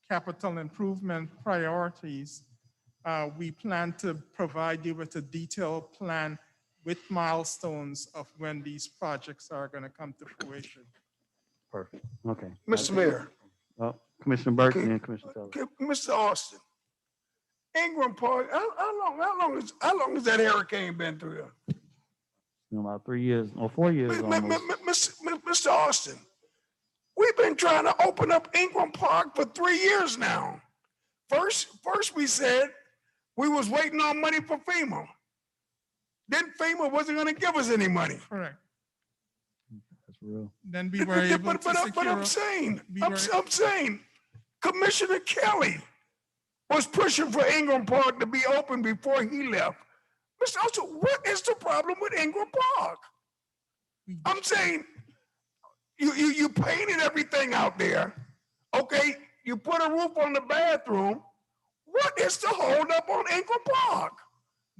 capital improvement priorities. We plan to provide you with a detailed plan with milestones of when these projects are going to come to fruition. Perfect. Okay. Mr. Mayor, Commissioner Burke Okay. and then Commissioner Taylor. okay, Mr. Austin, Ingram Park, how long has that hurricane been through there? It's been about 3 years or 4 years almost. Mr. Austin, we've been trying to open up Ingram Park for 3 years now. First we said we was waiting on money for FEMA. Then FEMA wasn't gonna give us any money. Correct. That's real. Then we were able to But secure. I'm saying, we were- I'm saying, Commissioner Kelly was pushing for Ingram Park to be open before he left. Mr. Austin, what is the problem with Ingram Park? we- I'm saying, you painted everything out there. Okay, you put a roof on the bathroom. What is the holdup on Ingram Park?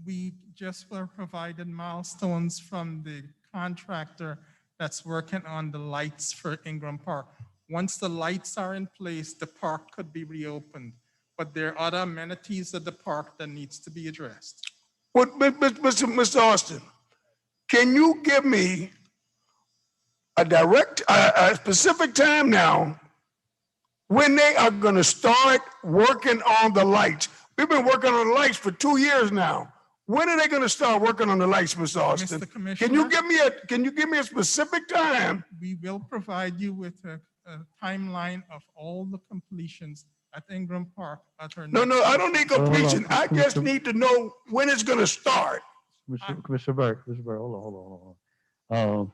We just were provided milestones from the contractor that's working on the lights for Ingram Park. Once the lights are in place, the park could be reopened. But there are other amenities at the park that needs to be addressed. What, Mr. Austin, can you give me a specific time now when they are gonna start working on the lights? We've been working on the lights for 2 years now. When are they gonna start working on the lights, Mr. Austin? Mr. Can Commissioner, you give me a specific time? we will provide you with a timeline of all the completions at Ingram Park at our No, next I don't need workshop. completion. I just need to know when it's gonna start. Commissioner Burke, hold on.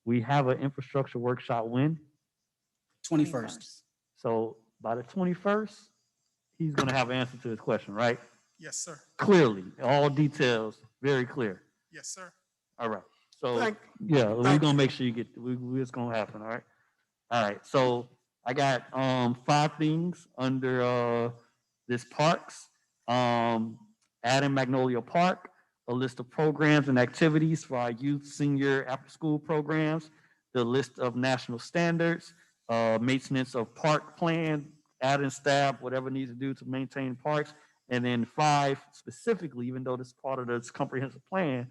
We have an infrastructure workshop when? 21st. So by the 21st, he's gonna have an answer to his question, right? Yes, sir. Clearly, all details, very clear. Yes, sir. All right. So, Thank- yeah, we're thank gonna you. make sure you get, it's gonna happen, all right? All right, so I got 5 things under this parks. Adding Magnolia Park, a list of programs and activities for our youth, senior, after-school programs, the list of national standards, maintenance of park plan, adding staff, whatever needs to do to maintain parks. And then 5 specifically, even though this is part of this comprehensive plan,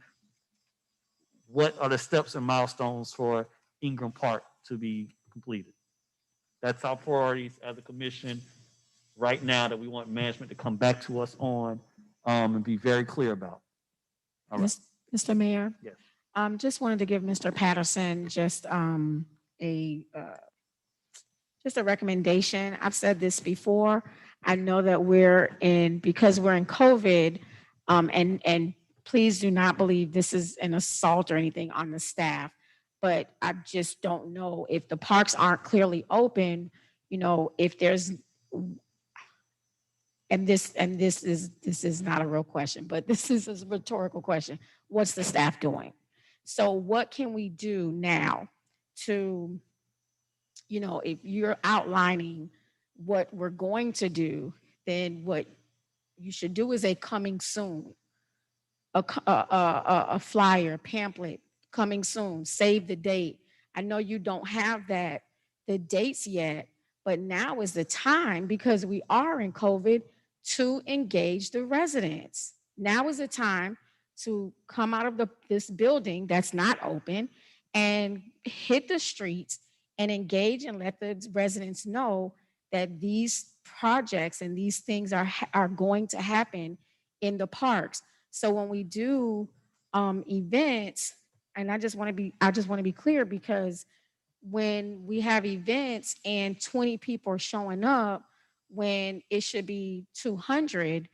what are the steps and milestones for Ingram Park to be completed? That's our priorities as a commission right now that we want management to come back to us on and be very clear about. All right. Mr. Mayor? Yes. Just wanted to give Mr. Patterson just a recommendation. I've said this before. I know that because we're in COVID, and please do not believe this is an assault or anything on the staff, but I just don't know if the parks aren't clearly open, if there's, and this is not a real question, but this is a rhetorical question. What's the staff doing? So what can we do now to, if you're outlining what we're going to do, then what you should do is a coming soon, a flyer, pamphlet, coming soon, save the date. I know you don't have the dates yet, but now is the time, because we are in COVID, to engage the residents. Now is the time to come out of this building that's not open and hit the streets and engage and let the residents know that these projects and these things are going to happen in the parks. So when we do events, and I just want to be clear, because when we have events and 20 people are showing up, when it should be 200,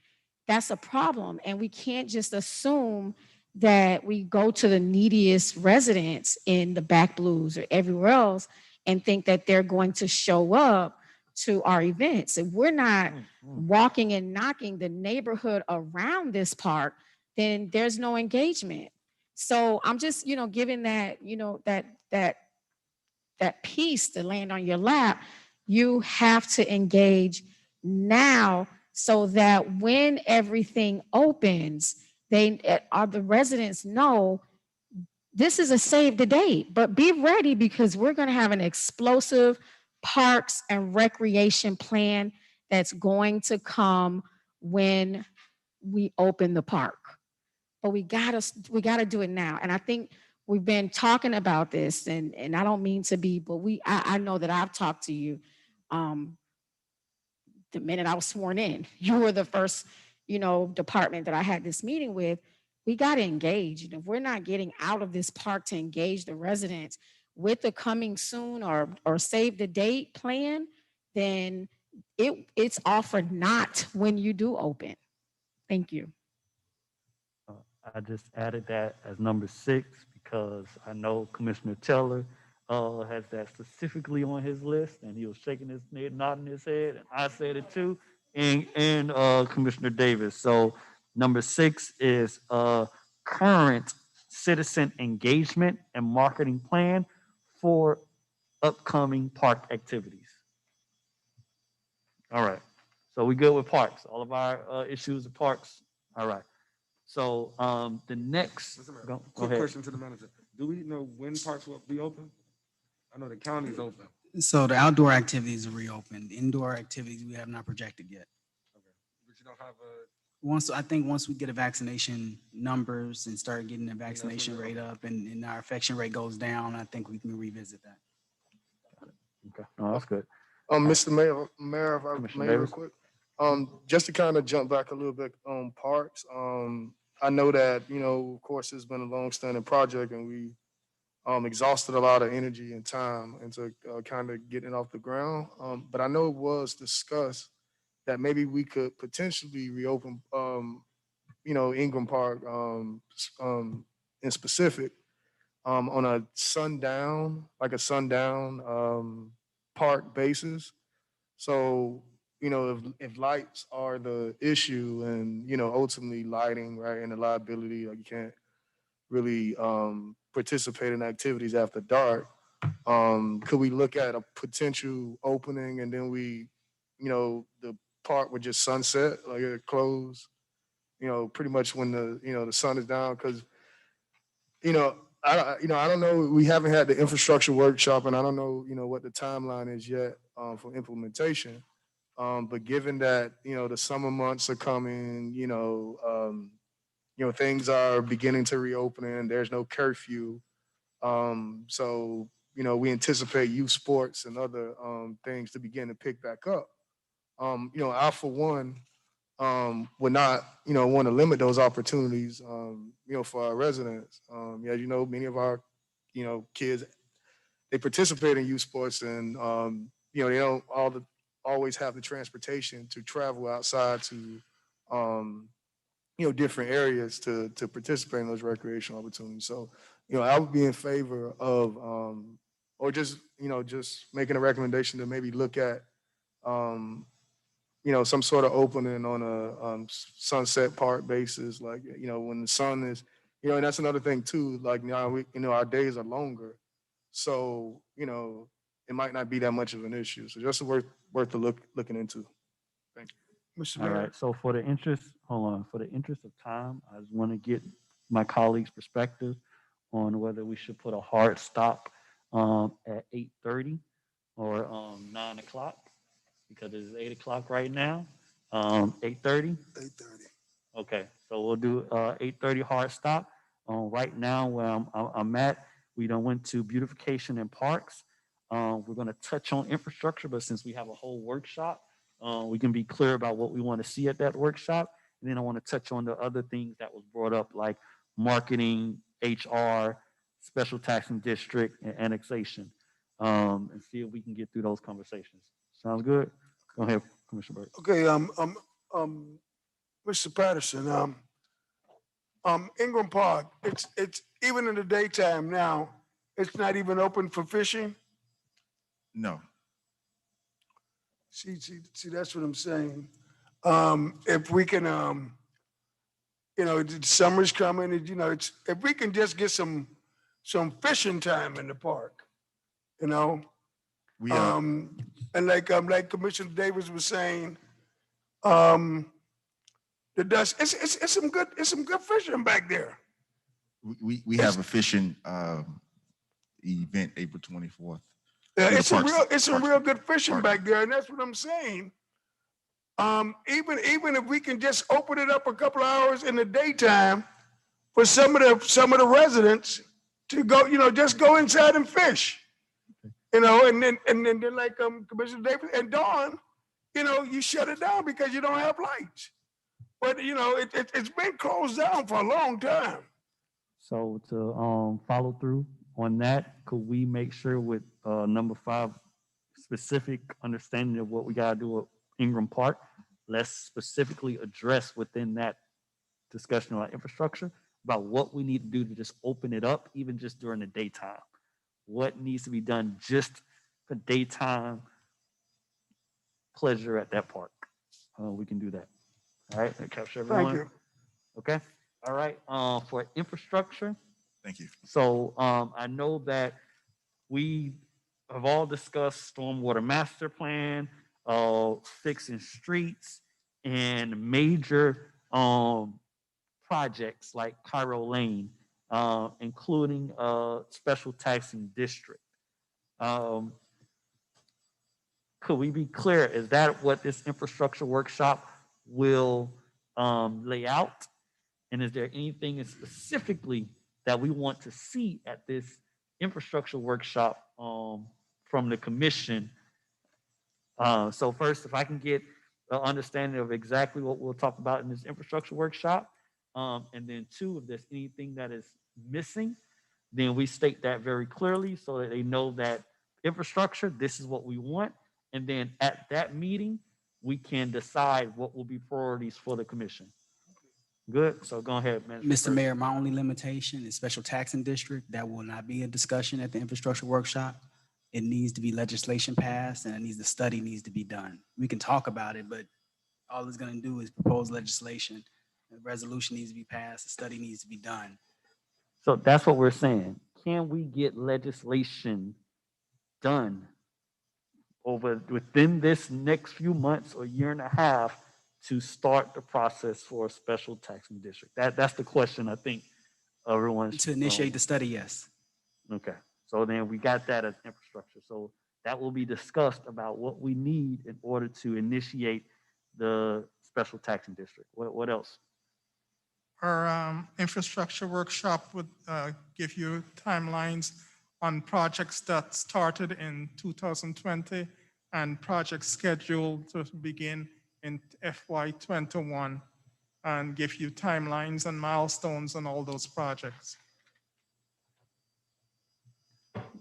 that's a problem. And we can't just assume that we go to the neediest residents in the back blues or everywhere else and think that they're going to show up to our events. If we're not walking and knocking the neighborhood around this park, then there's no engagement. So I'm just, giving that, that piece to land on your lap. You have to engage now so that when everything opens, the residents know this is a save the date, but be ready because we're going to have an explosive parks and recreation plan that's going to come when we open the park. But we gotta do it now. And I think we've been talking about this, and I don't mean to be, but I know that I've talked to you. Um, the minute I was sworn in, you were the first, department that I had this meeting with. We got to engage. And if we're not getting out of this park to engage the residents with the coming soon or save the date plan, then it's offered not when you do open. Thank you. I just added that as number 6 because I know Commissioner Teller has that specifically on his list, and he was shaking his head, nodding his head, and I said it too, and Commissioner Davis. So number 6 is current citizen engagement and marketing plan for upcoming park activities. All right. So we good with parks. All of our issues of parks. All right. So the next, Mr. Mayor, go quick ahead. question to the manager. Do we know when parks will be open? I know the county's open. So the outdoor activities are reopened. Indoor activities, we have not projected yet. Okay. But you don't have a, Once we get a vaccination numbers and start getting the vaccination rate up and our infection rate goes down, I think we can revisit that. Okay. No, that's good. Mr. Mayor, if I Commissioner may real Davis? quick. Just to kind of jump back a little bit on parks, I know that, of course, it's been a long-standing project and we exhausted a lot of energy and time into kind of getting it off the ground. But I know it was discussed that maybe we could potentially reopen, Ingram Park in specific on a sundown park basis. So, if lights are the issue and, ultimately lighting, right, and the liability, like you can't really participate in activities after dark, could we look at a potential opening and then the park would just sunset, like it close, pretty much when the sun is down? Because, I don't know. We haven't had the infrastructure workshop, and I don't know, what the timeline is yet for implementation. But given that, the summer months are coming, things are beginning to reopen and there's no curfew. So, we anticipate youth sports and other things to begin to pick back up. I, for one, would not, want to limit those opportunities, for our residents. As you know, many of our, kids, they participate in youth sports and, they don't always have the transportation to travel outside to, different areas to participate in those recreational opportunities. So, I would be in favor of, or just making a recommendation to maybe look at, some sort of opening on a Sunset Park basis, like, when the sun is, and that's another thing too, like now our days are longer. So, it might not be that much of an issue. So just worth looking into. Thank you. Mr. All Mayor, right. So for the interest, hold on. For the interest of time, I just want to get my colleagues' perspective on whether we should put a hard stop at 8:30 or 9 o'clock, because it's 8 o'clock right now. 8:30. 8:30. Okay, so we'll do 8:30 hard stop. Right now, where I'm at, we done went to beautification and parks. We're going to touch on infrastructure, but since we have a whole workshop, we can be clear about what we want to see at that workshop. And then I want to touch on the other things that was brought up, like marketing, HR, special taxing district, and annexation, and see if we can get through those conversations. Sounds good? Go Commissioner Burke. Okay, Mr. Patterson, Ingram Park, it's even in the daytime now, it's not even open for fishing? No, See, that's what I'm saying. If we can, the summer's coming, if we can just get some fishing time in the park, you know? we, And like Commissioner Davis was saying, the dust, it's some good fishing back there. we have a fishing, event April 24th. Yeah, through the it's some Parks- real good fishing Park. back there, and that's what I'm saying. Even if we can just open it up a couple of hours in the daytime for some of the residents to go, just go inside and fish. And then like Commissioner Davis and Dawn, you shut it down because you don't have lights. But it's been closed down for a long time. So to follow through on that, could we make sure with number 5, specific understanding of what we gotta do at Ingram Park, let's specifically address within that discussion about infrastructure about what we need to do to just open it up, even just during the daytime. What needs to be done just for daytime pleasure at that park? We can do that. All right, that capture everyone. Thank you. Okay. All right. For infrastructure, Thank you. so I know that we have all discussed stormwater master plan, fixing streets, and major projects like Cairo Lane, including special taxing district. Um, could we be clear? Is that what this infrastructure workshop will lay out? And is there anything specifically that we want to see at this infrastructure workshop from the commission? So first, if I can get an understanding of exactly what we'll talk about in this infrastructure workshop, and then 2, if there's anything that is missing, then we state that very clearly so that they know that infrastructure, this is what we want. And then at that meeting, we can decide what will be priorities for the commission. Good, so go ahead, Manager Mr. Burke. Mayor, my only limitation is special taxing district. That will not be a discussion at the infrastructure workshop. It needs to be legislation passed and the study needs to be done. We can talk about it, but all it's gonna do is propose legislation. The resolution needs to be passed, the study needs to be done. So that's what we're saying. Can we get legislation done within this next few months or year and a half to start the process for a special taxing district? That's the question I think everyone's. To initiate the study, yes. Okay, so then we got that as infrastructure. So that will be discussed about what we need in order to initiate the special taxing district. What else? Our infrastructure workshop would give you timelines on projects that started in 2020 and projects scheduled to begin in FY21 and give you timelines and milestones on all those projects.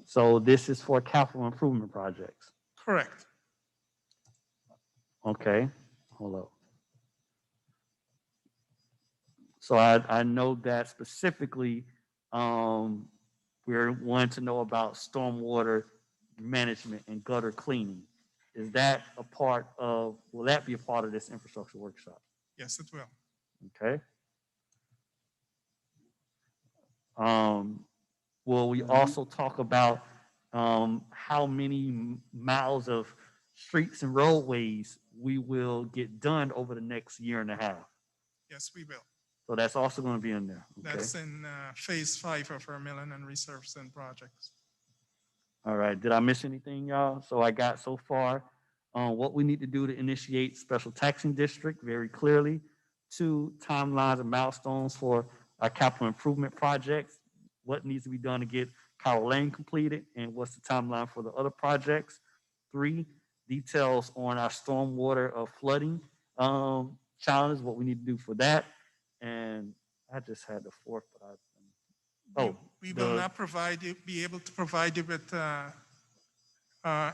So this is for capital improvement projects. Correct. Okay, hold up. So I know that specifically, we're wanting to know about stormwater management and gutter cleaning. Is that a part of, will that be a part of this infrastructure workshop? Yes, it will. Okay. Will we also talk about how many miles of streets and roadways we will get done over the next year and a half? Yes, we will. So that's also going to be in there. Okay. That's in phase 5 of our Millen and Resurfacing projects. All right. Did I miss anything, y'all? So I got so far what we need to do to initiate special taxing district very clearly. 2, timelines and milestones for our capital improvement projects. What needs to be done to get Carroll Lane completed and what's the timeline for the other projects. 3, details on our stormwater flooding challenge, what we need to do for that. And I just had the 4th, but We will not be able to provide you with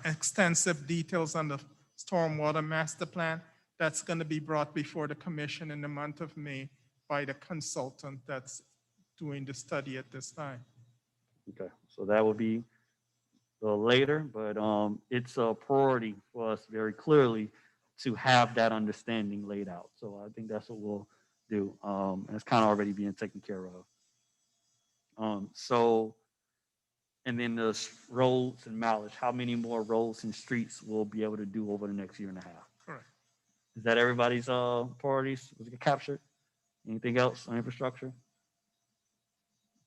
extensive details on the stormwater master plan. That's going to be brought before the commission in the month of May by the consultant that's doing the study at this time. Okay, so that would be later, but it's a priority for us very clearly to have that understanding laid out. So I think that's what we'll do. And it's kind of already being taken care of. And then the roads and mileage, how many more roads and streets we'll be able to do over the next year and a half? Correct. Is that everybody's priorities? Was it captured? Anything else on infrastructure?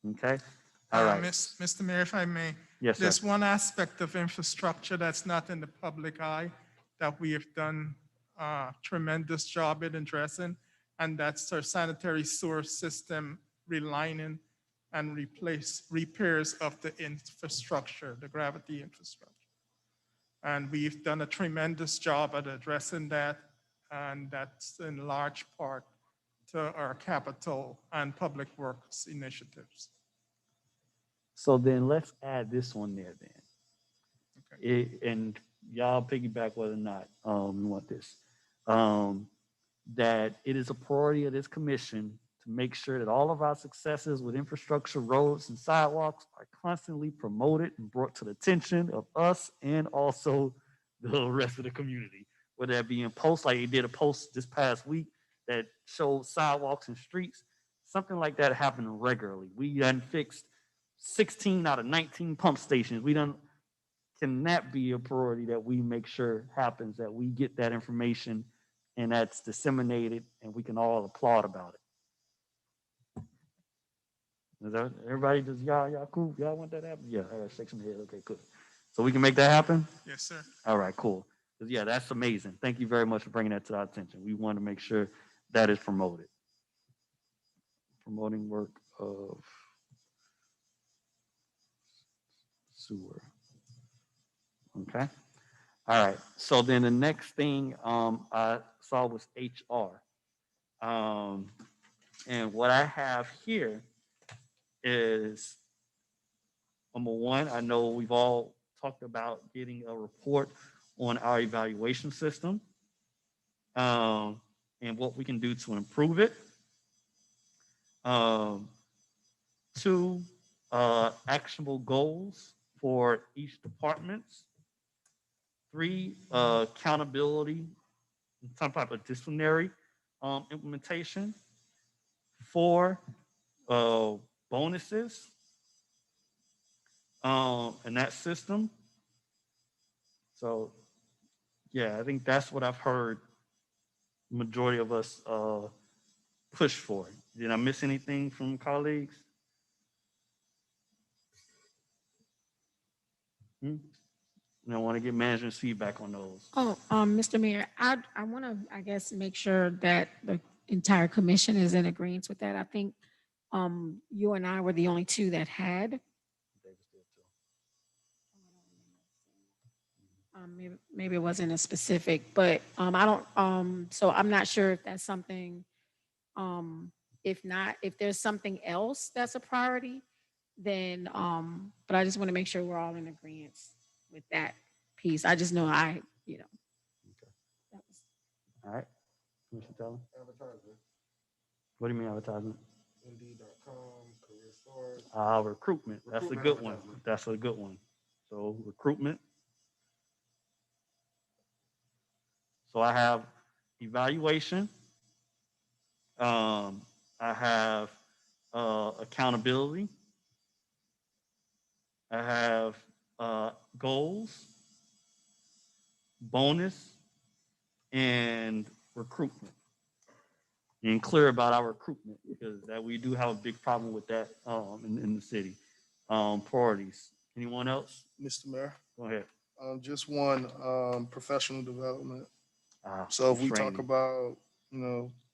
Okay. All right. Mr. Mayor, if I may. Yes, sir. There's one aspect of infrastructure that's not in the public eye that we have done a tremendous job in addressing, and that's our sanitary sewer system relining and repairs of the infrastructure, the gravity infrastructure. And we've done a tremendous job at addressing that, and that's in large part to our capital and public works initiatives. So then let's add this one there then. Okay. And y'all piggyback whether or not we want this. That it is a priority of this commission to make sure that all of our successes with infrastructure, roads, and sidewalks are constantly promoted and brought to the attention of us and also the rest of the community. Whether that be in posts, like they did a post this past week that showed sidewalks and streets, something like that happened regularly. We done fixed 16 out of 19 pump stations. Can that be a priority that we make sure happens, that we get that information and that's disseminated and we can all applaud about it? Is that everybody just y'all cool? Y'all want that to happen? Yeah, all right, shake some head. Okay, cool. So we can make that happen? Yes, sir. All right, cool. Yeah, that's amazing. Thank you very much for bringing that to our attention. We want to make sure that is promoted. Promoting work of sewer. Okay. All right. So then the next thing I saw was HR. And what I have here is number one, I know we've all talked about getting a report on our evaluation system and what we can do to improve it. Two, actionable goals for each department. Three, accountability, some type of disciplinary implementation. Four, bonuses in that system. So, yeah, I think that's what I've heard majority of us push for. Did I miss anything from colleagues? I want to get management's feedback on those. Oh, Mr. Mayor, I want to, I guess, make sure that the entire commission is in agreement with that. I think you and I were the only two that had. Maybe it wasn't a specific, but I don't, so I'm not sure if that's something, if not, if there's something else that's a priority, then, but I just want to make sure we're all in agreement with that piece. I just know that was. All right. Commissioner Teller? Advertising, What do you mean advertisement? Indeed.com, career source. Recruitment. That's a Recruitment good one. advertisement. That's a good one. So recruitment. So I have evaluation. I have accountability. I have goals, bonus, and recruitment. Being clear about our recruitment because that we do have a big problem with that in the city. Priorities. Anyone else? Mr. Mayor, Go ahead. just one, professional development. So if we talk Training. about,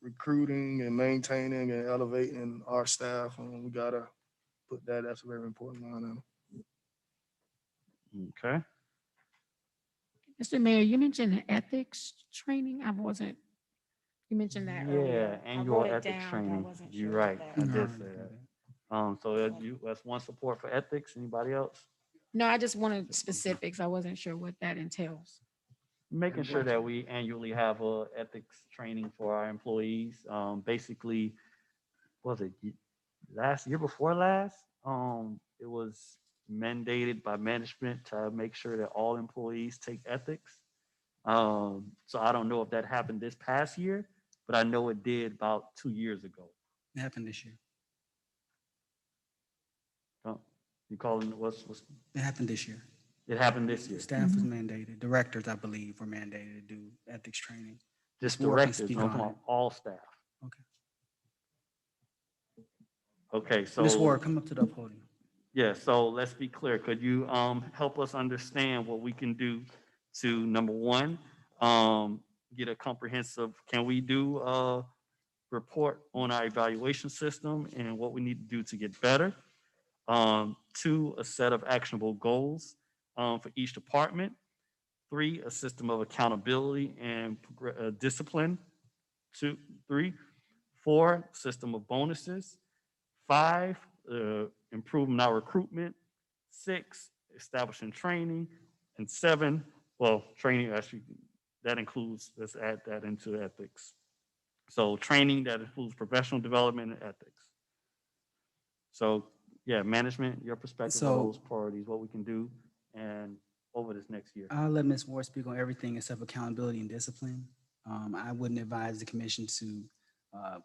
recruiting and maintaining and elevating our staff, we gotta put that, that's a very important line item. Okay. Mr. Mayor, you mentioned ethics training. You mentioned that Yeah, earlier. I annual wrote it ethics down, but I training. wasn't You're sure right. what I that did was. say that. So that's one support for ethics. Anybody else? No, I just wanted specifics. I wasn't sure what that entails. making sure that we annually have a ethics training for our employees. Basically, was it last year before last? It was mandated by management to make sure that all employees take ethics. So I don't know if that happened this past year, but I know it did about 2 years ago. It happened this year. You calling it what's It happened this year. it happened this year? Staff was mandated. Directors, I believe, were mandated to do ethics training. Just Ms. Ward can directors, speak no, I'm on talking it. about all staff. Okay. Okay, so. Ms. Ward, come up to the podium. Yeah, so let's be clear. Could you help us understand what we can do to, number one, get a comprehensive, can we do a report on our evaluation system and what we need to do to get better? Two, a set of actionable goals for each department. Three, a system of accountability and discipline. Three. Four, system of bonuses. Five, improving our recruitment. Six, establishing training. And seven, well, training actually, that includes, let's add that into ethics. So training that includes professional development and ethics. So yeah, management, your perspective So- on those priorities, what we can do and over this next year. I'll let Ms. Ward speak on everything except accountability and discipline. I wouldn't advise the commission to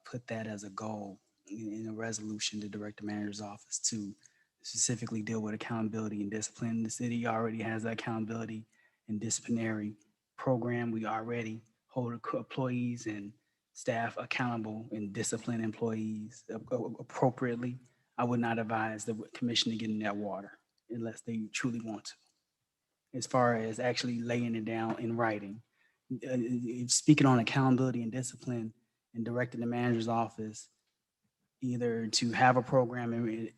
put that as a goal in a resolution to direct the manager's office to specifically deal with accountability and discipline. The city already has that accountability and disciplinary program. We already hold employees and staff accountable and discipline employees appropriately. I would not advise the commission to get in that water unless they truly want to, as far as actually laying it down in writing. Speaking on accountability and discipline and directing the manager's office either to have a program in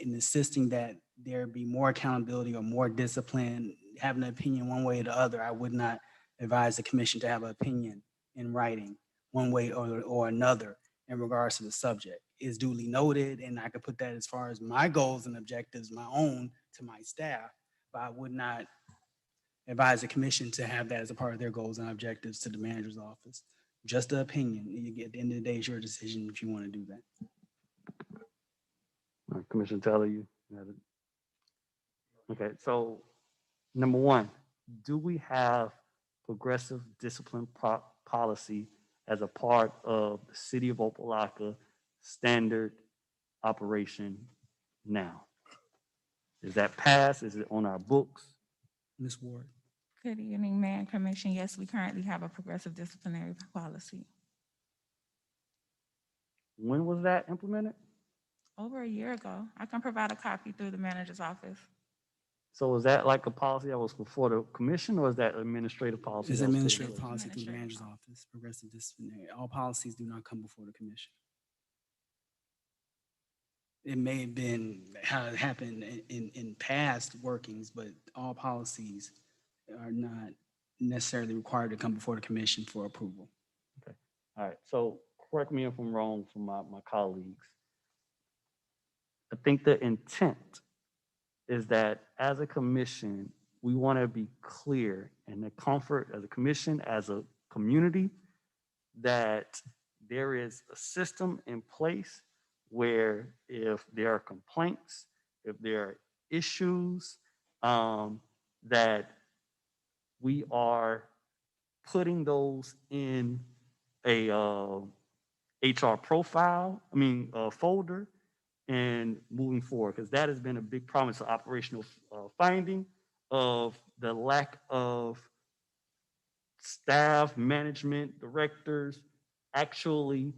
insisting that there be more accountability or more discipline, having an opinion one way or the other, I would not advise the commission to have an opinion in writing one way or another in regards to the subject. Is duly noted, and I could put that as far as my goals and objectives, my own, to my staff, but I would not advise the commission to have that as a part of their goals and objectives to the manager's office. Just an opinion. At the end of the day, it's your decision if you want to do that. All right, Commissioner Taylor, you have it. Okay, so number one, do we have progressive discipline policy as a part of the city of Opalocka standard operation now? Is that passed? Is it on our books? Ms. Ward. Good evening, Mayor and Commission. Yes, we currently have a progressive disciplinary policy. When was that implemented? Over a year ago, I can provide a copy through the manager's office. So was that like a policy that was before the commission, or is that administrative policy? It's that was put in administrative place? policy through the Administrative manager's office, progressive disciplinary. All policies do not come before the commission. It may have been how it happened in past workings, but all policies are not necessarily required to come before the commission for approval. All right, so correct me if I'm wrong from my colleagues. I think the intent is that as a commission, we want to be clear in the comfort as a commission, as a community, that there is a system in place where if there are complaints, if there are issues, that we are putting those in a HR profile, folder, and moving forward, because that has been a big problem. It's an operational finding of the lack of staff, management, directors actually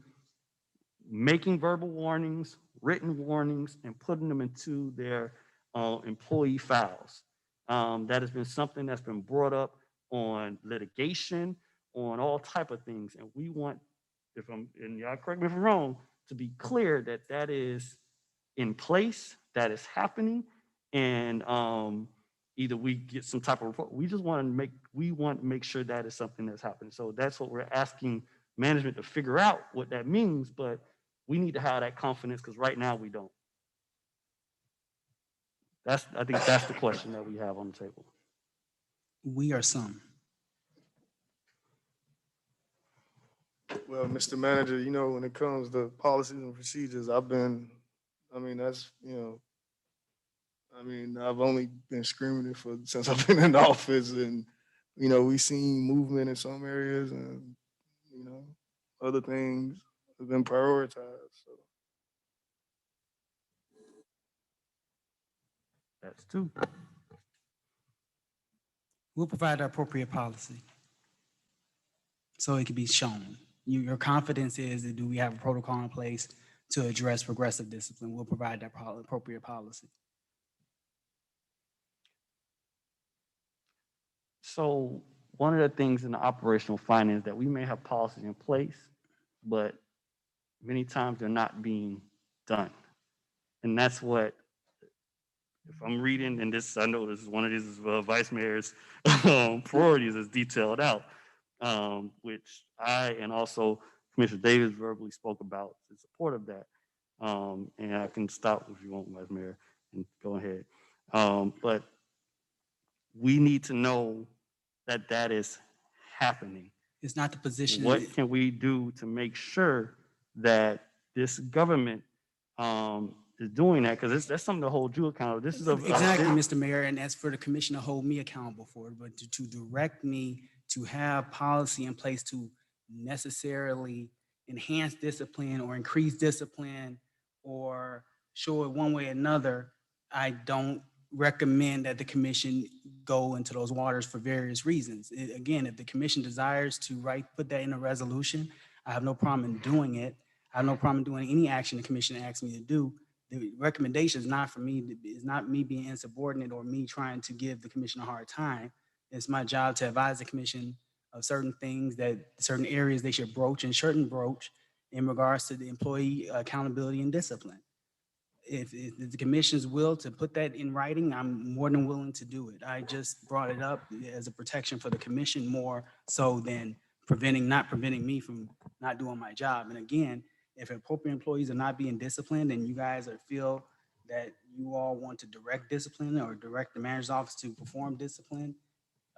making verbal warnings, written warnings, and putting them into their employee files. That has been something that's been brought up on litigation, on all type of things. And we want, and y'all correct me if I'm wrong, to be clear that that is in place, that is happening, and either we get some type of report. We just want to make sure that is something that's happening. So that's what we're asking management to figure out what that means, but we need to have that confidence because right now we don't. I think that's the question that we have on the table. We are some. Well, Mr. Manager, you know, when it comes to policies and procedures, I've been, I mean, that's, you know, I mean, I've only been screaming it for since I've been in office, and you know, we've seen movement in some areas, and you know, other things have been prioritized. So That's two. We'll provide the appropriate policy so it can be shown. Your confidence is that do we have a protocol in place to address progressive discipline? We'll provide that appropriate policy. So one of the things in the operational finance that we may have policies in place, but many times they're not being done. And that's what, if I'm reading, and this, I know this is one of these vice mayor's priorities is detailed out, which I and also Commissioner Davis verbally spoke about in support of that. And I can stop if you want, Vice Mayor, and go ahead. But we need to know that that is happening. It's not the position. What can we do to make sure that this government is doing that? Because that's something to hold you accountable. This is Exactly, Mr. Mayor, and that's for the commission to hold me accountable for it, but to direct me to have policy in place to necessarily enhance discipline or increase discipline or show it one way or another. I don't recommend that the commission go into those waters for various reasons. Again, if the commission desires to put that in a resolution, I have no problem in doing it. I have no problem doing any action the commission asks me to do. The recommendation is not for me, is not me being insubordinate or me trying to give the commission a hard time. It's my job to advise the commission of certain things, that certain areas they should broach and shouldn't broach in regards to the employee accountability and discipline. If the commission's will to put that in writing, I'm more than willing to do it. I just brought it up as a protection for the commission more so than not preventing me from not doing my job. And again, if appropriate employees are not being disciplined and you guys feel that you all want to direct discipline or direct the manager's office to perform discipline,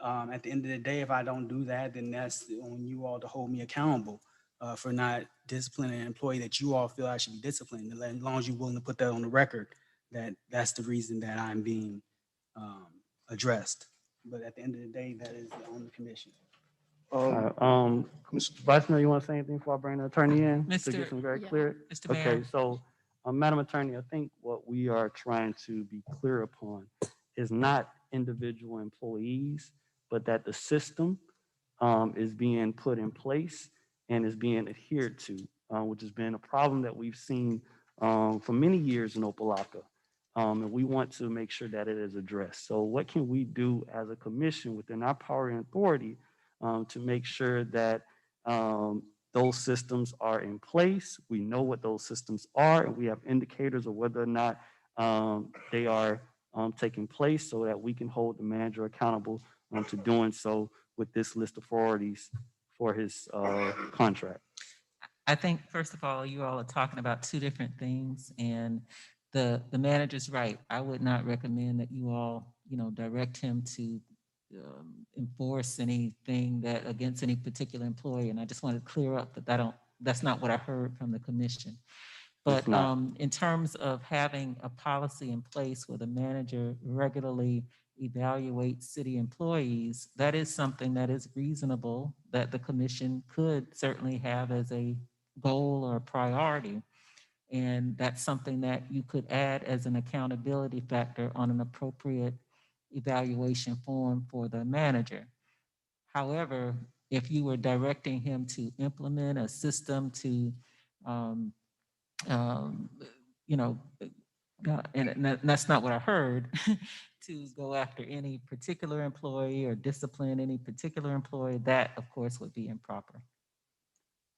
at the end of the day, if I don't do that, then that's on you all to hold me accountable for not disciplining an employee that you all feel I should be disciplined. As long as you're willing to put that on the record, that's the reason that I'm being addressed. But at the end of the day, that is on the commission. Vice Mayor, you want to say anything before I bring the attorney in? To Mr. get some very clear. Mr. Okay, Mayor. so Madam Attorney, I think what we are trying to be clear upon is not individual employees, but that the system is being put in place and is being adhered to, which has been a problem that we've seen for many years in Opalocka. And we want to make sure that it is addressed. So what can we do as a commission within our power and authority to make sure that those systems are in place? We know what those systems are, and we have indicators of whether or not they are taking place so that we can hold the manager accountable to doing so with this list of priorities for his contract. I think, first of all, you all are talking about two different things, and the manager's right. I would not recommend that you all, direct him to enforce anything that against any particular employee. And I just want to clear up that that's not what I heard from the commission. But in terms of having a policy in place where the manager regularly evaluates city employees, that is something that is reasonable that the commission could certainly have as a goal or priority. And that's something that you could add as an accountability factor on an appropriate evaluation form for the manager. However, if you were directing him to implement a system to, and that's not what I heard, to go after any particular employee or discipline any particular employee, that of course would be improper.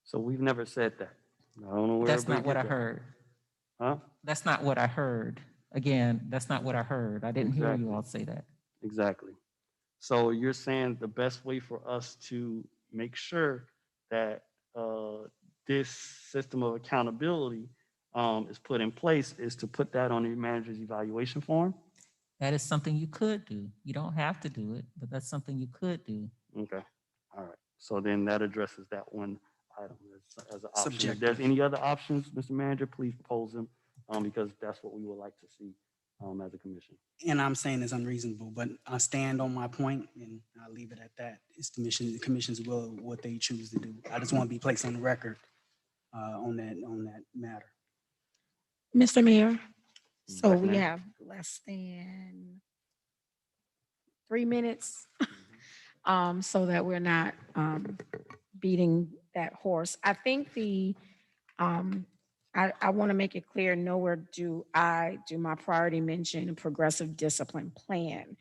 So we've never said that. I don't know where That's not what I that. heard. Huh? That's not what I heard. Again, that's not what I heard. I didn't hear you all say that. Exactly. So you're saying the best way for us to make sure that this system of accountability is put in place is to put that on the manager's evaluation form? That is something you could do. You don't have to do it, but that's something you could do. Okay. All right. So then that addresses that one item as an option. If there's Subjective. any other options, Mr. Manager, please propose them, because that's what we would like to see as a commission. And I'm saying it's unreasonable, but I stand on my point and I'll leave it at that. It's the commission's will, what they choose to do. I just want to be placed on the record on that matter. Mr. Mayor, so we Recommend. have less than 3 minutes, so that we're not beating that horse. I think I want to make it clear, nowhere do I do my priority mention a progressive discipline plan.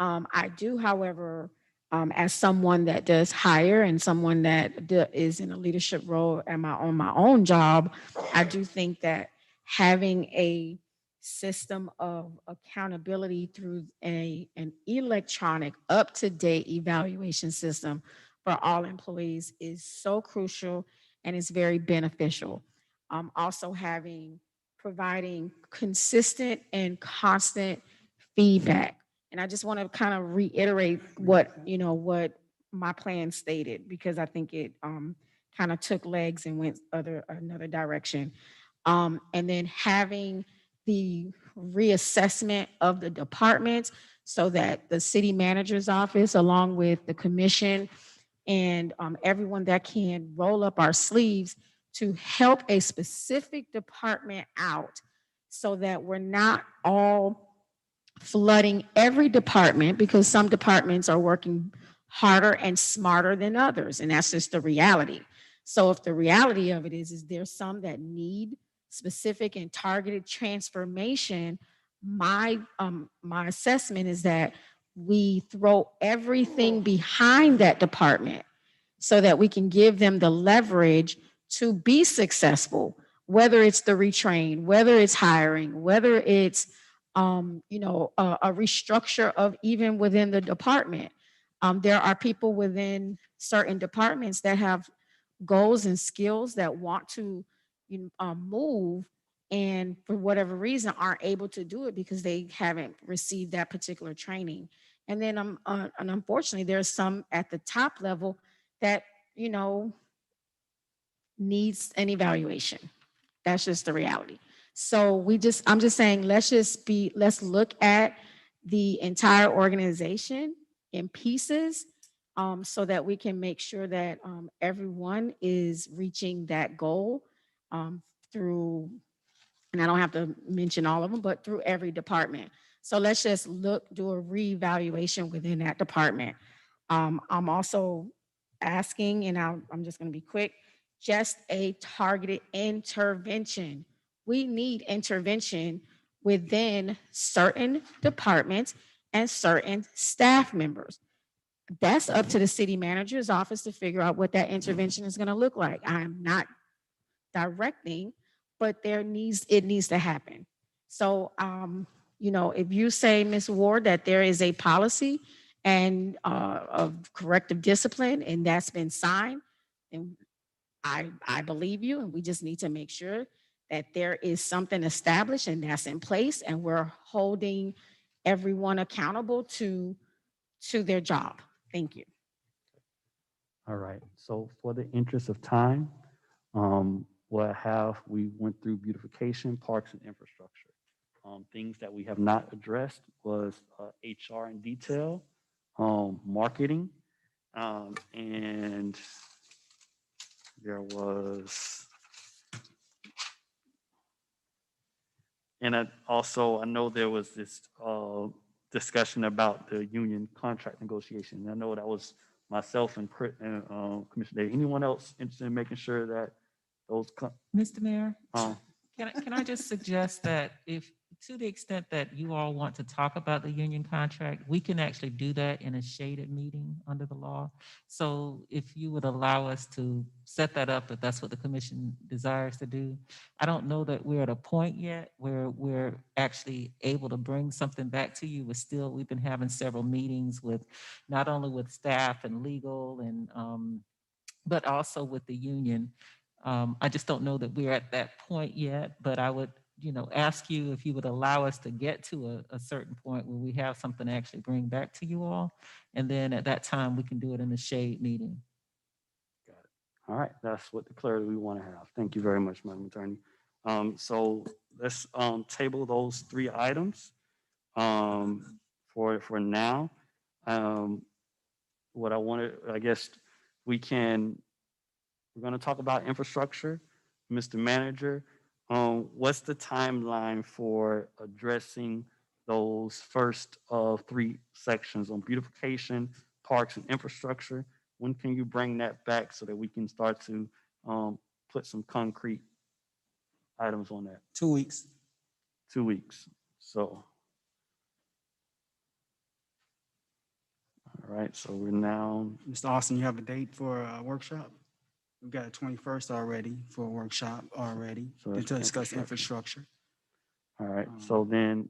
I do, however, as someone that does hire and someone that is in a leadership role on my own job, I do think that having a system of accountability through an electronic, up-to-date evaluation system for all employees is so crucial and is very beneficial. Also providing consistent and constant feedback. And I just want to kind of reiterate what my plan stated, because I think it kind of took legs and went another direction. And then having the reassessment of the departments so that the city manager's office, along with the commission and everyone that can roll up our sleeves to help a specific department out, so that we're not all flooding every department, because some departments are working harder and smarter than others, and that's just the reality. So if the reality of it is there's some that need specific and targeted transformation, my assessment is that we throw everything behind that department so that we can give them the leverage to be successful, whether it's the retrain, whether it's hiring, whether it's a restructure of even within the department. There are people within certain departments that have goals and skills that want to move, and for whatever reason aren't able to do it because they haven't received that particular training. And then and unfortunately, there's some at the top level that needs an evaluation. That's just the reality. So I'm just saying, let's look at the entire organization in pieces, so that we can make sure that everyone is reaching that goal through, and I don't have to mention all of them, but through every department. So let's just do a reevaluation within that department. I'm also asking, and I'm just going to be quick, just a targeted intervention. We need intervention within certain departments and certain staff members. That's up to the city manager's office to figure out what that intervention is going to look like. I'm not directing, but it needs to happen. So, if you say, Ms. Ward, that there is a policy and of corrective discipline and that's been signed, then I believe you, and we just need to make sure that there is something established and that's in place, and we're holding everyone accountable to their job. Thank you. All right, so for the interest of time, we went through beautification, parks, and infrastructure. Things that we have not addressed was HR in detail, marketing, and there was, and I know there was this discussion about the union contract negotiation. I know that was myself and Commissioner Davis. Anyone else interested in making sure that those? Mr. Mayor, can I just suggest that if, to the extent that you all want to talk about the union contract, we can actually do that in a shaded meeting under the law. So if you would allow us to set that up, if that's what the commission desires to do. I don't know that we're at a point yet where we're actually able to bring something back to you. We've been having several meetings with, not only with staff and legal and, but also with the union. I just don't know that we're at that point yet, but I would, ask you if you would allow us to get to a certain point where we have something to actually bring back to you all. And then at that time, we can do it in a shade meeting. Got it. All right, that's what the clarity we want to have. Thank you very much, Madam Attorney. So let's table those 3 items for now. What I wanted, I guess we're going to talk about infrastructure. Mr. Manager, what's the timeline for addressing those first 3 sections on beautification, parks, and infrastructure? When can you bring that back so that we can start to put some concrete items on that? 2 weeks. 2 weeks. So, all right, so we're now, Mr. Austin, you have a date for a workshop? We've got a 21st already for a workshop already So to that's discuss infrastructure. infrastructure. all right, so then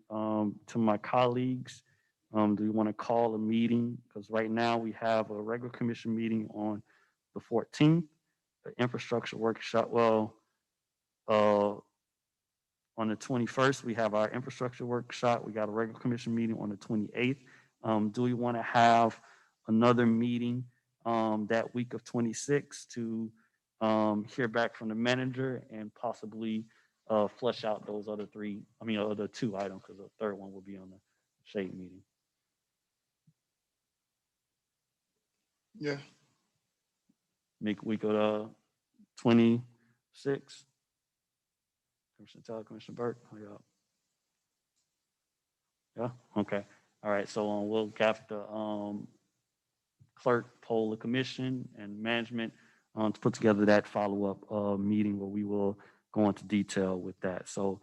to my colleagues, do you want to call a meeting? Because right now we have a regular commission meeting on the 14th, the infrastructure workshop, uh, on the 21st, we have our infrastructure workshop. We got a regular commission meeting on the 28th. Do we want to have another meeting that week of 26 to hear back from the manager and possibly flush out those other 2 items, because the third one will be on the shade meeting. Yeah. Make week of the 26. Commissioner Teller, Commissioner Burke, how y'all? Yeah, okay. All right, so we'll have the clerk poll the commission and management to put together that follow-up meeting where we will go into detail with that. So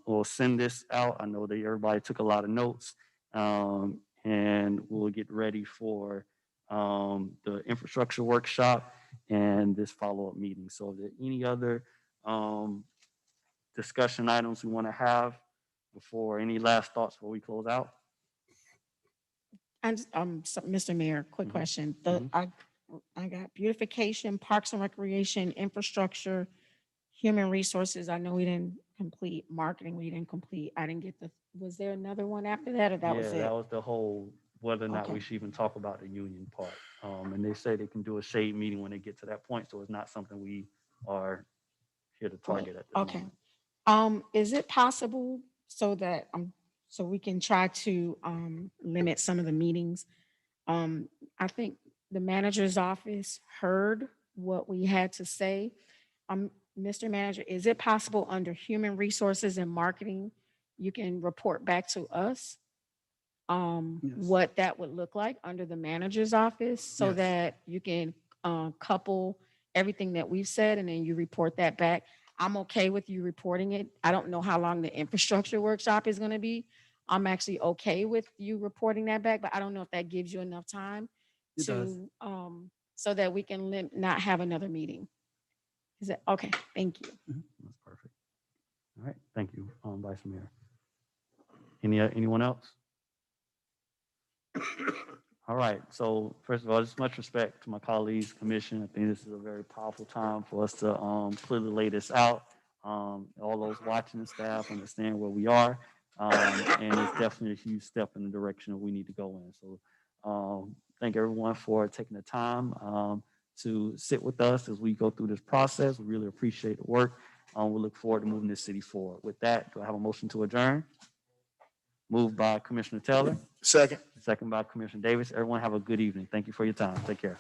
we'll send this out. I know that everybody took a lot of notes, and we'll get ready for the infrastructure workshop and this follow-up meeting. So if there any other discussion items we want to have before, any last thoughts before we close out? And Mr. Mayor, quick Mhm. question. Mhm. I got beautification, parks and recreation, infrastructure, human resources. I know we didn't complete marketing. We didn't complete. I didn't get was there another one after that, or that was Yeah, it? that was the whole, whether or not we Okay. should even talk about the union part. And they say they can do a shade meeting when they get to that point, so it's not something we are here to target at this Okay. moment. Is it possible so that so we can try to limit some of the meetings? I think the manager's office heard what we had to say. Mr. Manager, is it possible under human resources and marketing, you can report back to us Yes. what that would look like under the manager's office so Yes. that you can couple everything that we've said and then you report that back? I'm okay with you reporting it. I don't know how long the infrastructure workshop is going to be. I'm actually okay with you reporting that back, but I don't know if that gives you enough time It does. to so that we can not have another meeting. Is it okay? Thank you. That's perfect. All right, thank you, Vice Mayor. Anyone else? All right, so first of all, just much respect to my colleagues, commission. I think this is a very powerful time for us to clearly lay this out. All those watching the staff understand where we are, and it's definitely a huge step in the direction that we need to go in. So thank everyone for taking the time to sit with us as we go through this process. We really appreciate the work. We look forward to moving this city forward. With that, do I have a motion to adjourn? Moved by Commissioner Taylor. Second. Second by Commissioner Davis. Everyone have a good evening. Thank you for your time. Take care.